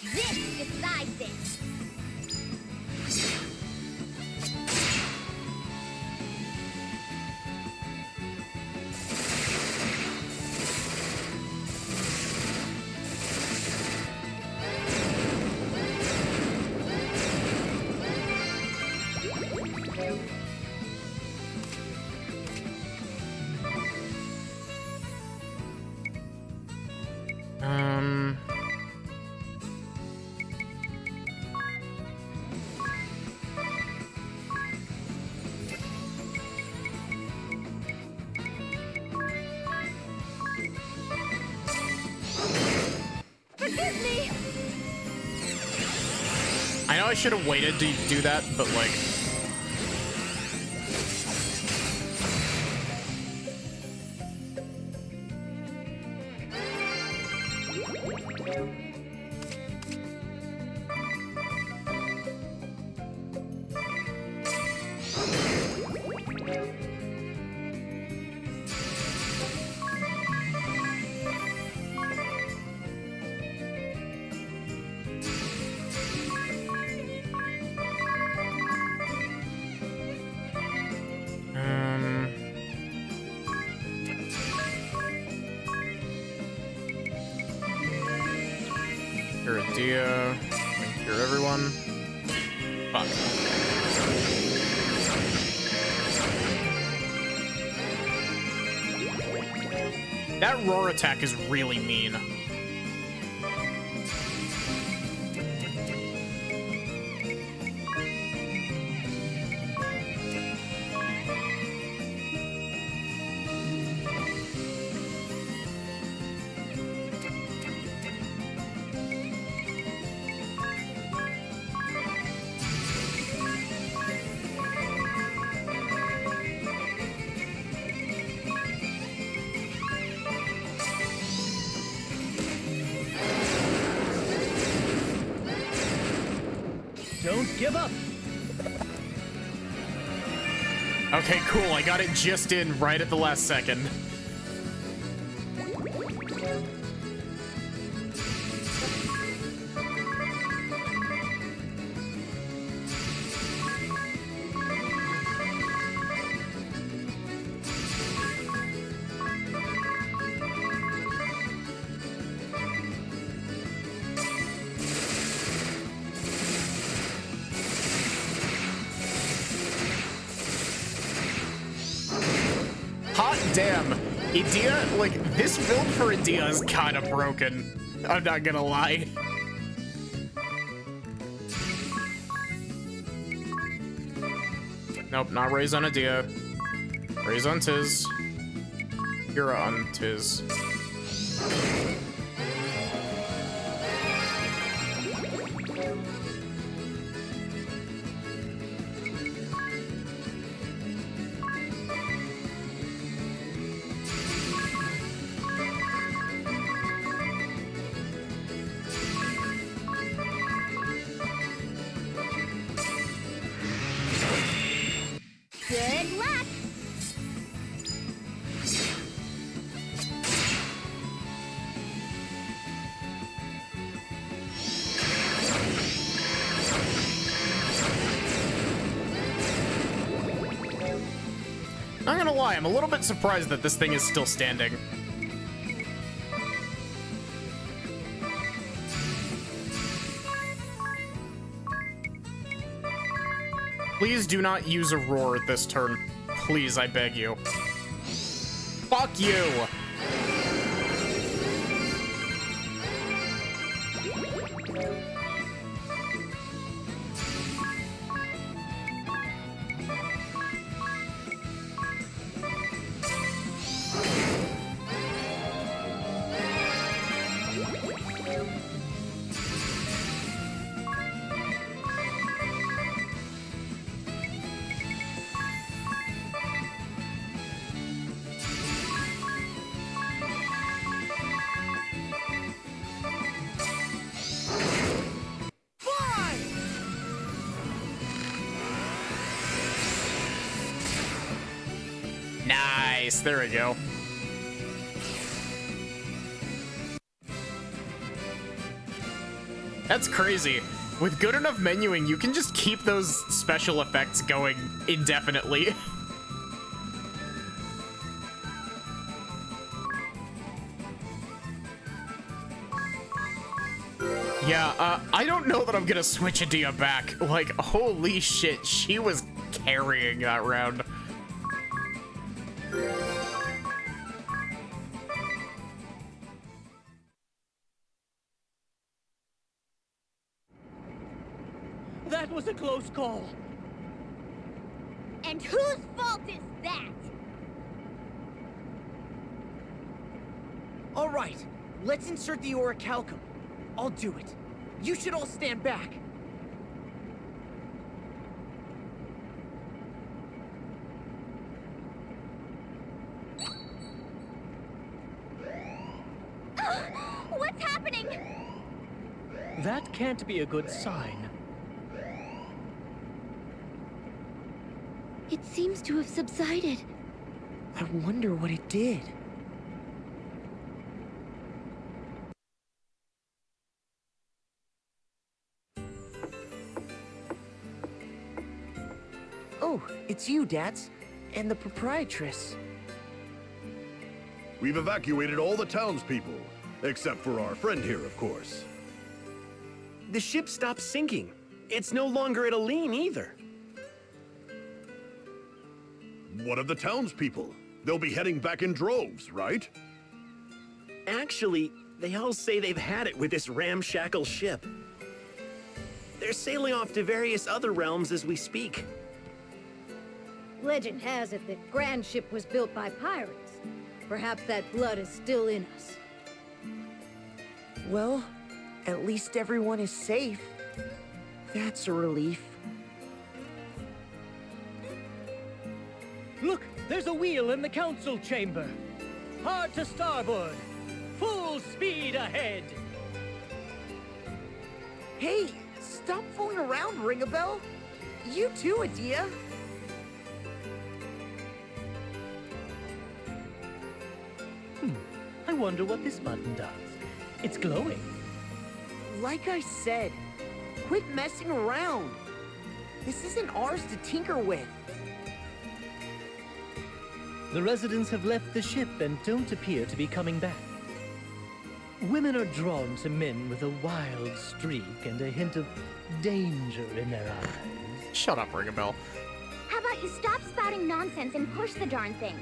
This decides it. Forgive me. I know I should have waited to do that, but, like... Cure Adia. Cure everyone. Fuck. That roar attack is really mean. Don't give up. Okay, cool. I got it just in right at the last second. Hot damn. Adia, like, this build for Adia is kind of broken. I'm not gonna lie. Nope, not Raise on Adia. Raise on Tiz. Hira on Tiz. Good luck! Not gonna lie, I'm a little bit surprised that this thing is still standing. Please do not use a roar this turn. Please, I beg you. Fuck you! Nice, there we go. That's crazy. With good enough menuing, you can just keep those special effects going indefinitely. Yeah, I don't know that I'm gonna switch Adia back. Like, holy shit, she was carrying that round. That was a close call. And whose fault is that? All right, let's insert the orichalcum. I'll do it. You should all stand back. What's happening? That can't be a good sign. It seems to have subsided. I wonder what it did. Oh, it's you, Dads. And the proprietress. We've evacuated all the townspeople, except for our friend here, of course. the ship stopped sinking. It's no longer at a lean either. What of the townspeople? They'll be heading back in droves, right? Actually, they all say they've had it with this ramshackle ship. They're sailing off to various other realms as we speak. Legend has it that Grand Ship was built by pirates. Perhaps that blood is still in us. Well, at least everyone is safe. That's a relief. Look, there's a wheel in the council chamber. Hard to starboard. Full speed ahead. Hey, stop fooling around, Ring-a-Bell. You too, Adia. I wonder what this button does. It's glowing. Like I said, quit messing around. This isn't ours to tinker with. The residents have left the ship and don't appear to be coming back. Women are drawn to men with a wild streak and a hint of danger in their eyes. Shut up, Ring-a-Bell. How about you stop spouting nonsense and push the darn thing?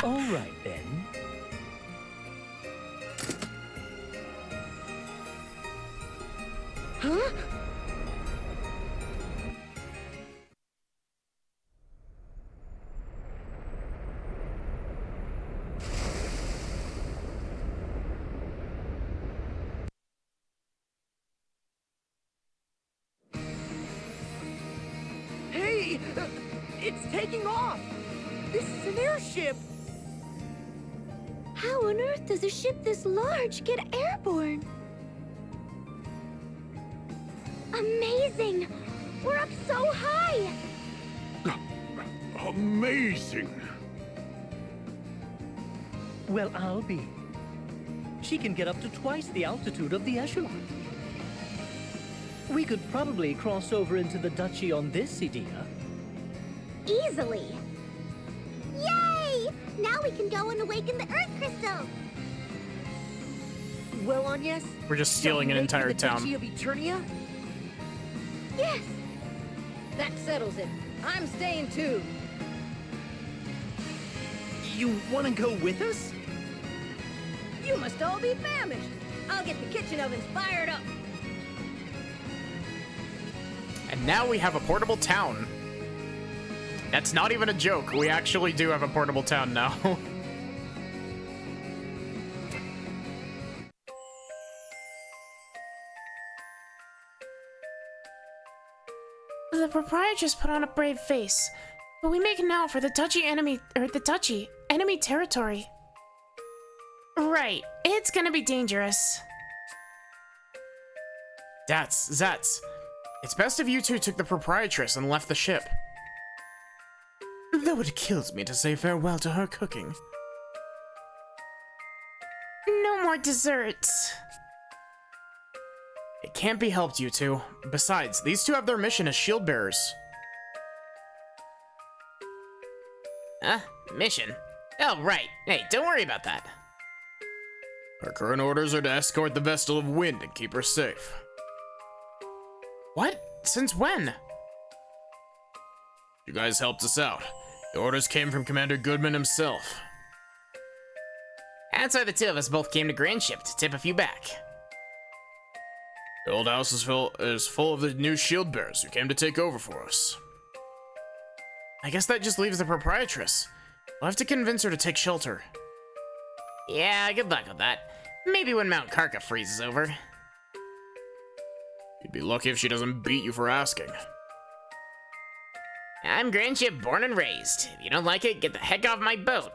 All right, then. Huh? Hey! It's taking off! This is an airship! How on earth does a ship this large get airborne? Amazing! We're up so high! Amazing! Well, I'll be. She can get up to twice the altitude of the echelon. We could probably cross over into the duchy on this, Idia. Easily! Yay! Now we can go and awaken the Earth Crystal! Well, Agnes, We're just stealing an entire the town. Duchy of Eternia? Yes! That settles it. I'm staying too. You want to go with us? You must all be famished. I'll get the kitchen ovens fired up. And now we have a portable town. That's not even a joke. We actually do have a portable town now. The proprietress put on a brave face, but we make now for the enemy territory. Right, it's gonna be dangerous. Zats. It's best if you two took the proprietress and left the ship. Though it kills me to say farewell to her cooking. No more desserts. It can't be helped, you two. Besides, these two have their mission as shield bearers. Mission? Oh, right. Hey, don't worry about that. Our current orders are to escort the Vestal of Wind and keep her safe. What? Since when? You guys helped us out. The orders came from Commander Goodman himself. That's why the two of us both came to Grand Ship to tip a few back. The old house is full of the new shield bearers who came to take over for us. I guess that just leaves the proprietress. We'll have to convince her to take shelter. Yeah, good luck with that. Maybe when Mount Karka freezes over. You'd be lucky if she doesn't beat you for asking. I'm Grand Ship born and raised. If you don't like it, get the heck off my boat.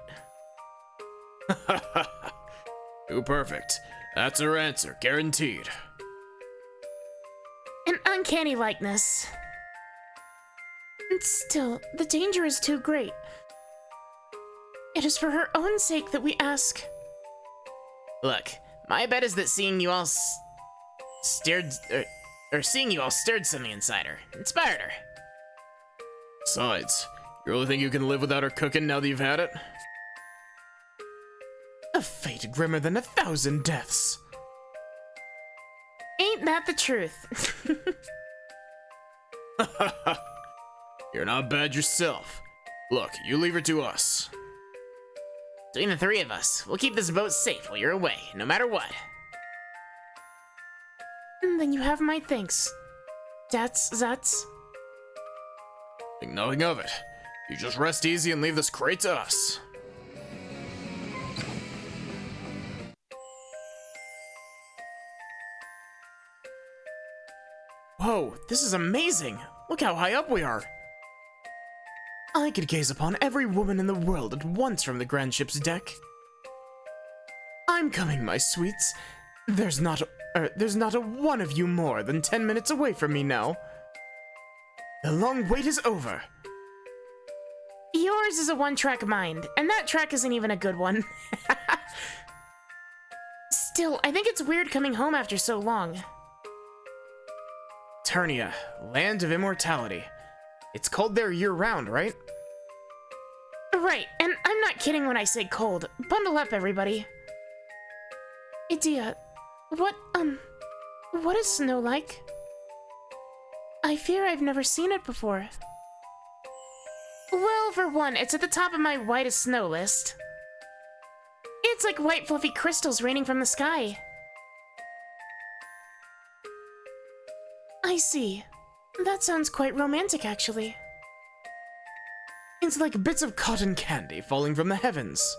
Too perfect. That's her answer, guaranteed. An uncanny likeness. And still, the danger is too great. It is for her own sake that we ask. Look, my bet is that seeing you all stirred something inside her. Inspired her. Besides, you really think you can live without her cooking now that you've had it? A fate grimmer than 1,000 deaths. Ain't that the truth? You're not bad yourself. Look, you leave it to us. Between the three of us, we'll keep this boat safe while you're away, no matter what. Then you have my thanks. That's... Think nothing of it. You just rest easy and leave this crate to us. Whoa, this is amazing! Look how high up we are! I could gaze upon every woman in the world at once from the grand ship's deck. I'm coming, my sweets. There's not a one of you more than 10 minutes away from me now. The long wait is over. Yours is a one-track mind, and that track isn't even a good one. Still, I think it's weird coming home after so long. Eternia, land of immortality. It's cold there year-round, right? Right, and I'm not kidding when I say cold. Bundle up, everybody. Idea, what is snow like? I fear I've never seen it before. Well, for one, it's at the top of my whitest snow list. It's like white fluffy crystals raining from the sky. I see. That sounds quite romantic, actually. It's like bits of cotton candy falling from the heavens.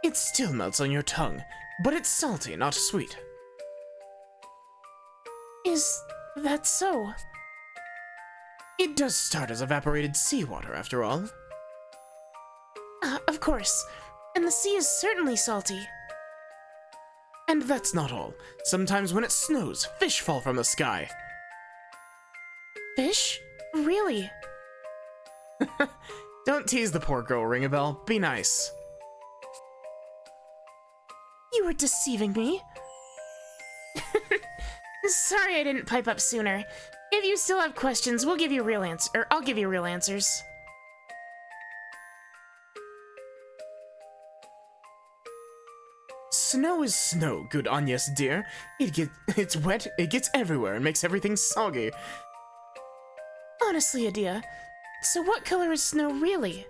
It still melts on your tongue, but it's salty, not sweet. Is that so? It does start as evaporated seawater, after all. Of course. And the sea is certainly salty. And that's not all. Sometimes when it snows, fish fall from the sky. Fish? Really? Don't tease the poor girl, Ringabel. Be nice. You were deceiving me. Sorry I didn't pipe up sooner. If you still have questions, I'll give you real answers. Snow is snow, good Agnes dear. It's wet, it gets everywhere and makes everything soggy. Honestly, Adia, so what color is snow really?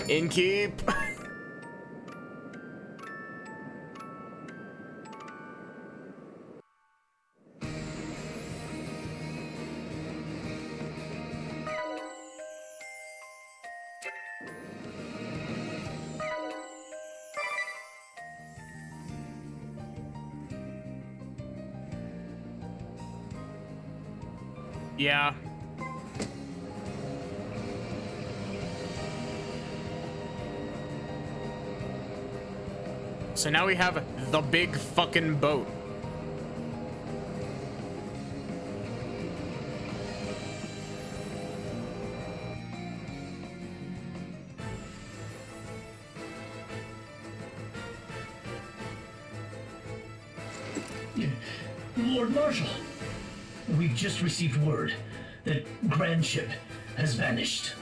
Inkeep. Yeah. So now we have the big fucking boat. Lord Marshal, we've just received word that Grand Ship has vanished.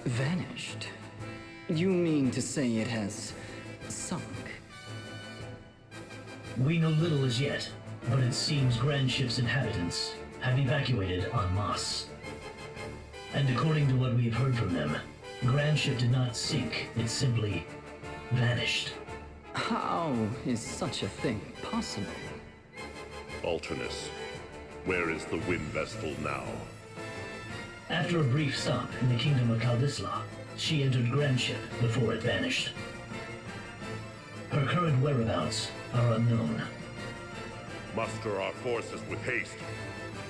Vanished? You mean to say it has sunk? We know little as yet, but it seems Grand Ship's inhabitants have evacuated en masse. And according to what we've heard from them, Grand Ship did not sink, it simply vanished. How is such a thing possible? Alternus, where is the wind vessel now? After a brief stop in the kingdom of Kaldisla, she entered Grand Ship before it vanished. Her current whereabouts are unknown. Muster our forces with haste.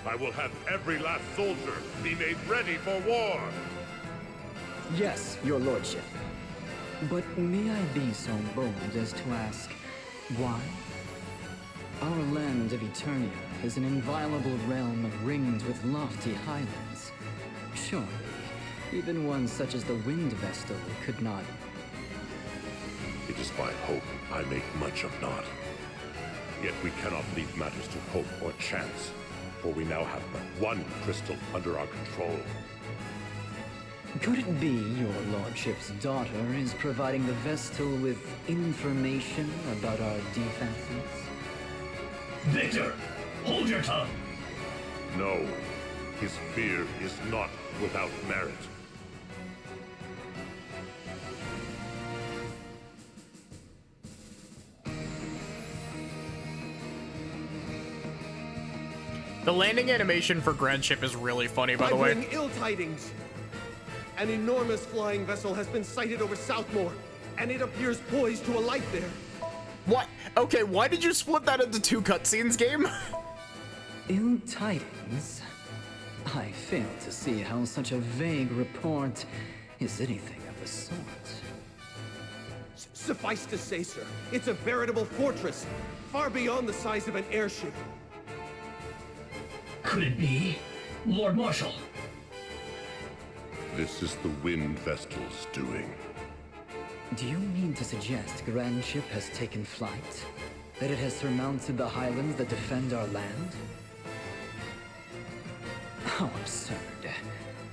I will have every last soldier be made ready for war! Yes, your lordship. But may I be so bold as to ask, why? Our land of Eternia is an inviolable realm ringed with lofty highlands. Surely, even one such as the Wind Vestal could not... It is my hope I make much of not. Yet we cannot leave matters to hope or chance, for we now have but one crystal under our control. Could it be your lordship's daughter is providing the Vestal with information about our defenses? Victor, hold your tongue! No, his fear is not without merit. The landing animation for Grandship is really funny, by the way. I bring ill tidings. An enormous flying vessel has been sighted over Southmoor, and it appears poised to alight there. What? Okay, why did you split that into 2 cutscenes, game? Ill tidings? I fail to see how such a vague report is anything of the sort. Suffice to say, sir, it's a veritable fortress, far beyond the size of an airship. Could it be Lord Marshal? This is the Wind Vestal's doing. Do you mean to suggest Grandship has taken flight? That it has surmounted the highlands that defend our land? How absurd.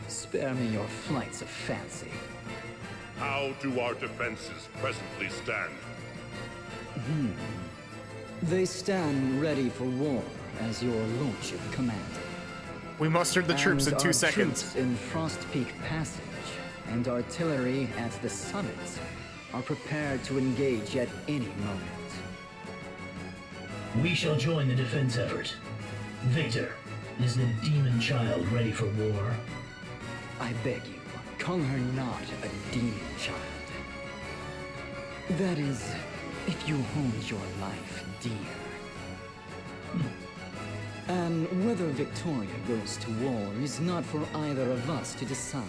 Spare me your flights of fancy. How do our defenses presently stand? They stand ready for war, as your lordship commanded. We mustered the troops in 2 seconds. Troops in Frost Peak Passage and artillery at the summit are prepared to engage at any moment. We shall join the defense effort. Victor, is the demon child ready for war? I beg you, call her not a demon child. That is, if you hold your life dear. And whether Victoria goes to war is not for either of us to decide.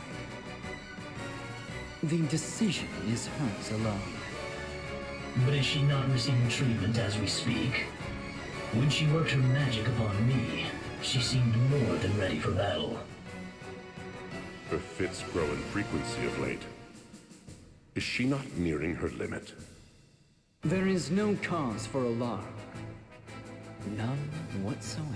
The decision is hers alone. But is she not receiving treatment as we speak? When she worked her magic upon me, she seemed more than ready for battle. Her fits grow in frequency of late. Is she not nearing her limit? There is no cause for alarm. None whatsoever.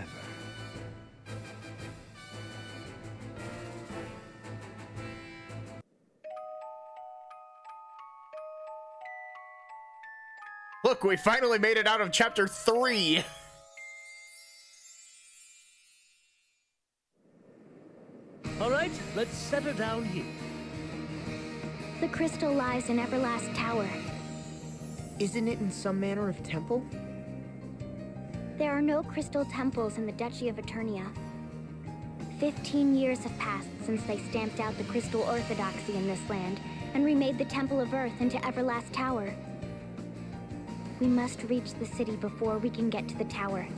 Look, we finally made it out of chapter 3. All right, let's settle down here. The crystal lies in Everlast Tower. Isn't it in some manner of temple? There are no crystal temples in the Duchy of Eternia. 15 years have passed since they stamped out the crystal orthodoxy in this land and remade the Temple of Earth into Everlast Tower. We must reach the city before we can get to the tower.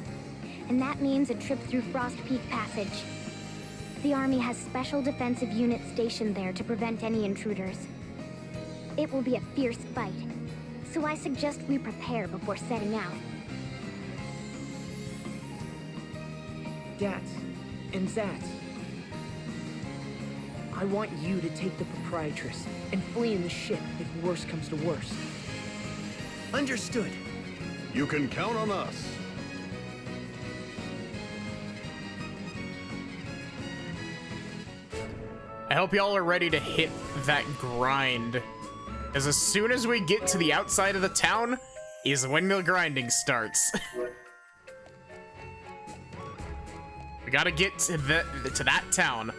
And that means a trip through Frost Peak Passage. The army has special defensive units stationed there to prevent any intruders. It will be a fierce fight, so I suggest we prepare before setting out. Dats and Zats. I want you to take the Proprietress and flee in the ship if worse comes to worse. Understood. You can count on us. I hope y'all are ready to hit that grind. Because as soon as we get to the outside of the town is when the grinding starts. We gotta get to that town.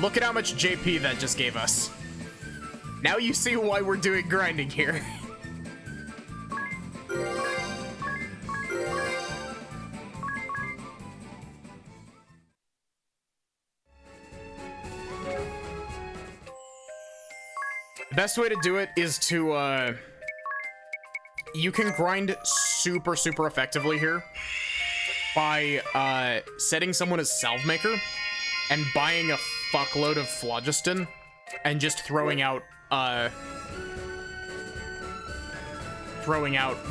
look at how much JP that just gave us. Now you see why we're doing grinding here. The best way to do it is to, you can grind super, super effectively here by, setting someone as salve maker and buying a fuckload of phlogiston and just throwing out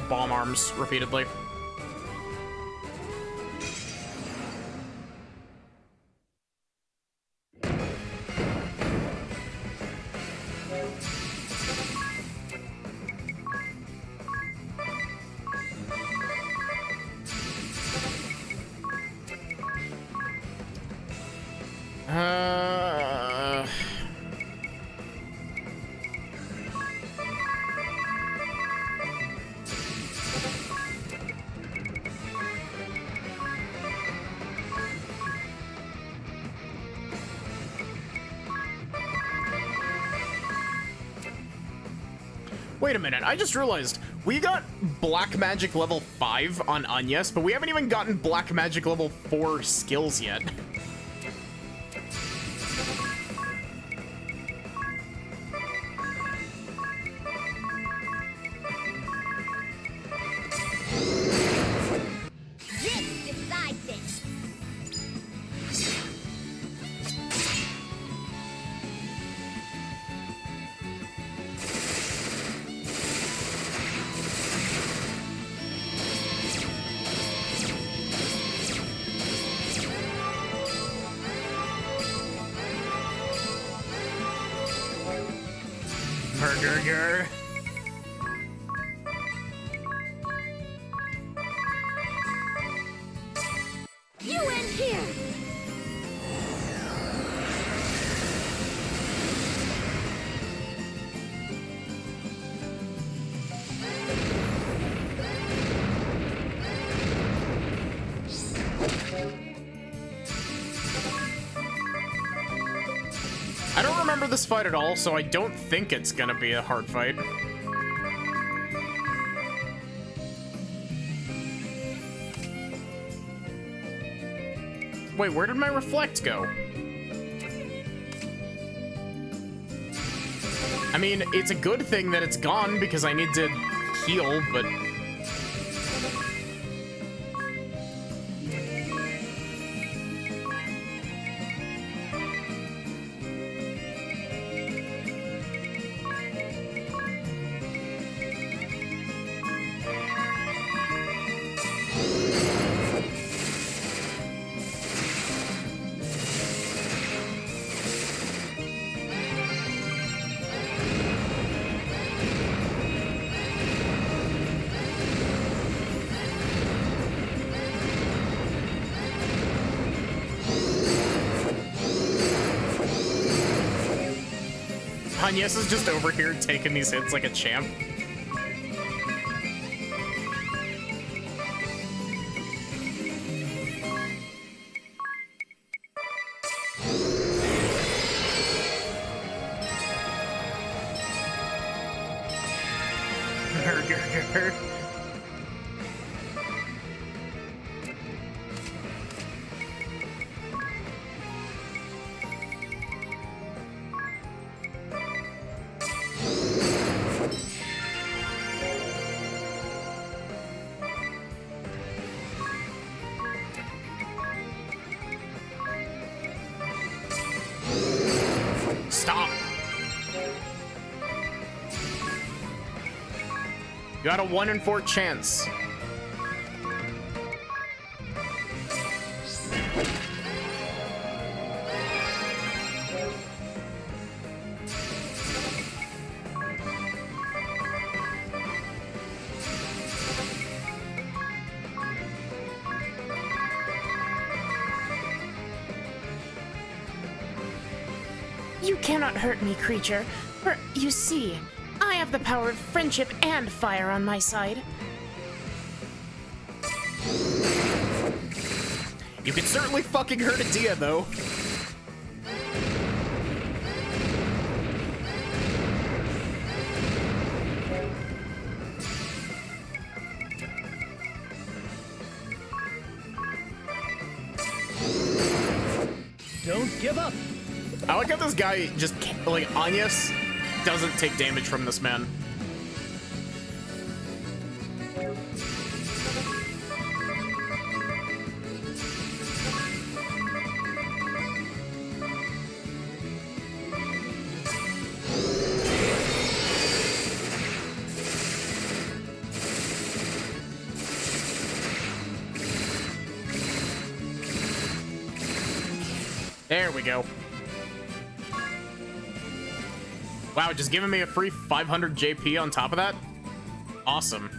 bomb arms repeatedly. Wait a minute, I just realized we got Black Magic level 5 on Agnes, but we haven't even gotten Black Magic level 4 skills yet. This decides it. Burger. You end here. I don't remember this fight at all, so I don't think it's gonna be a hard fight. Wait, where did my reflect go? I mean, it's a good thing that it's gone because I need to heal, but... Agnes is just over here taking these hits like a champ. Stop. You got a 1 in 4 chance. You cannot hurt me, creature. For, you see, I have the power of friendship and fire on my side. You can certainly fucking hurt Adia, though. Don't give up. I like how this guy just, like, Agnes doesn't take damage from this man. There we go. Wow, just giving me a free 500 JP on top of that? Awesome.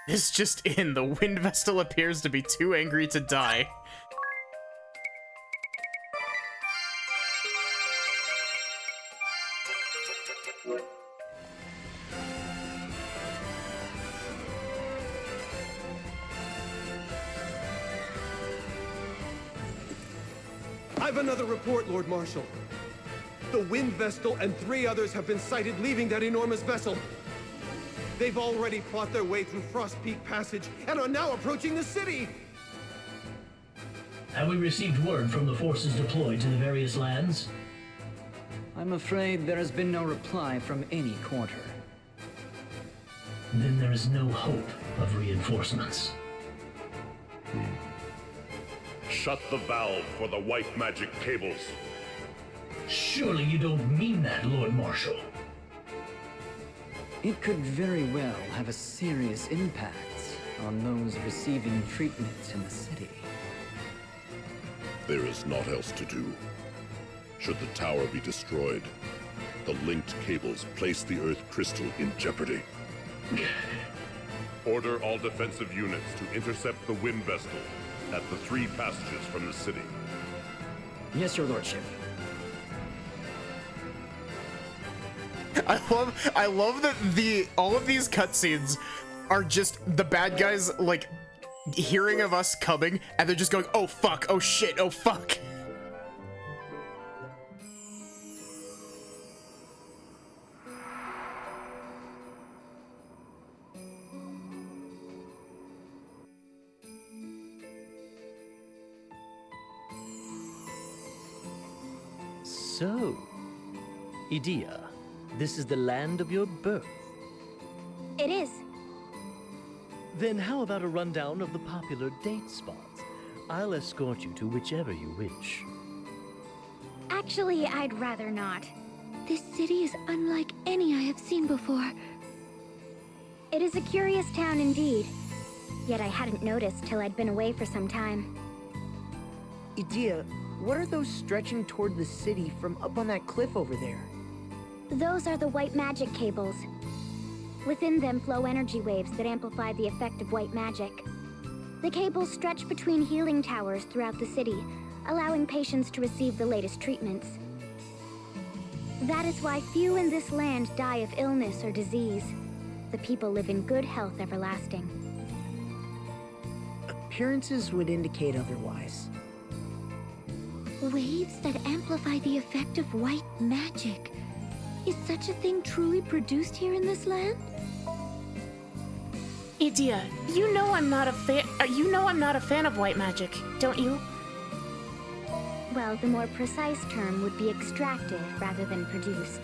This just in, the Wind Vestal appears to be too angry to die. I've another report, Lord Marshal. The Wind Vestal and 3 others have been sighted leaving that enormous vessel. They've already fought their way through Frost Peak Passage and are now approaching the city! Have we received word from the forces deployed to the various lands? I'm afraid there has been no reply from any quarter. Then there is no hope of reinforcements. Shut the valve for the white magic cables. Surely you don't mean that, Lord Marshal. It could very well have a serious impact on those receiving treatment in the city. There is naught else to do. Should the tower be destroyed, the linked cables place the Earth crystal in jeopardy. Order all defensive units to intercept the Wind Vestal at the 3 passages from the city. Yes, your lordship. I love that all of these cutscenes are just the bad guys, like, hearing of us coming, and they're just going, oh fuck, oh shit, oh fuck. So, Edea, this is the land of your birth. It is. Then how about a rundown of the popular date spots? I'll escort you to whichever you wish. Actually, I'd rather not. This city is unlike any I have seen before. It is a curious town indeed. Yet I hadn't noticed till I'd been away for some time. Edea, what are those stretching toward the city from up on that cliff over there? Those are the white magic cables. Within them flow energy waves that amplify the effect of white magic. The cables stretch between healing towers throughout the city, allowing patients to receive the latest treatments. That is why few in this land die of illness or disease. The people live in good health everlasting. Appearances would indicate otherwise. Waves that amplify the effect of white magic. Is such a thing truly produced here in this land? Edea, you know I'm not a fan of white magic, don't you? Well, the more precise term would be extracted rather than produced.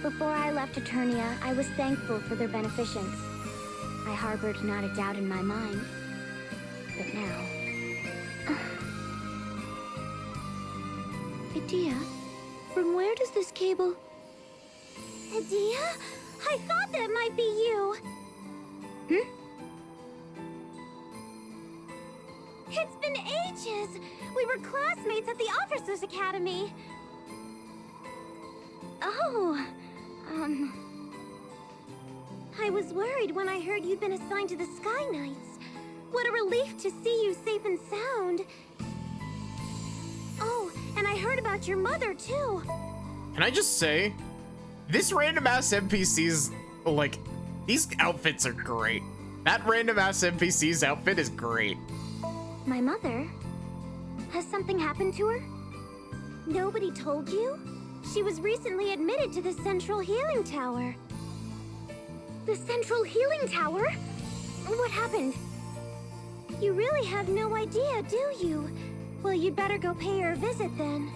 Before I left Eternia, I was thankful for their beneficence. I harbored not a doubt in my mind. But now... Edea, from where does this cable... Edea? I thought that might be you! It's been ages! We were classmates at the Officers' Academy! Oh, I was worried when I heard you'd been assigned to the Sky Knights. What a relief to see you safe and sound. Oh, and I heard about your mother, too. Can I just say, this random ass NPC's, like, these outfits are great. That random ass NPC's outfit is great. My mother? Has something happened to her? Nobody told you? She was recently admitted to the Central Healing Tower. The Central Healing Tower? What happened? You really have no idea, do you? Well, you'd better go pay her a visit then.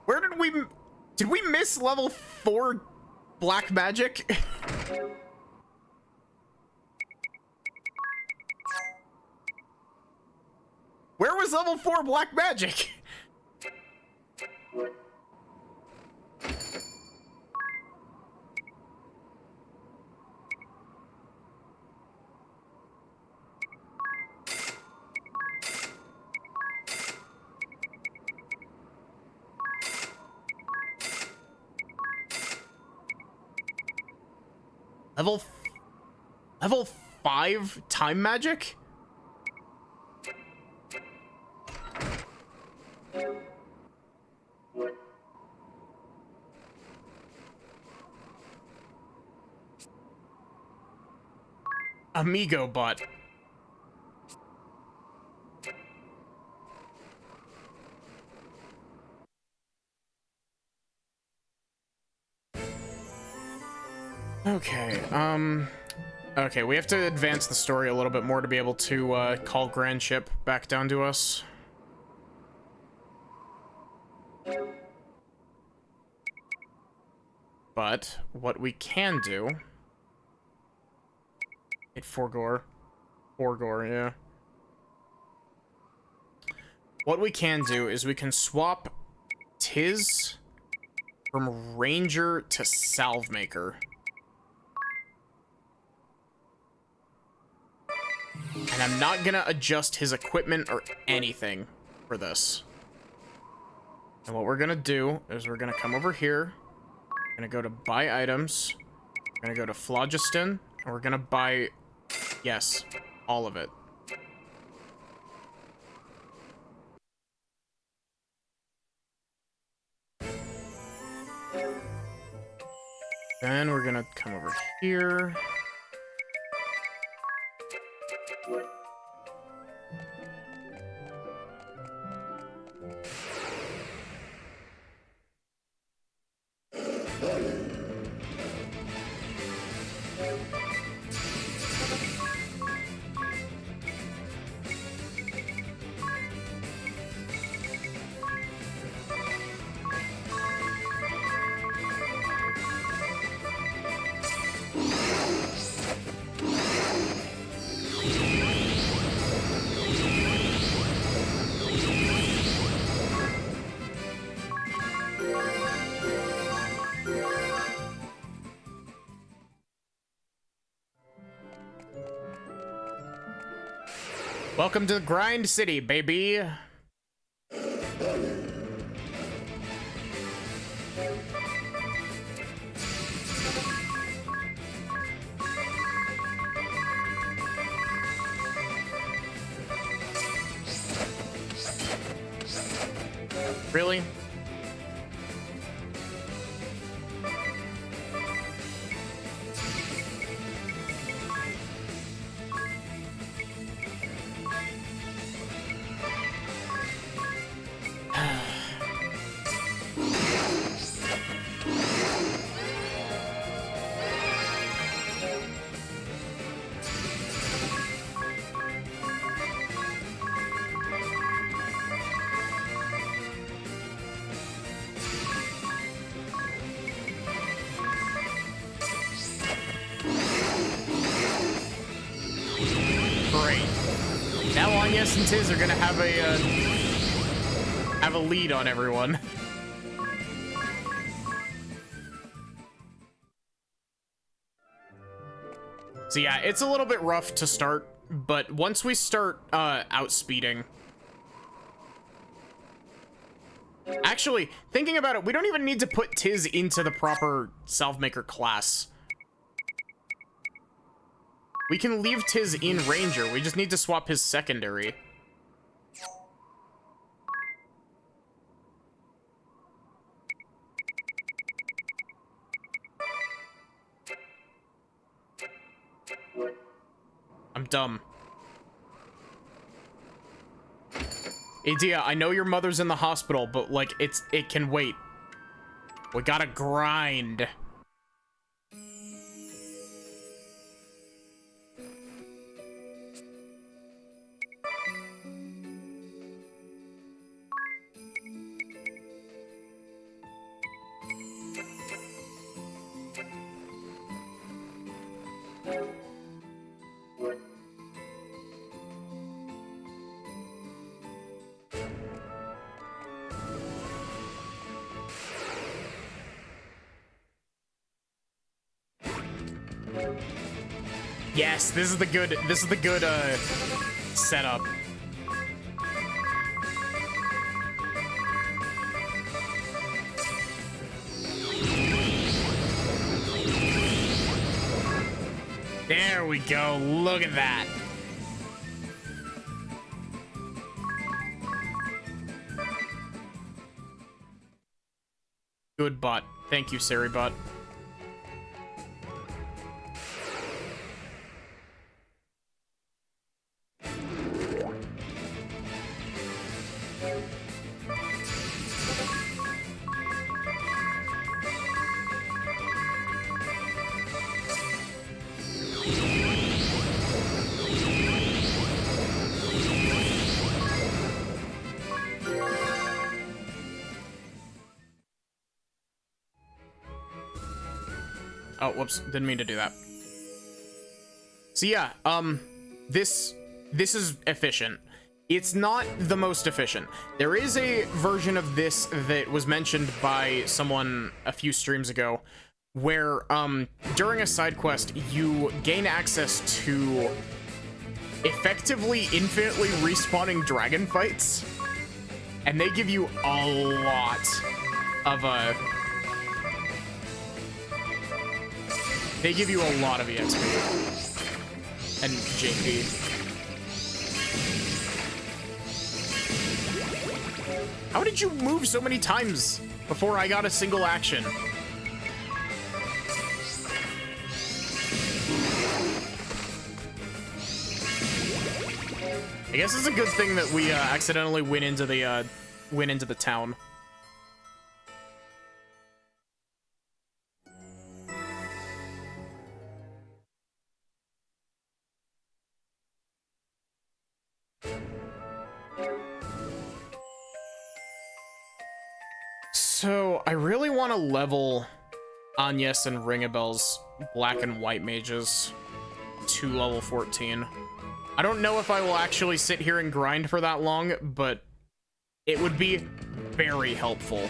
Where did we miss level 4 black magic? Where was level 4 black magic? Level 5 time magic? Amigo bot. Okay, okay, we have to advance the story a little bit more to be able to, call Grand Ship back down to us. But, what we can do... Forgore, yeah. What we can do is we can swap Tiz from Ranger to Salve Maker. And I'm not gonna adjust his equipment or anything for this. And what we're gonna do is we're gonna come over here. We're gonna go to buy items. We're gonna go to Phlogiston. And we're gonna buy, yes, all of it. Then we're gonna come over here. Welcome to the Grind City, baby. Really? Yes and Tiz are gonna have a lead on everyone. So yeah, it's a little bit rough to start, but once we start outspeeding, Actually, thinking about it, we don't even need to put Tiz into the proper Salvemaker class. We can leave Tiz in Ranger. We just need to swap his secondary. I'm dumb. Idea, I know your mother's in the hospital, but like it can wait. We gotta grind. Yes, this is the good setup. There we go. Look at that. Good bot. Thank you, Saribot. Oh, whoops, didn't mean to do that. So yeah, this is efficient. It's not the most efficient. There is a version of this that was mentioned by someone a few streams ago where during a side quest you gain access to effectively infinitely respawning dragon fights, and they give you a lot of they give you a lot of EXP and JP. How did you move so many times before I got a single action? I guess it's a good thing that we accidentally went into the town. So, I really want to level Agnes and Ringabel's black and white mages to level 14. I don't know if I will actually sit here and grind for that long, but it would be very helpful.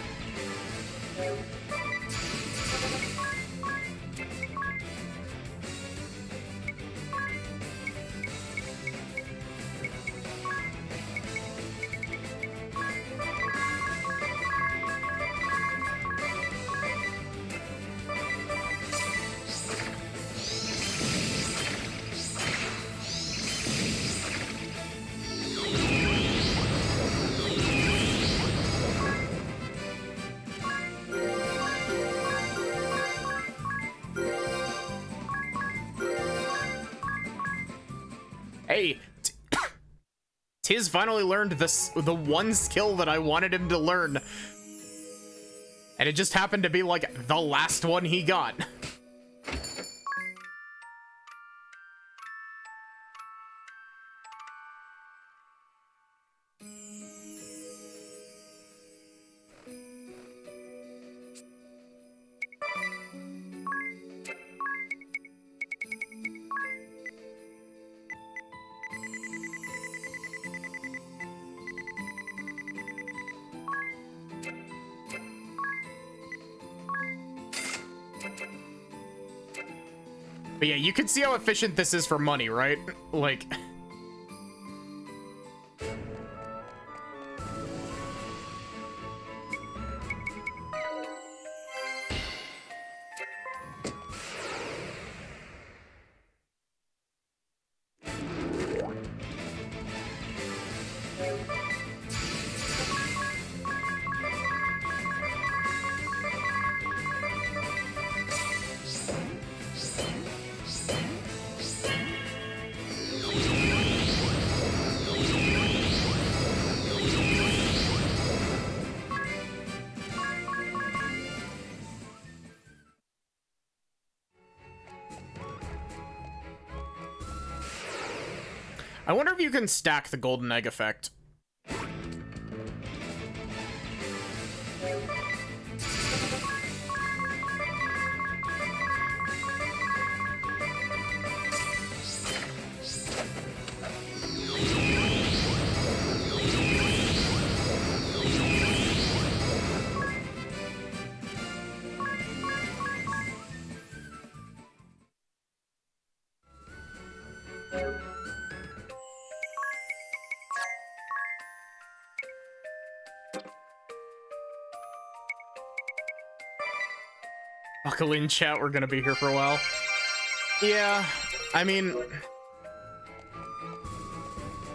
Hey, Tiz finally learned the one skill that I wanted him to learn. And it just happened to be like the last one he got. But yeah, you can see how efficient this is for money, right? Like... I wonder if you can stack the golden egg effect. Buckle in, chat, we're gonna be here for a while. Yeah, I mean,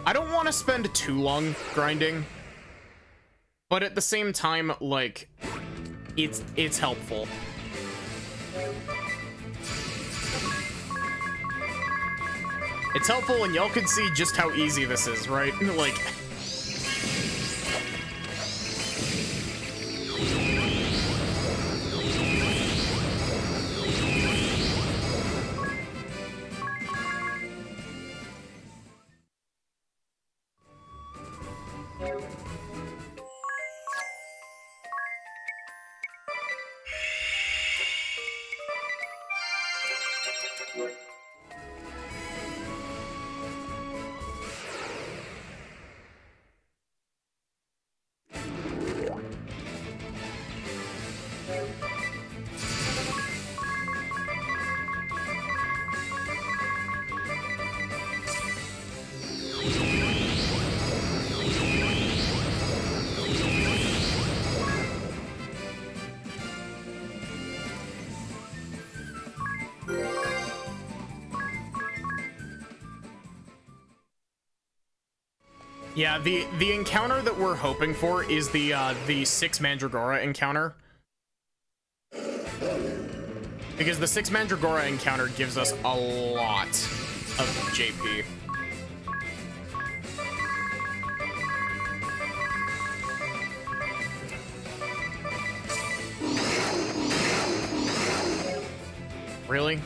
I don't want to spend too long grinding, but at the same time, like, it's helpful. It's helpful, and y'all can see just how easy this is, right? Like, yeah, the encounter that we're hoping for is the 6 Mandragora encounter. Because the 6 Mandragora encounter gives us a lot of JP. Really?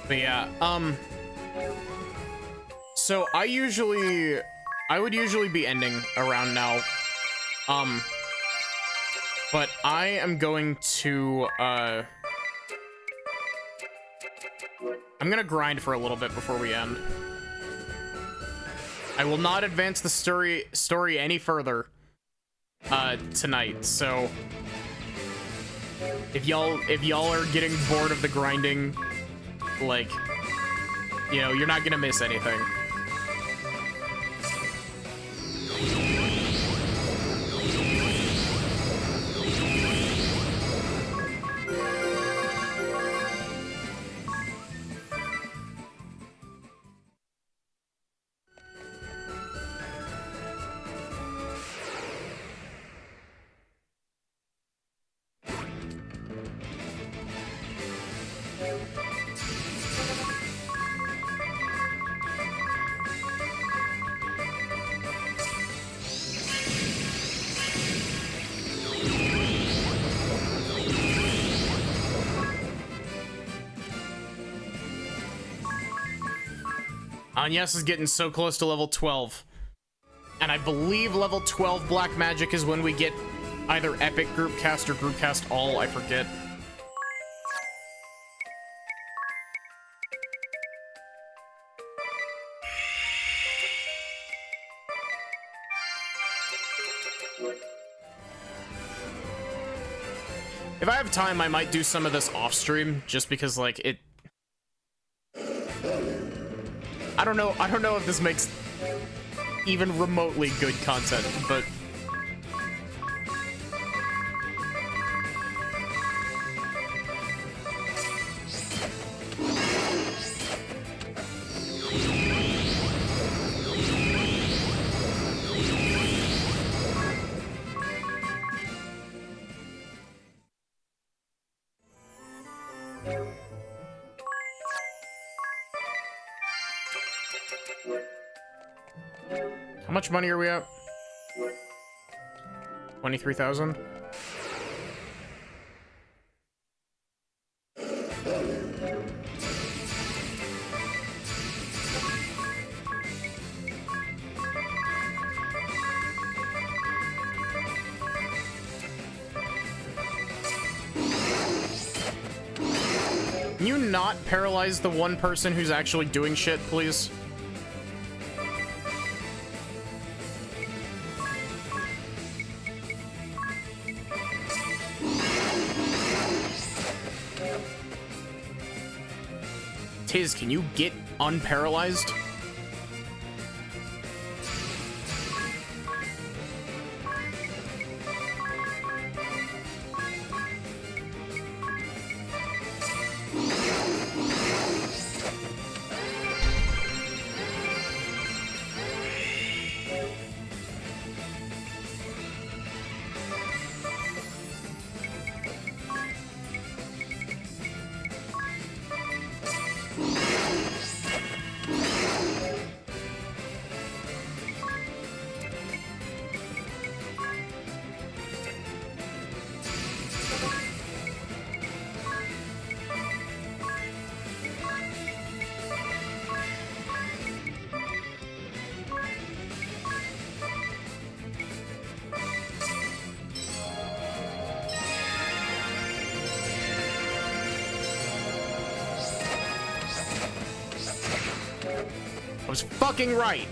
But yeah, so I would usually be ending around now, but I am going to, I'm gonna grind for a little bit before we end. I will not advance the story any further, tonight, so if y'all are getting bored of the grinding, like, you know, you're not gonna miss anything. Agnes is getting so close to level 12. And I believe level 12 Black Magic is when we get either Epic Group Cast or Group Cast All, I forget. If I have time, I might do some of this off stream, just because, like, it... I don't know if this makes even remotely good content, but... How much money are we at? 23,000? Can you not paralyze the one person who's actually doing shit, please? Tiz, can you get unparalyzed? I was fucking right.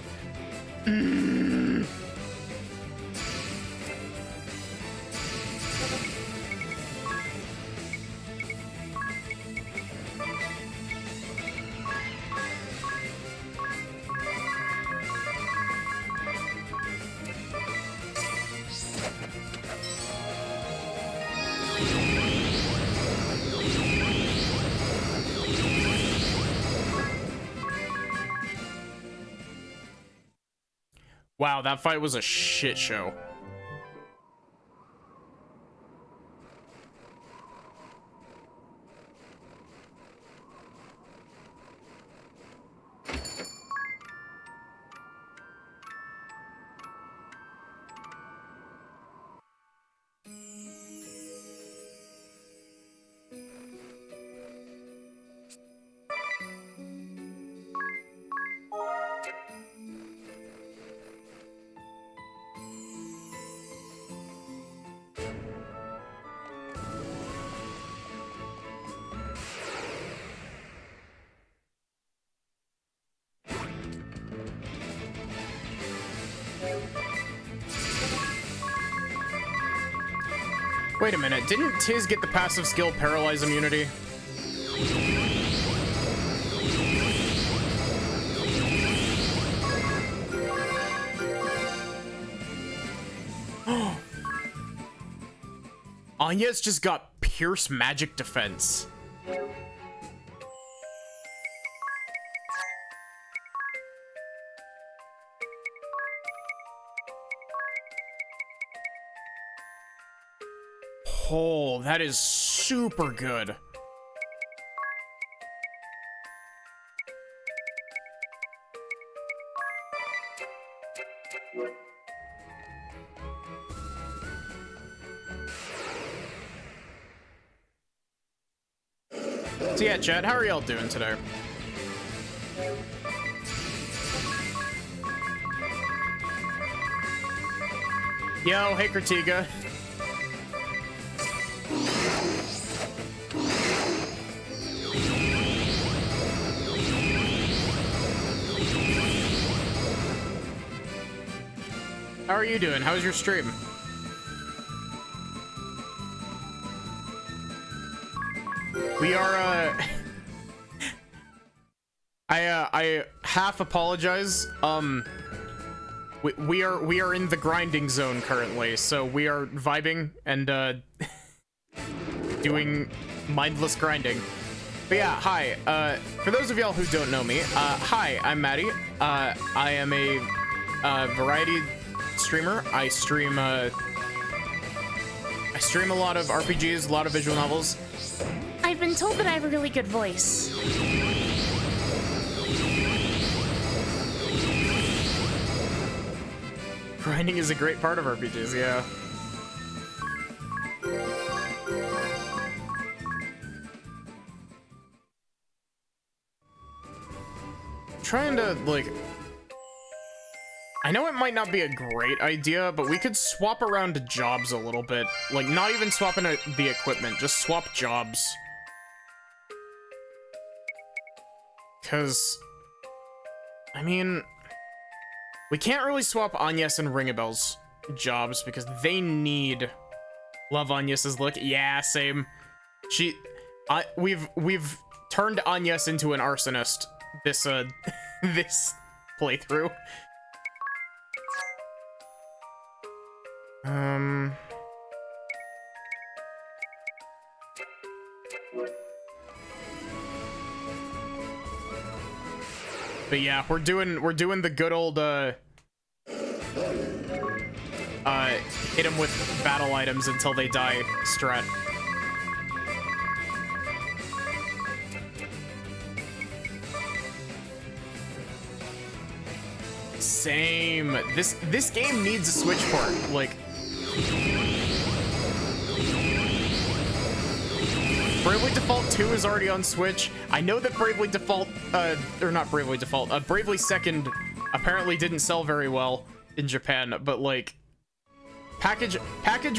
Wow, that fight was a shit show. Wait a minute, didn't Tiz get the passive skill Paralyze Immunity? Anya's just got Pierce Magic Defense. Oh, that is super good. So yeah, chat, how are y'all doing today? Yo, hey Kratiga. How are you doing? How's your stream? We are, I half apologize. We are in the grinding zone currently, so we are vibing and, doing mindless grinding. But yeah, hi. For those of y'all who don't know me, hi, I'm Maddie. I am a variety streamer. I stream a lot of RPGs, a lot of visual novels. I've been told that I have a really good voice. Grinding is a great part of RPGs, yeah. Trying to, like... I know it might not be a great idea, but we could swap around jobs a little bit. Like, not even swapping the equipment, just swap jobs. Because... I mean... We can't really swap Agnes and Ringabel's jobs because they need Love Agnes's look. Yeah, same. We've turned Agnes into an arsonist this this playthrough. But yeah, we're doing the good old hit them with battle items until they die strat. Same. This game needs a Switch port. Like, Bravely Default 2 is already on Switch. I know that Bravely Default, or not Bravely Default, Bravely Second apparently didn't sell very well in Japan, but like, package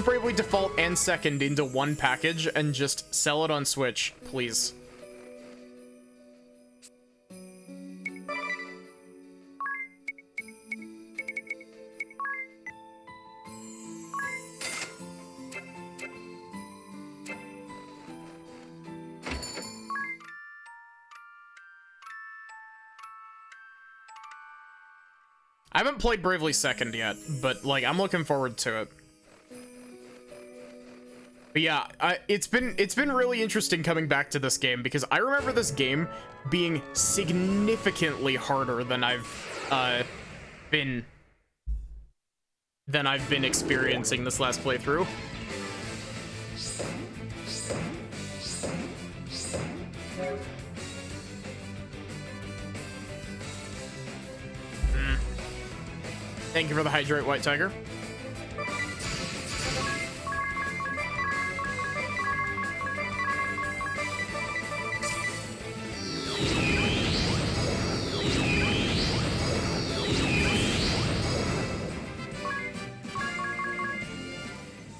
Bravely Default and Second into one package and just sell it on Switch, please. I haven't played Bravely Second yet, but like, I'm looking forward to it. But yeah, it's been really interesting coming back to this game because I remember this game being significantly harder than I've been experiencing this last playthrough. Thank you for the hydrate, White Tiger.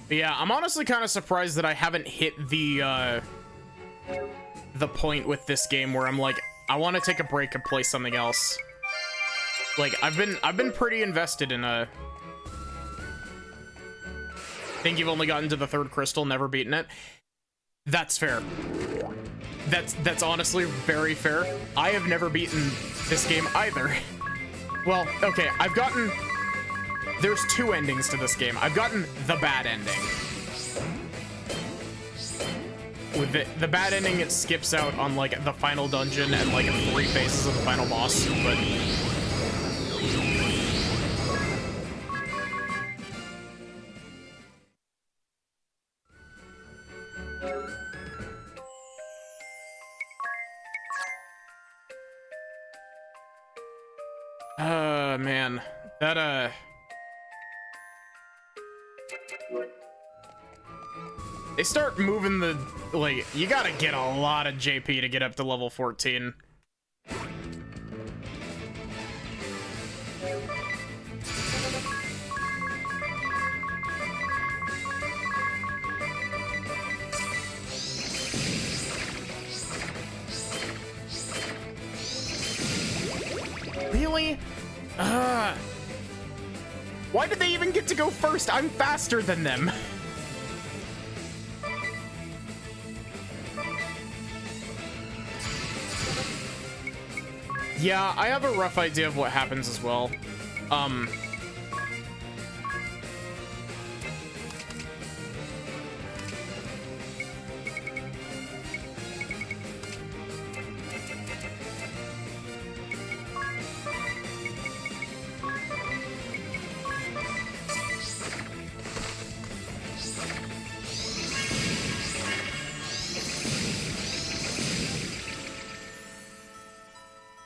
But yeah, I'm honestly kind of surprised that I haven't hit the point with this game where I'm like, I want to take a break and play something else. Like, I've been pretty invested in I think you've only gotten to the 3rd crystal, never beaten it. That's fair. That's honestly very fair. I have never beaten this game either. Well, okay, there's 2 endings to this game. I've gotten the bad ending. With the bad ending, it skips out on like the final dungeon and like 3 phases of the final boss, but man, that they start moving the, like, you gotta get a lot of JP to get up to level 14. Really? Why did they even get to go first? I'm faster than them. Yeah, I have a rough idea of what happens as well.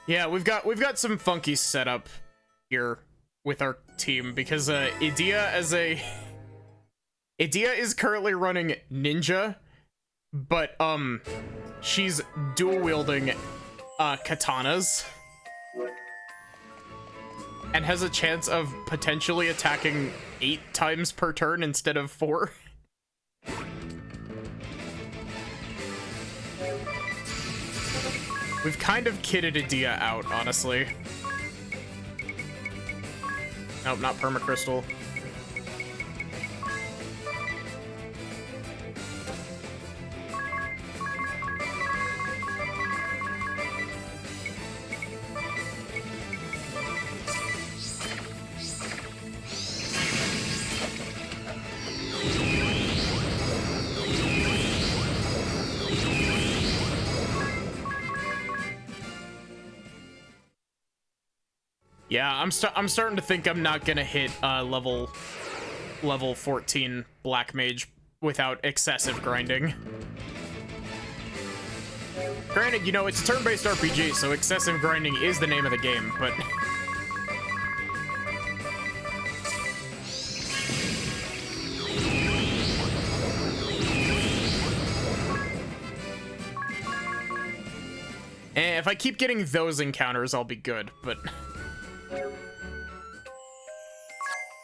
Yeah, we've got some funky setup here with our team because Idea is currently running Ninja, but she's dual wielding katanas and has a chance of potentially attacking 8 times per turn instead of 4. We've kind of kitted Idea out, honestly. Nope, not Permacrystal. Yeah, I'm starting to think I'm not gonna hit level 14 Black Mage without excessive grinding. Granted, you know, it's a turn-based RPG, so excessive grinding is the name of the game, but... And if I keep getting those encounters, I'll be good, but...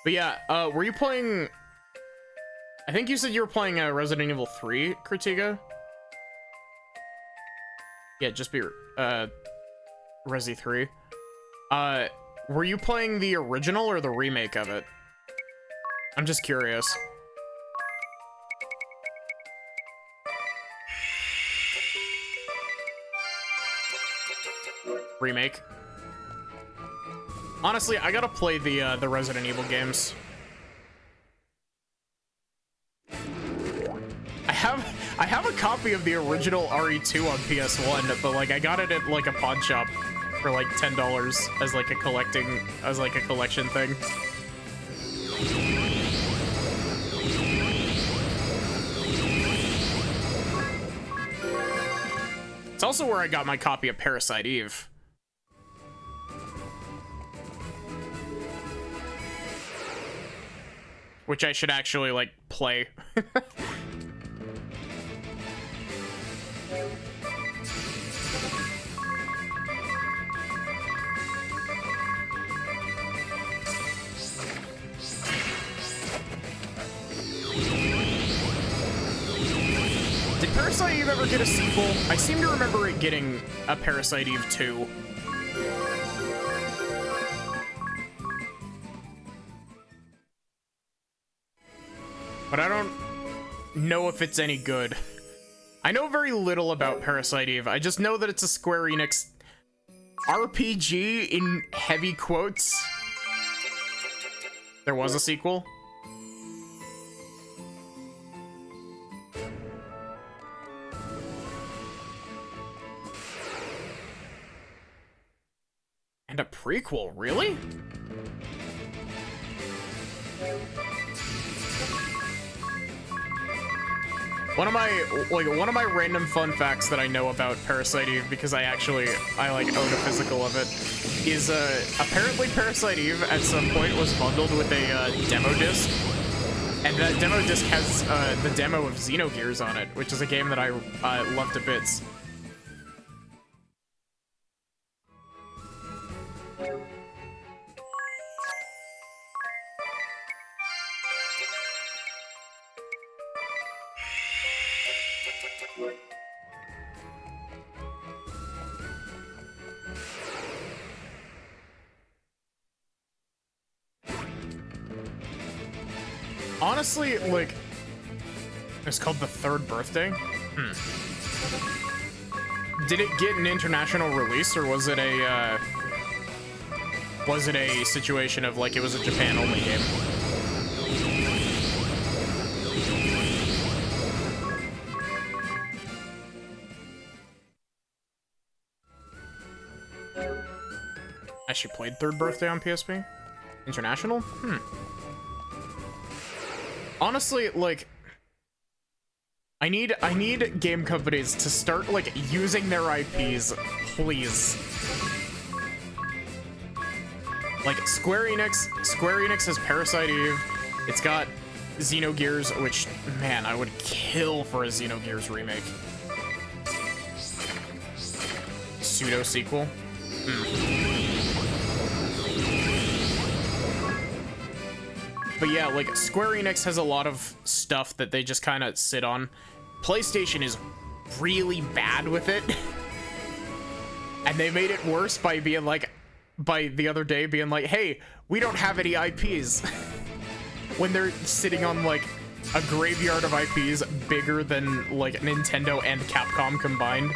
But yeah, were you playing... I think you said you were playing Resident Evil 3, Kritiga? Yeah, just be Resi 3. Were you playing the original or the remake of it? I'm just curious. Remake. Honestly, I gotta play the Resident Evil games. I have a copy of the original RE2 on PS1, but like I got it at like a pawn shop for like $10 as like a collection thing. It's also where I got my copy of Parasite Eve. Which I should actually, like, play. Did Parasite Eve ever get a sequel? I seem to remember it getting a Parasite Eve 2. But I don't know if it's any good. I know very little about Parasite Eve. I just know that it's a Square Enix RPG in heavy quotes. There was a sequel. And a prequel, really? One of my random fun facts that I know about Parasite Eve, because I like own a physical of it, is apparently Parasite Eve at some point was bundled with a demo disc, and that demo disc has the demo of Xenogears on it, which is a game that I love to bits. Honestly, like, it's called The Third Birthday? Did it get an international release, or was it a situation of like it was a Japan-only game? I actually played Third Birthday on PSP? International? Honestly, like, I need game companies to start like using their IPs, please. Like Square Enix has Parasite Eve. It's got Xenogears, which, man, I would kill for a Xenogears remake. Pseudo sequel. But yeah, like, Square Enix has a lot of stuff that they just kind of sit on. PlayStation is really bad with it. And they made it worse by being like, by the other day being like, hey, we don't have any IPs. When they're sitting on, like, a graveyard of IPs bigger than, like, Nintendo and Capcom combined.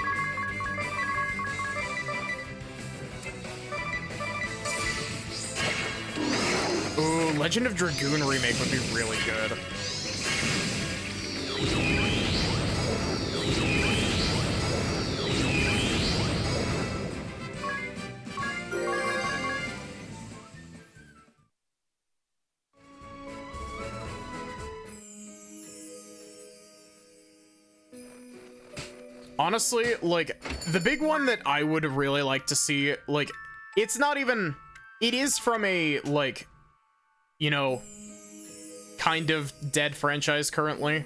Ooh, Legend of Dragoon remake would be really good. Honestly, like, the big one that I would really like to see, like, it's not even, it is from a, like, you know, kind of dead franchise currently.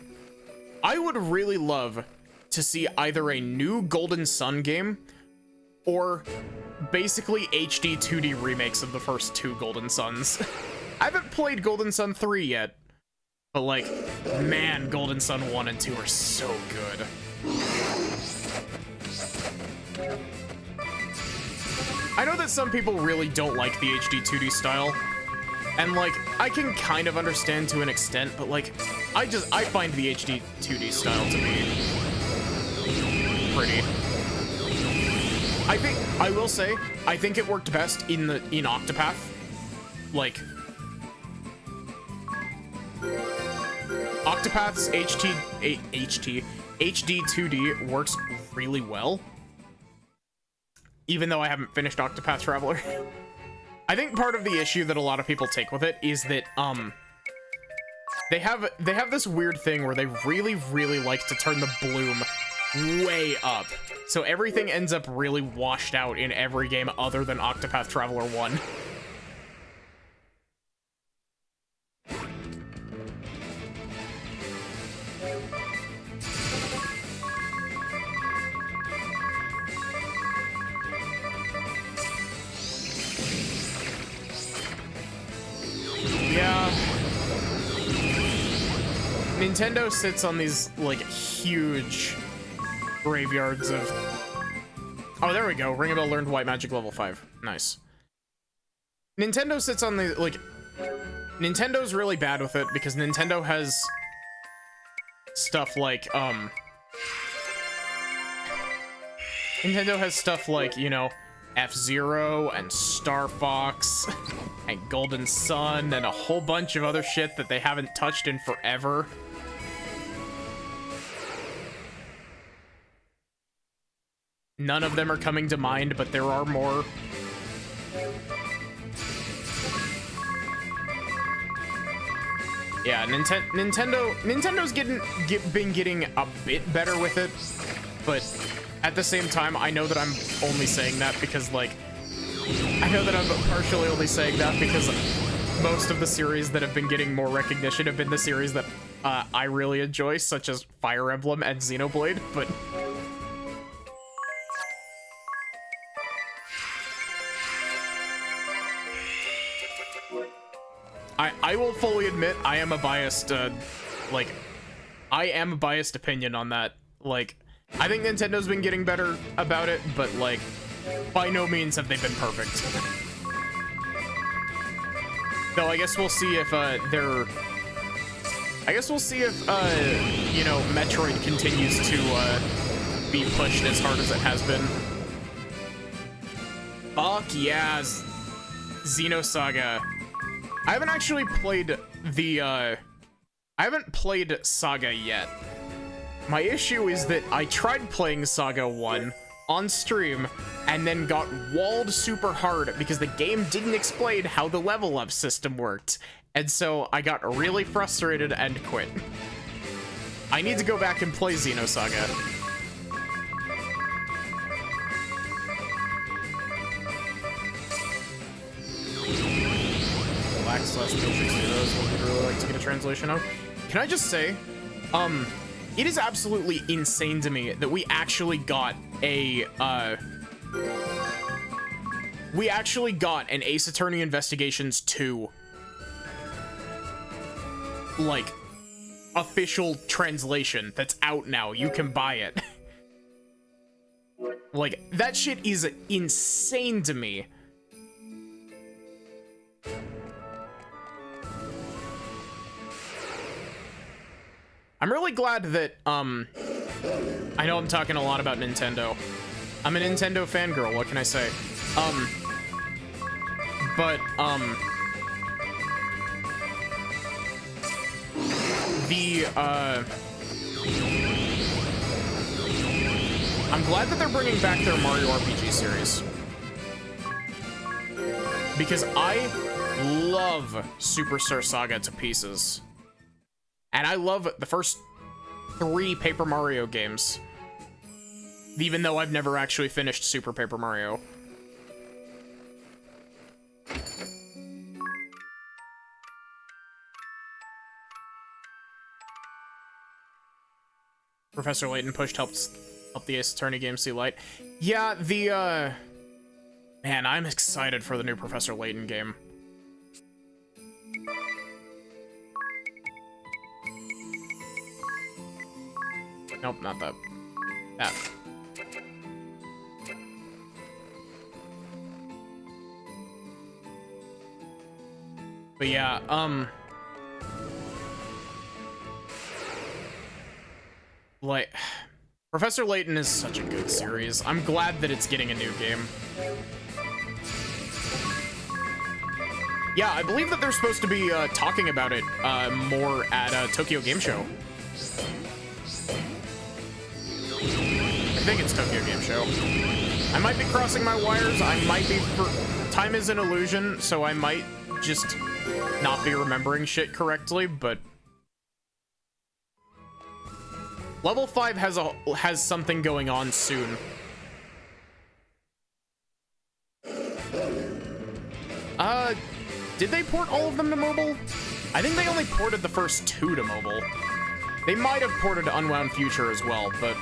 I would really love to see either a new Golden Sun game or basically HD 2D remakes of the first two Golden Suns. I haven't played Golden Sun 3 yet, but like, man, Golden Sun 1 and 2 are so good. I know that some people really don't like the HD 2D style, and like, I can kind of understand to an extent, but like, I find the HD 2D style to be pretty. I will say, I think it worked best in Octopath. Like, Octopath's HD 2D works really well. Even though I haven't finished Octopath Traveler. I think part of the issue that a lot of people take with it is that, they have this weird thing where they really, really like to turn the bloom way up. So everything ends up really washed out in every game other than Octopath Traveler 1. Yeah. Nintendo sits on these, like, huge graveyards of... Oh, there we go. Ring a Bell learned White Magic level 5. Nice. Nintendo sits on the, like... Nintendo's really bad with it because Nintendo has stuff like, Nintendo has stuff like, you know, F-Zero and Star Fox and Golden Sun and a whole bunch of other shit that they haven't touched in forever. None of them are coming to mind, but there are more. Yeah, Nintendo's been getting a bit better with it, but at the same time, I know that I'm only saying that because, like, I know that I'm partially only saying that because most of the series that have been getting more recognition have been the series that I really enjoy, such as Fire Emblem and Xenoblade, but... I will fully admit I am a biased, like, I am a biased opinion on that. Like, I think Nintendo's been getting better about it, but, like, by no means have they been perfect. Though I guess we'll see if, they're... I guess we'll see if, you know, Metroid continues to, be pushed as hard as it has been. Fuck yeah, Xenosaga. I haven't actually played the, I haven't played Saga yet. My issue is that I tried playing Saga 1 on stream and then got walled super hard because the game didn't explain how the level up system worked. And so I got really frustrated and quit. I need to go back and play Xenosaga. Black/Matrix Heroes, what we'd really like to get a translation of. Can I just say, it is absolutely insane to me that we actually got a, an Ace Attorney Investigations 2, like, official translation that's out now. You can buy it. Like, that shit is insane to me. I'm really glad that, I know I'm talking a lot about Nintendo. I'm a Nintendo fangirl, what can I say? I'm glad that they're bringing back their Mario RPG series. Because I love Superstar Saga to pieces. And I love the first 3 Paper Mario games. Even though I've never actually finished Super Paper Mario. Professor Layton helped the Ace Attorney game see light. Yeah, man, I'm excited for the new Professor Layton game. Nope, not that. That. But yeah, like, Professor Layton is such a good series. I'm glad that it's getting a new game. Yeah, I believe that they're supposed to be talking about it more at Tokyo Game Show. I think it's Tokyo Game Show. I might be crossing my wires. I might be... Time is an illusion, so I might just not be remembering shit correctly, but... Level 5 has something going on soon. Did they port all of them to mobile? I think they only ported the first 2 to mobile. They might have ported to Unwound Future as well, but...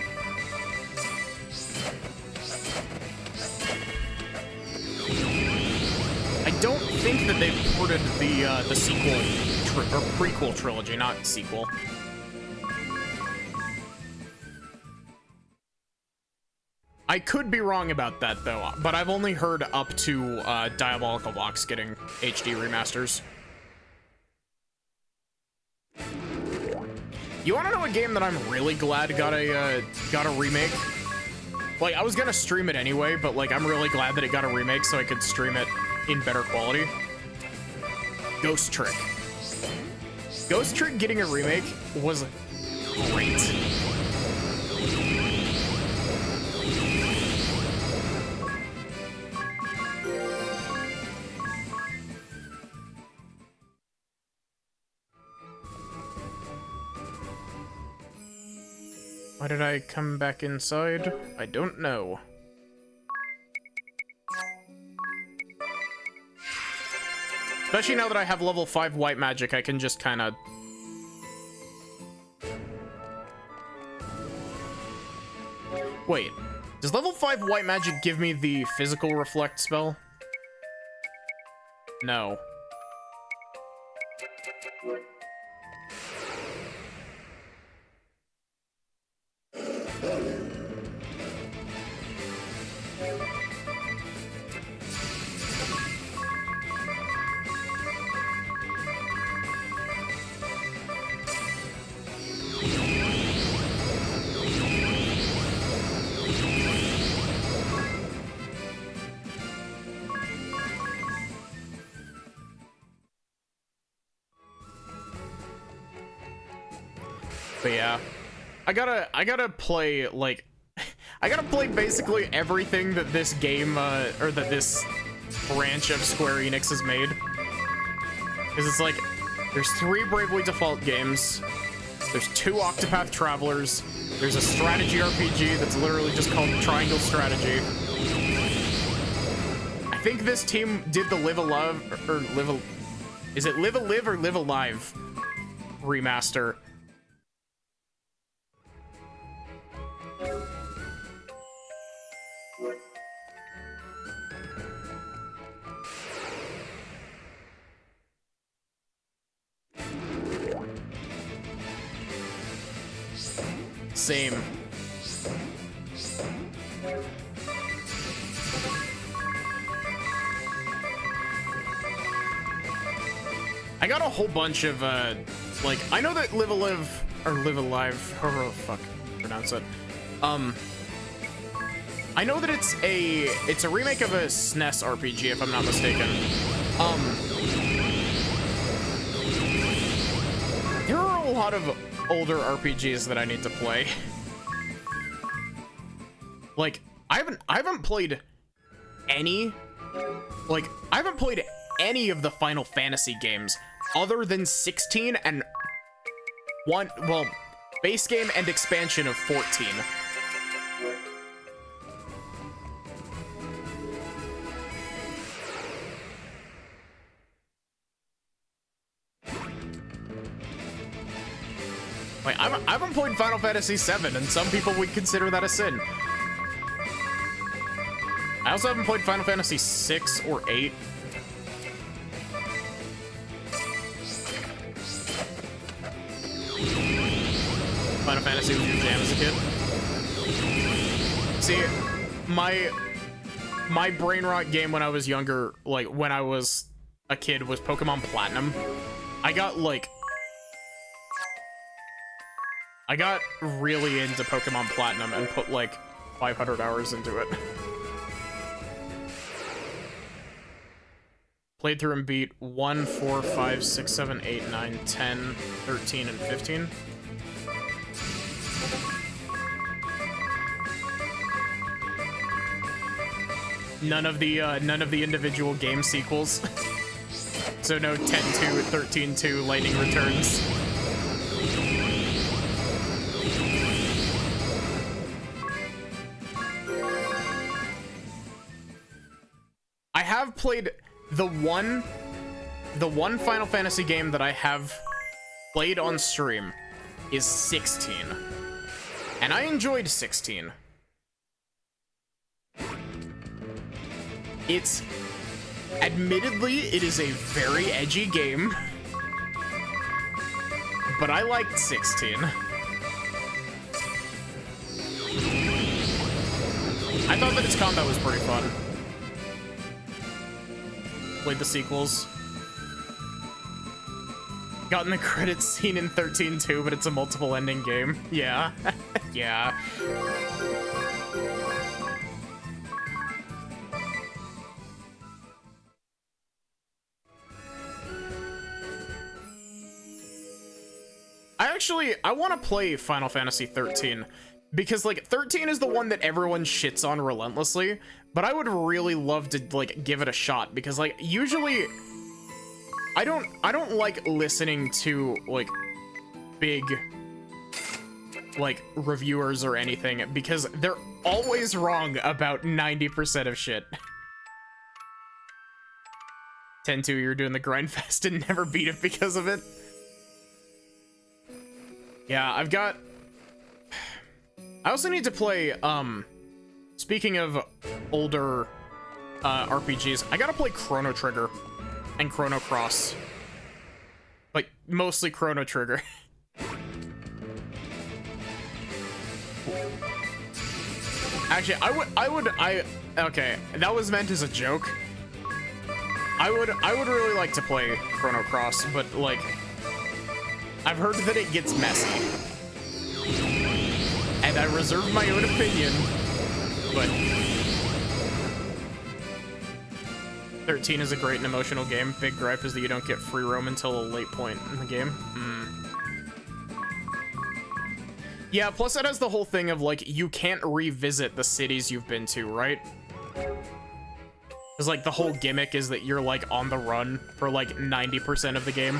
I don't think that they've ported the sequel, or prequel trilogy, not sequel. I could be wrong about that, though, but I've only heard up to Diabolical Box getting HD remasters. You want to know a game that I'm really glad got a remake? Like, I was gonna stream it anyway, but like, I'm really glad that it got a remake so I could stream it in better quality. Ghost Trick. Ghost Trick getting a remake was great. Why did I come back inside? I don't know. Especially now that I have level 5 white magic, I can just kind of... Wait, does level 5 white magic give me the physical reflect spell? No. But yeah, I gotta play, like, I gotta play basically everything that this game, or that this branch of Square Enix has made. Because it's like, there's 3 Bravely Default games, there's 2 Octopath Travelers, there's a strategy RPG that's literally just called Triangle Strategy. I think this team did the Live a Love, or Live a... Is it Live a Live or Live Alive remaster? Same. I got a whole bunch of, like, I know that Live a Live, or Live Alive, however the fuck pronounce it. I know that it's a remake of a SNES RPG, if I'm not mistaken. There are a lot of older RPGs that I need to play. Like, I haven't played any, like, I haven't played any of the Final Fantasy games other than 16 and one, well, base game and expansion of 14. Wait, I haven't played Final Fantasy VII, and some people would consider that a sin. I also haven't played Final Fantasy 6 or 8. Final Fantasy was your jam as a kid. See, my brain rot game when I was younger, like when I was a kid, was Pokemon Platinum. I got really into Pokemon Platinum and put like 500 hours into it. Played through and beat 1, 4, 5, 6, 7, 8, 9, 10, 13, and 15. None of the individual game sequels. So no 10-2, 13-2 Lightning Returns. I have played the one Final Fantasy game that I have played on stream is 16. And I enjoyed 16. It's, admittedly, it is a very edgy game, but I liked 16. I thought that its combat was pretty fun. Played the sequels. Gotten the credits scene in 13 too, but it's a multiple ending game. Yeah. Yeah. I want to play Final Fantasy 13 because like 13 is the one that everyone shits on relentlessly, but I would really love to like give it a shot because like usually I don't like listening to like big like reviewers or anything because they're always wrong about 90% of shit. 10-2, you're doing the grind fest and never beat it because of it. Yeah, I also need to play, speaking of older, RPGs, I gotta play Chrono Trigger and Chrono Cross. Like, mostly Chrono Trigger. Actually, okay, that was meant as a joke. I would really like to play Chrono Cross, but, like, I've heard that it gets messy. And I reserve my own opinion, but 13 is a great and emotional game. Big gripe is that you don't get free roam until a late point in the game. Yeah, plus it has the whole thing of, like, you can't revisit the cities you've been to, right? Because, like, the whole gimmick is that you're, like, on the run for, like, 90% of the game.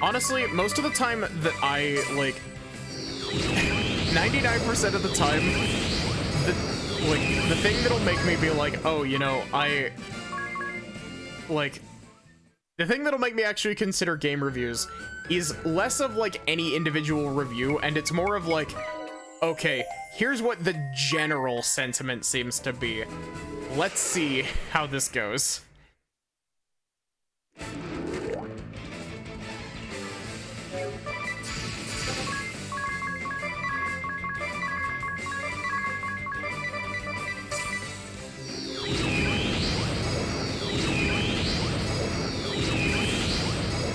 Honestly, most of the time that I, like, 99% of the time, the thing that'll make me be like, oh, you know, the thing that'll make me actually consider game reviews is less of, like, any individual review, and it's more of, like, okay, here's what the general sentiment seems to be. Let's see how this goes.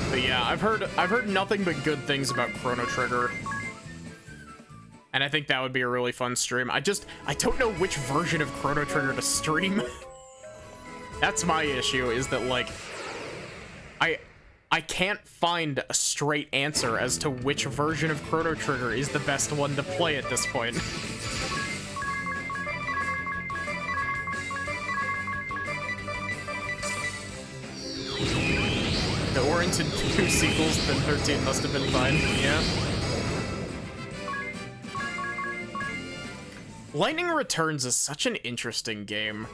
But yeah, I've heard nothing but good things about Chrono Trigger. And I think that would be a really fun stream. I don't know which version of Chrono Trigger to stream. That's my issue, is that, like, I can't find a straight answer as to which version of Chrono Trigger is the best one to play at this point. The oriented 2 sequels, then 13 must have been fine, yeah. Lightning Returns is such an interesting game.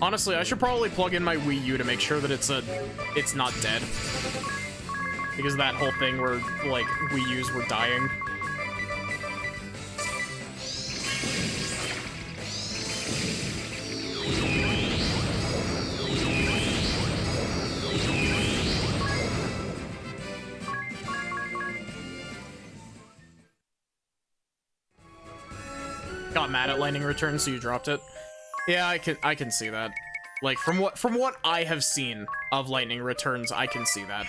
Honestly, I should probably plug in my Wii U to make sure that it's not dead. Because that whole thing where, like, Wii U's were dying. Got mad at Lightning Returns, so you dropped it. Yeah, I can see that. Like, from what I have seen of Lightning Returns, I can see that.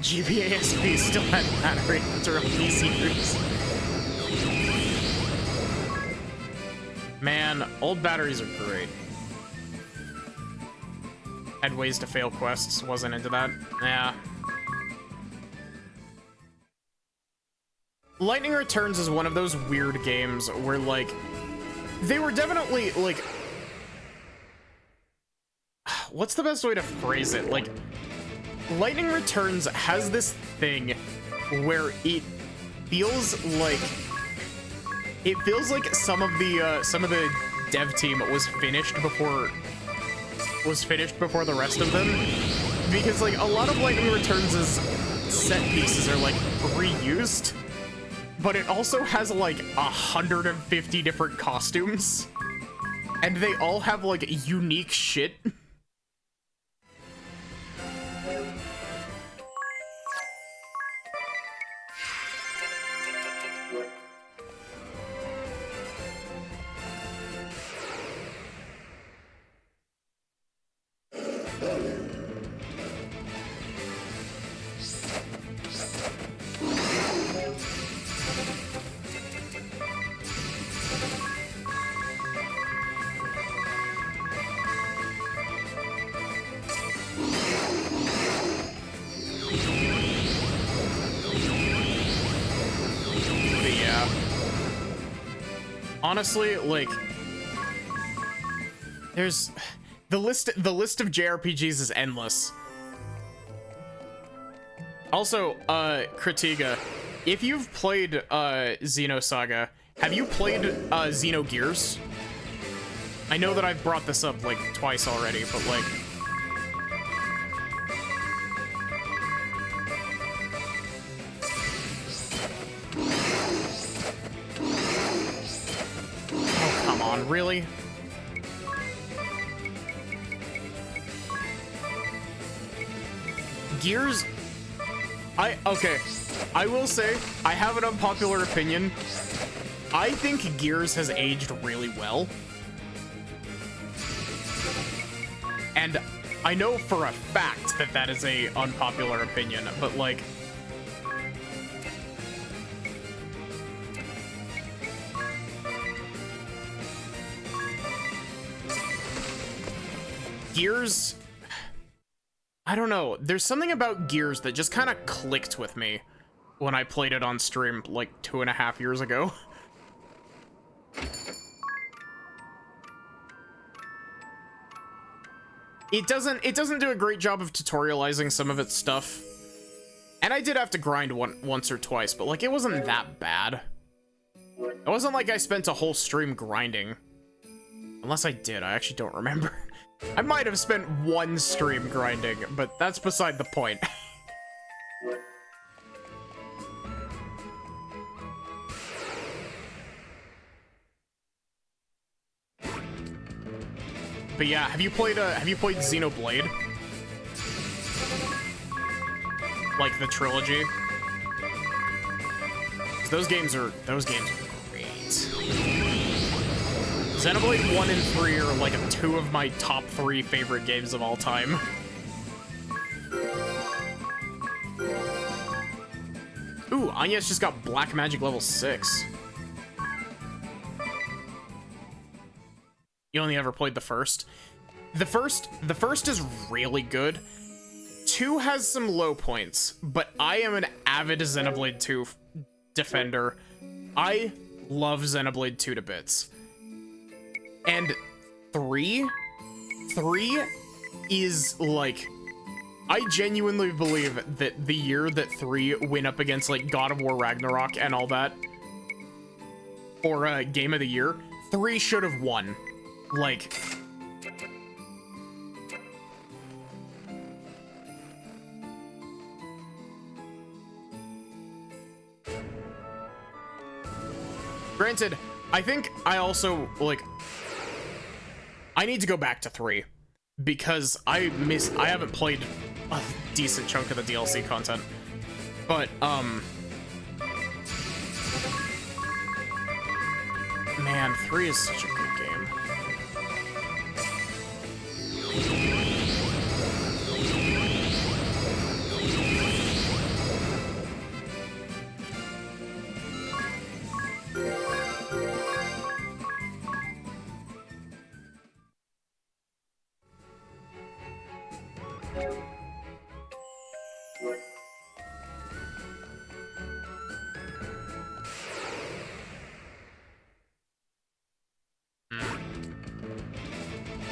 GBASP still had battery after a PC years. Man, old batteries are great. Had ways to fail quests, wasn't into that. Yeah. Lightning Returns is one of those weird games where, like, they were definitely, like... What's the best way to phrase it? Like, Lightning Returns has this thing where it feels like some of the dev team was finished before the rest of them, because, like, a lot of Lightning Returns' set pieces are, like, reused, but it also has, like, 150 different costumes, and they all have, like, unique shit. Honestly, like, there's the list of JRPGs is endless. Also, Kritiga, if you've played Xenosaga, have you played Xenogears? I know that I've brought this up like twice already, but like, really? Gears... Okay, I will say, I have an unpopular opinion. I think Gears has aged really well. And I know for a fact that that is a unpopular opinion, but like... Gears... I don't know. There's something about Gears that just kind of clicked with me when I played it on stream like 2.5 years ago. It doesn't do a great job of tutorializing some of its stuff. And I did have to grind once or twice, but like it wasn't that bad. It wasn't like I spent a whole stream grinding. Unless I did, I actually don't remember. I might have spent one stream grinding, but that's beside the point. But yeah, have you played Xenoblade? Like the trilogy? 'Cause those games are great. Xenoblade 1 and 3 are like two of my top 3 favorite games of all time. Ooh, Anya's just got Black Magic level 6. You only ever played the first? The first is really good. 2 has some low points, but I am an avid Xenoblade 2 defender. I love Xenoblade 2 to bits. And 3 is like, I genuinely believe that the year that 3 went up against like God of War Ragnarok and all that, or Game of the Year, 3 should have won. Like, granted, I think I also like, I need to go back to 3 because I haven't played a decent chunk of the DLC content, but man, 3 is such a good game.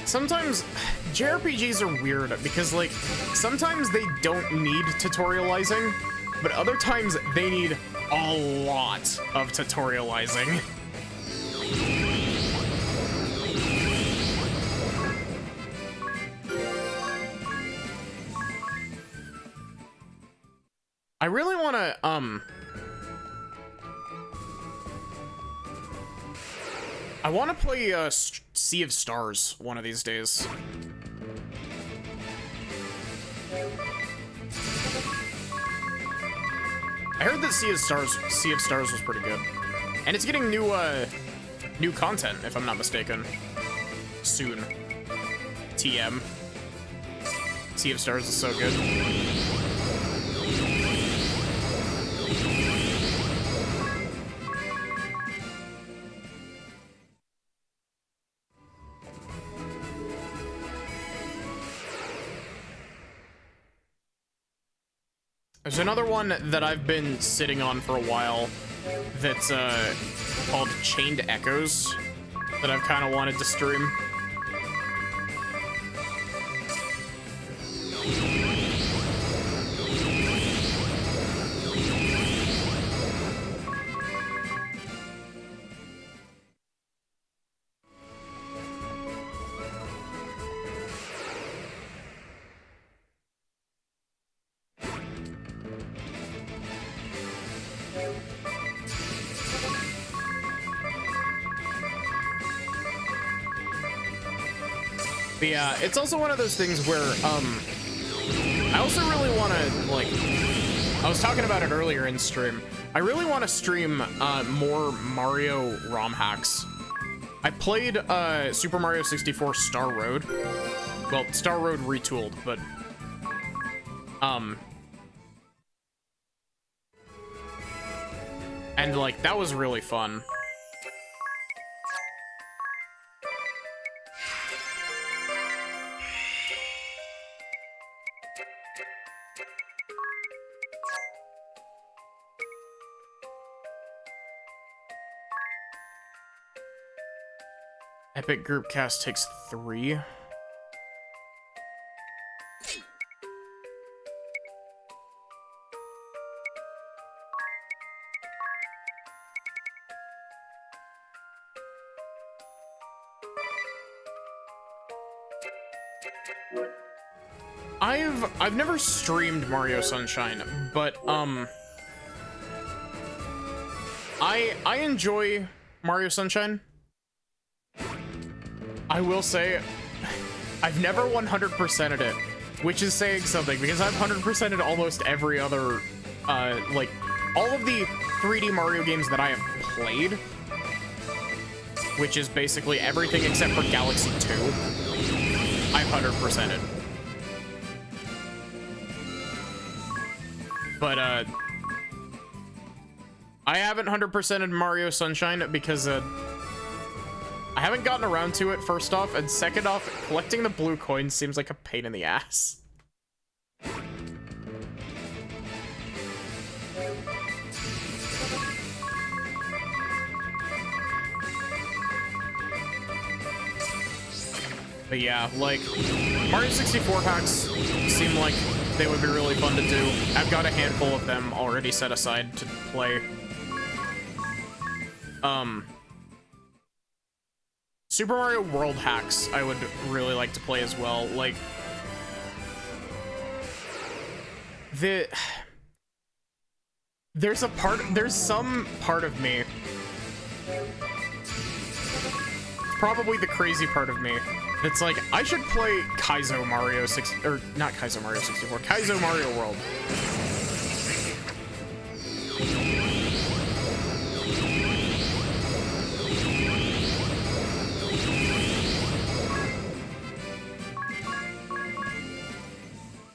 Sometimes JRPGs are weird because like sometimes they don't need tutorializing, but other times they need a lot of tutorializing. I really want to I want to play Sea of Stars one of these days. I heard that Sea of Stars was pretty good, and it's getting new content, if I'm not mistaken, soon. TM. Sea of Stars is so good. There's another one that I've been sitting on for a while that's called Chained Echoes that I've kind of wanted to stream. But yeah, it's also one of those things where, I also really want to, like, I was talking about it earlier in stream. I really want to stream, more Mario ROM hacks. I played, Super Mario 64 Star Road. Well, Star Road retooled, but, and, like, that was really fun. Epic group cast takes 3. I've never streamed Mario Sunshine, but I enjoy Mario Sunshine. I will say I've never 100%ed it, which is saying something because I've 100%ed almost every other like all of the 3D Mario games that I have played, which is basically everything except for Galaxy 2. I've 100%ed. But, I haven't 100%ed Mario Sunshine because, I haven't gotten around to it, first off, and second off, collecting the blue coins seems like a pain in the ass. But yeah, like, Mario 64 hacks seem like they would be really fun to do. I've got a handful of them already set aside to play. Super Mario World hacks I would really like to play as well. Like, there's some part of me, probably the crazy part of me, that's like, I should play Kaizo Mario 6, or not Kaizo Mario 64, Kaizo Mario World.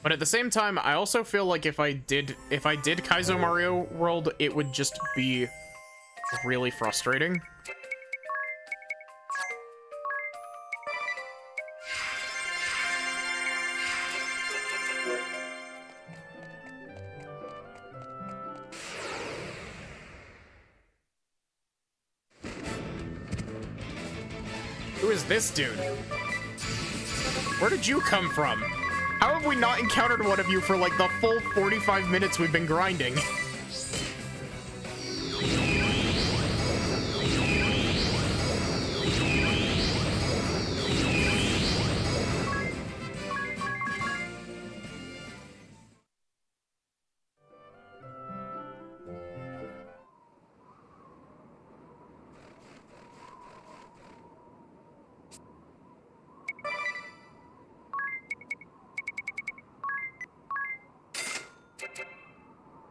But at the same time, I also feel like if I did Kaizo Mario World, it would just be really frustrating. Who is this dude? Where did you come from? How have we not encountered one of you for like the full 45 minutes we've been grinding?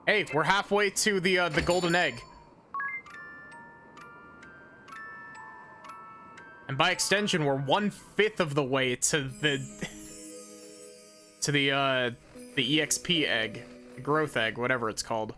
Hey, we're halfway to the golden egg. And by extension, we're 1/5 of the way to the EXP egg, the growth egg, whatever it's called.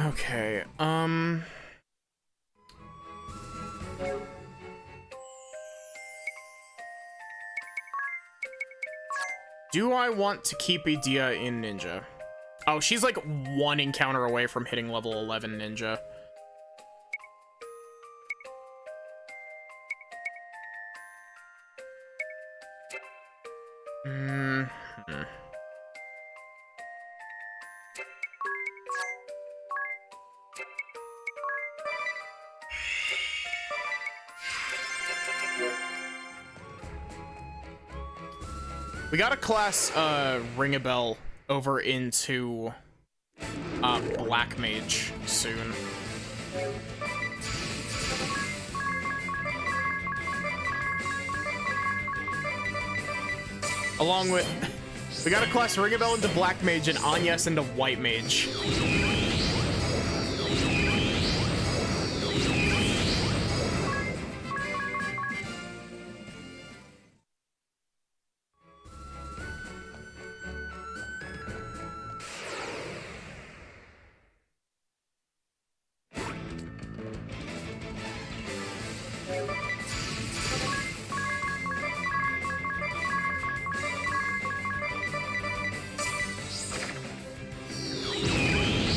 Okay, do I want to keep Edea in Ninja? Oh, she's like one encounter away from hitting level 11 Ninja. Mm-hmm. We gotta class Ring a Bell over into Black Mage soon. Along with, we gotta class Ring a Bell into Black Mage and Agnes into White Mage.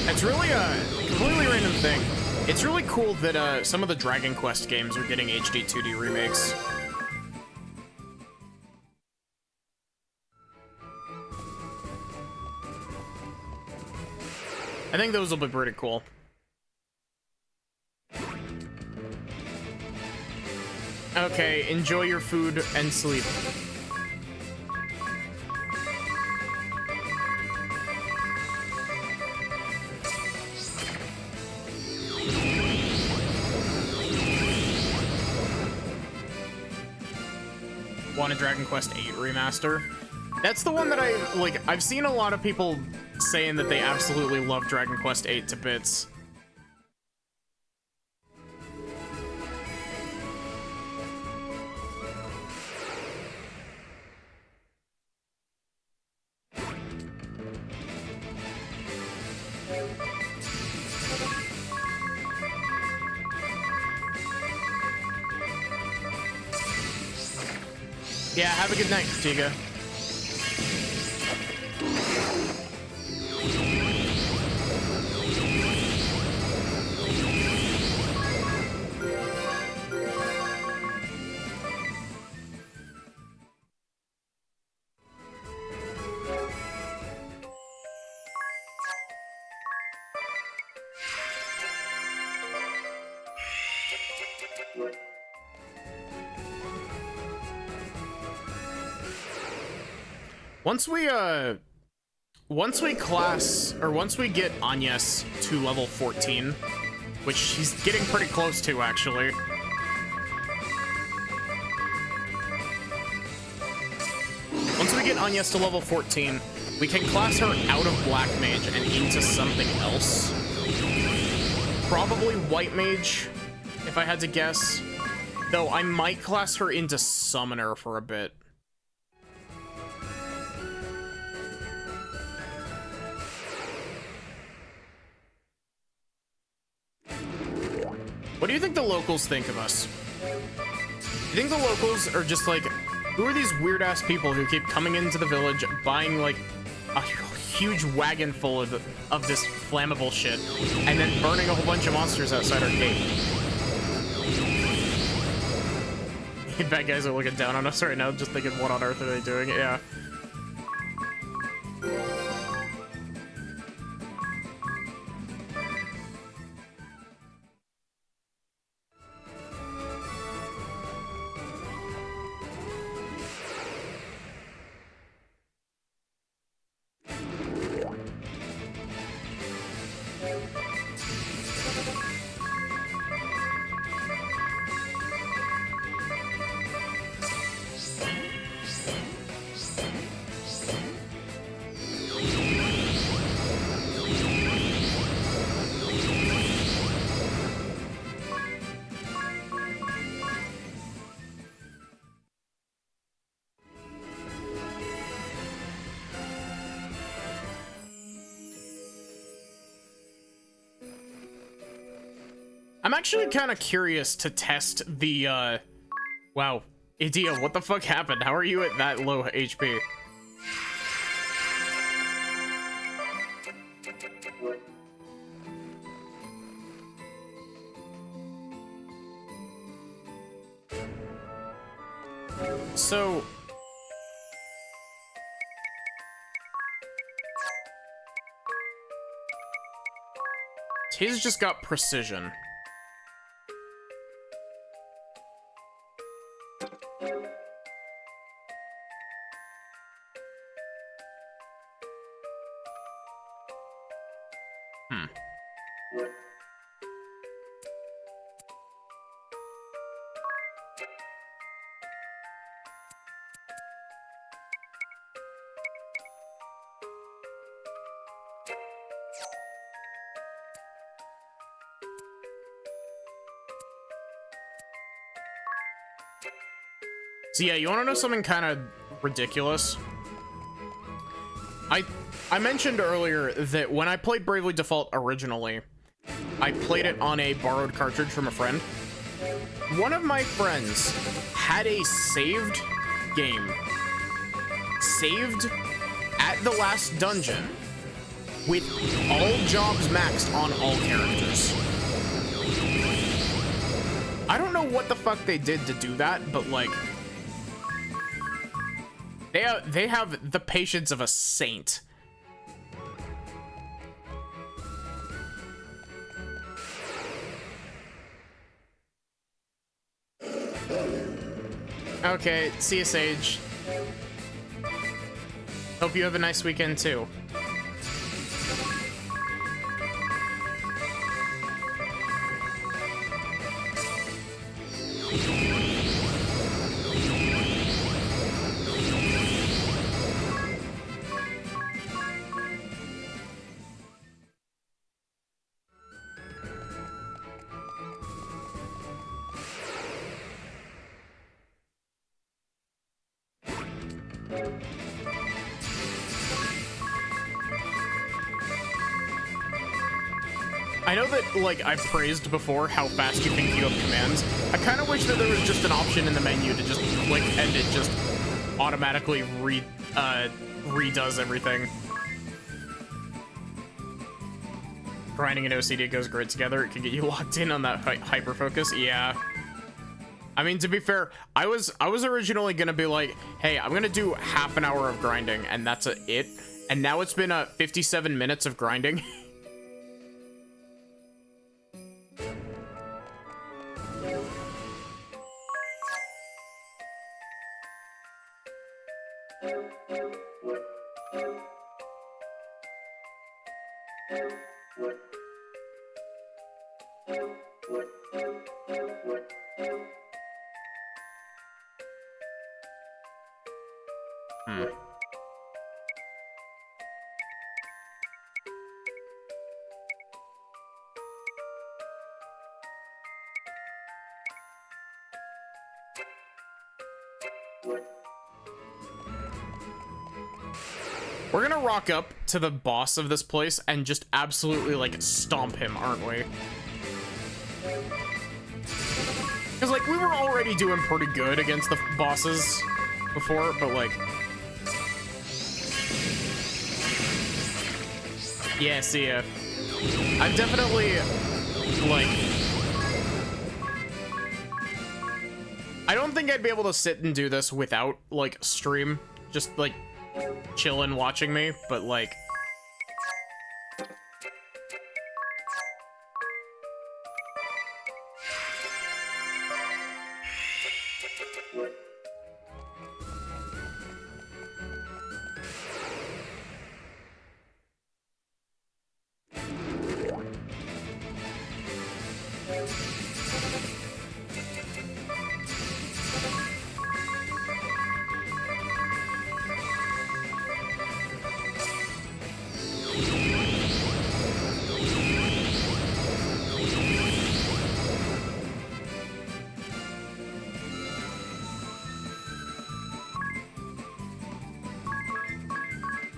It's really a completely random thing. It's really cool that some of the Dragon Quest games are getting HD 2D remakes. I think those will be pretty cool. Okay, enjoy your food and sleep. Want a Dragon Quest 8 remaster? That's the one that I've seen a lot of people saying that they absolutely love Dragon Quest 8 to bits. Yeah, have a good night, Katiga. Once we get Agnes to level 14, which she's getting pretty close to, actually. Once we get Agnes to level 14, we can class her out of Black Mage and into something else. Probably White Mage, if I had to guess. Though I might class her into Summoner for a bit. What do you think the locals think of us? You think the locals are just like, who are these weird-ass people who keep coming into the village, buying like a huge wagon full of this flammable shit, and then burning a whole bunch of monsters outside our gate? Bad guys are looking down on us right now, just thinking, what on earth are they doing? Yeah. I'm actually kind of curious to test the, wow. Idia, what the fuck happened? How are you at that low HP? So, Tiz just got precision. So yeah, you want to know something kind of ridiculous? I mentioned earlier that when I played Bravely Default originally, I played it on a borrowed cartridge from a friend. One of my friends had a saved game, saved at the last dungeon, with all jobs maxed on all characters. I don't know what the fuck they did to do that, but like, they have the patience of a saint. Okay, see you, Sage. Hope you have a nice weekend too. I know that, like, I've praised before how fast you can queue up commands. I kind of wish that there was just an option in the menu to just click and it just automatically redoes everything. Grinding and OCD goes great together. It can get you locked in on that hyper focus. Yeah. I mean, to be fair, I was originally gonna be like, hey, I'm gonna do half an hour of grinding and that's it. And now it's been 57 minutes of grinding. We're gonna rock up to the boss of this place and just absolutely, like, stomp him, aren't we? Because, like, we were already doing pretty good against the bosses before, but, like... Yeah, see ya. I've definitely, like... I don't think I'd be able to sit and do this without, like, stream. Just, like, chillin' watching me, but, like...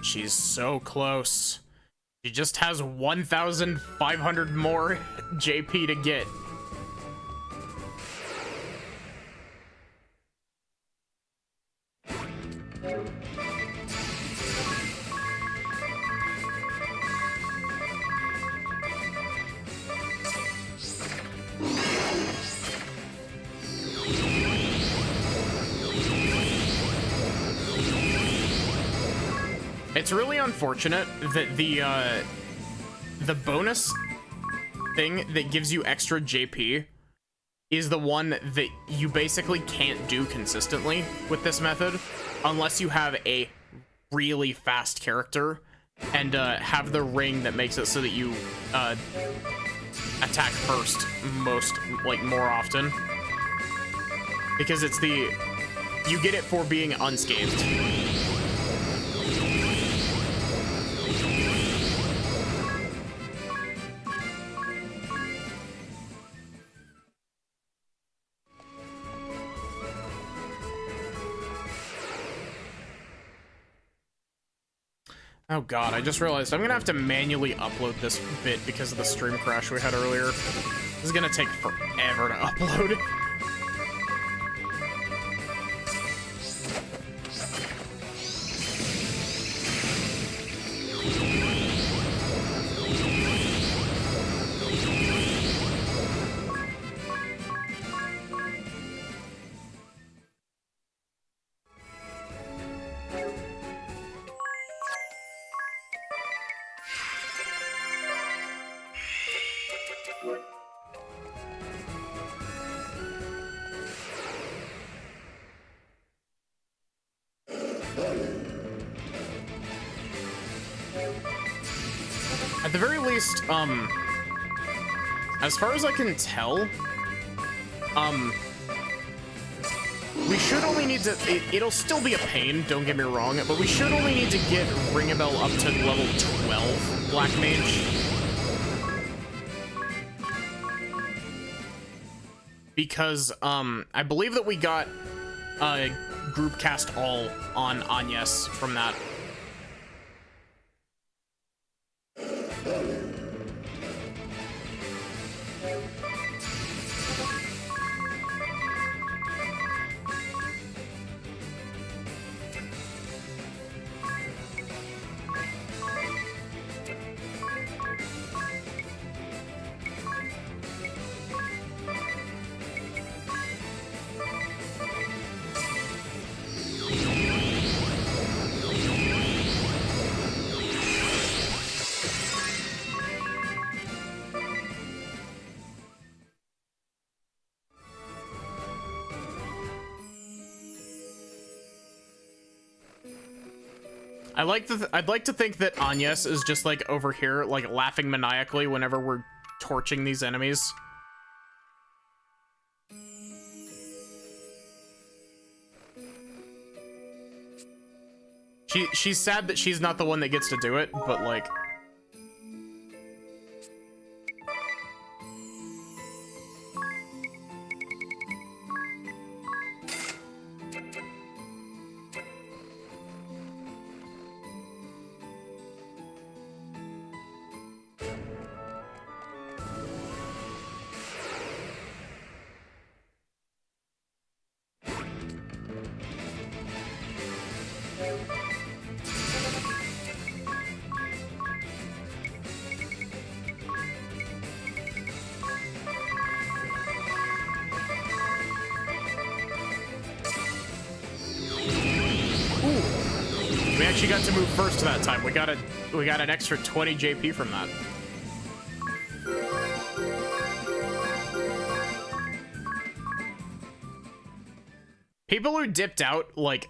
She's so close. She just has 1,500 more JP to get. It's really unfortunate that the bonus thing that gives you extra JP is the one that you basically can't do consistently with this method unless you have a really fast character and have the ring that makes it so that you attack first more often, because it's the you get it for being unscathed. Oh god, I just realized I'm gonna have to manually upload this bit because of the stream crash we had earlier. This is gonna take forever to upload. At the very least, as far as I can tell, we should only need to, it'll still be a pain, don't get me wrong, but we should only need to get Ringabel up to level 12 Black Mage. Because, I believe that we got, group cast all on Agnes from that. I'd like to think that Agnes is just like over here, like laughing maniacally whenever we're torching these enemies. She's sad that she's not the one that gets to do it, but like. We actually got to move first that time. We got an extra 20 JP from that. People who dipped out like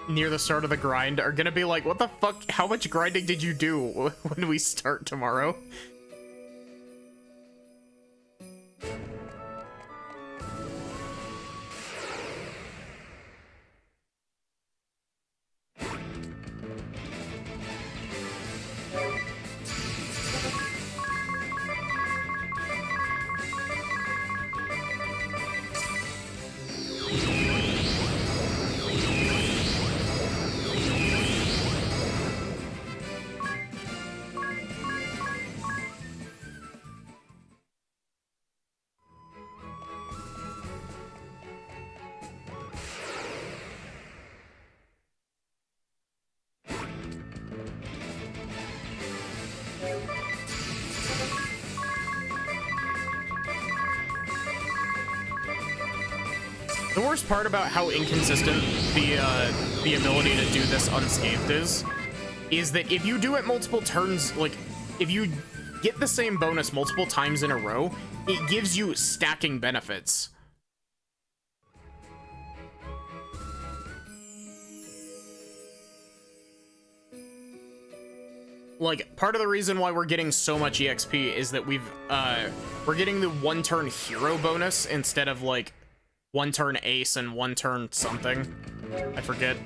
near the start of the grind are gonna be like, what the fuck? How much grinding did you do when we start tomorrow? The worst part about how inconsistent the ability to do this unscathed is that if you do it multiple turns, like if you get the same bonus multiple times in a row, it gives you stacking benefits. Like, part of the reason why we're getting so much EXP is that we're getting the 1-turn hero bonus instead of, like, 1-turn ace and 1-turn something. I forget.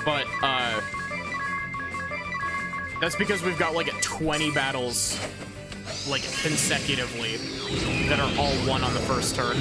But, that's because we've got, like, 20 battles, like, consecutively that are all won on the first turn.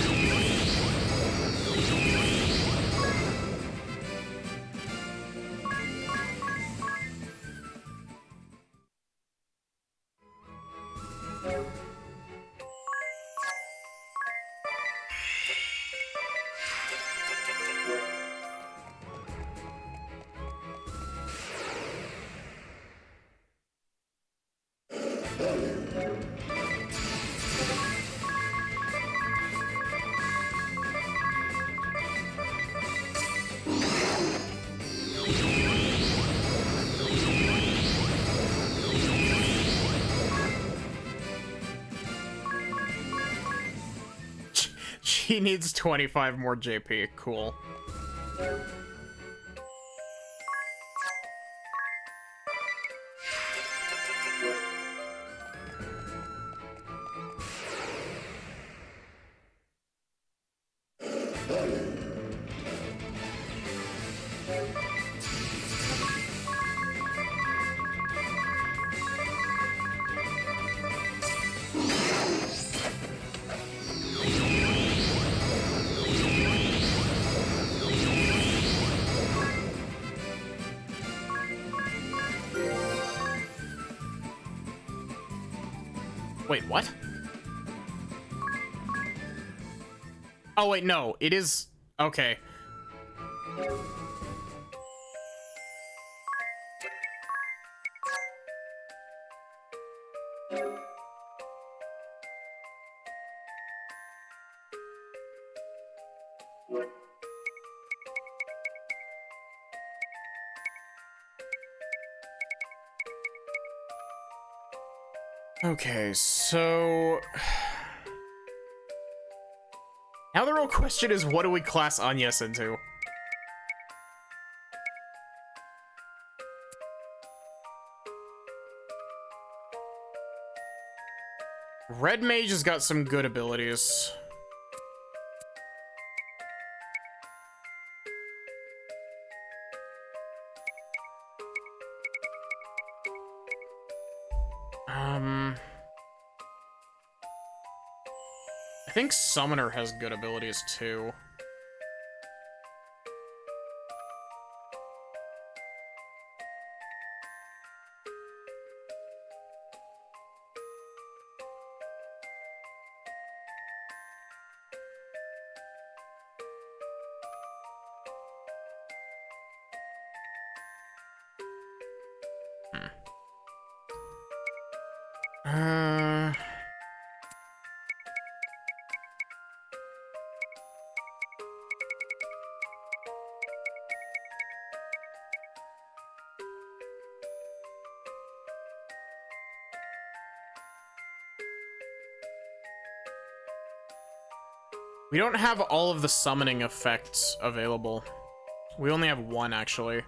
She needs 25 more JP. Cool. Wait, what? Oh, wait, no. It is... Okay. Okay, so... Now the real question is, what do we class Agnes into? Red Mage has got some good abilities. I think Summoner has good abilities too. We don't have all of the summoning effects available. We only have one, actually.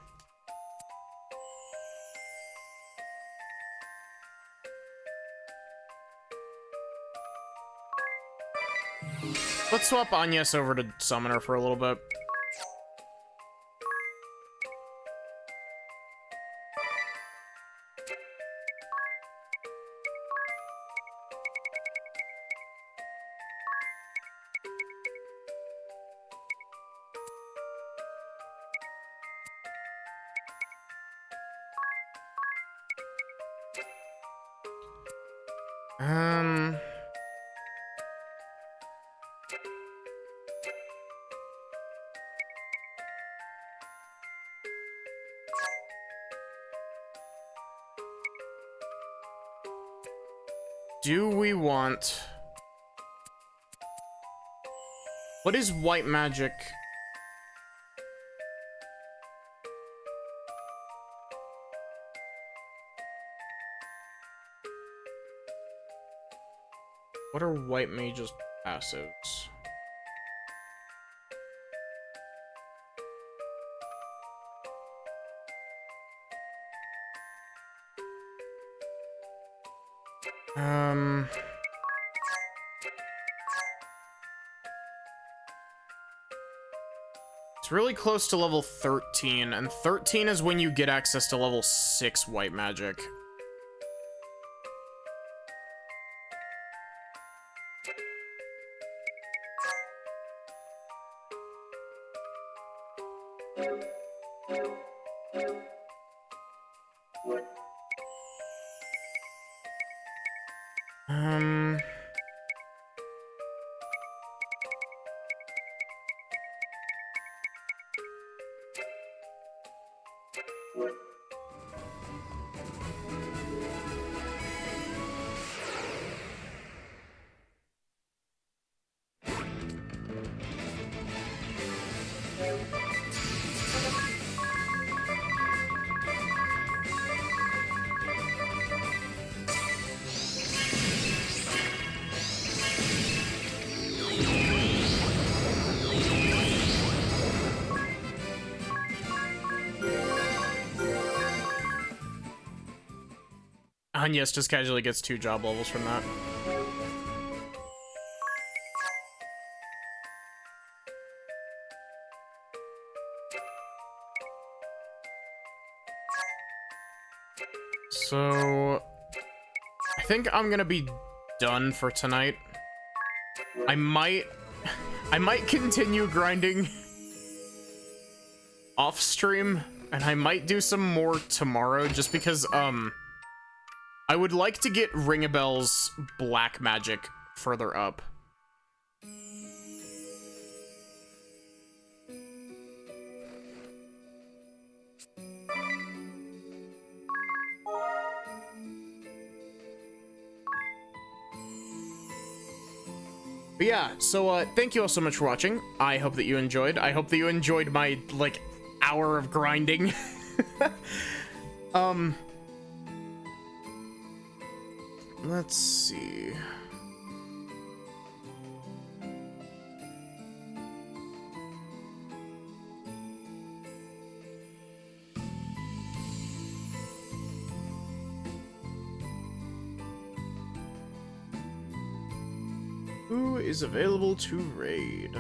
Let's swap Agnes over to Summoner for a little bit. Do we want... What is white magic? What are white mage's passives? It's really close to level 13, and 13 is when you get access to level 6 white magic. And yes, just casually gets 2 job levels from that. So I think I'm gonna be done for tonight. I might continue grinding off stream, and I might do some more tomorrow just because I would like to get Ringabel's black magic further up. But yeah, so thank you all so much for watching. I hope that you enjoyed. I hope that you enjoyed my like hour of grinding. Let's see. Who is available to raid?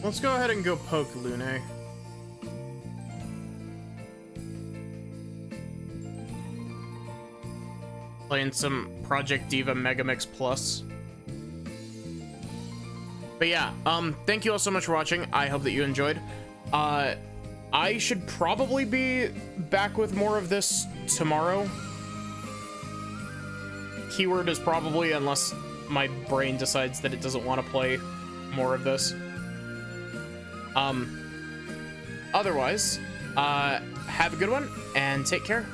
Let's go ahead and go poke Lune. Playing some Project Diva Megamix Plus. But yeah, thank you all so much for watching. I hope that you enjoyed. I should probably be back with more of this tomorrow. Keyword is probably, unless my brain decides that it doesn't want to play more of this. Otherwise, have a good one and take care.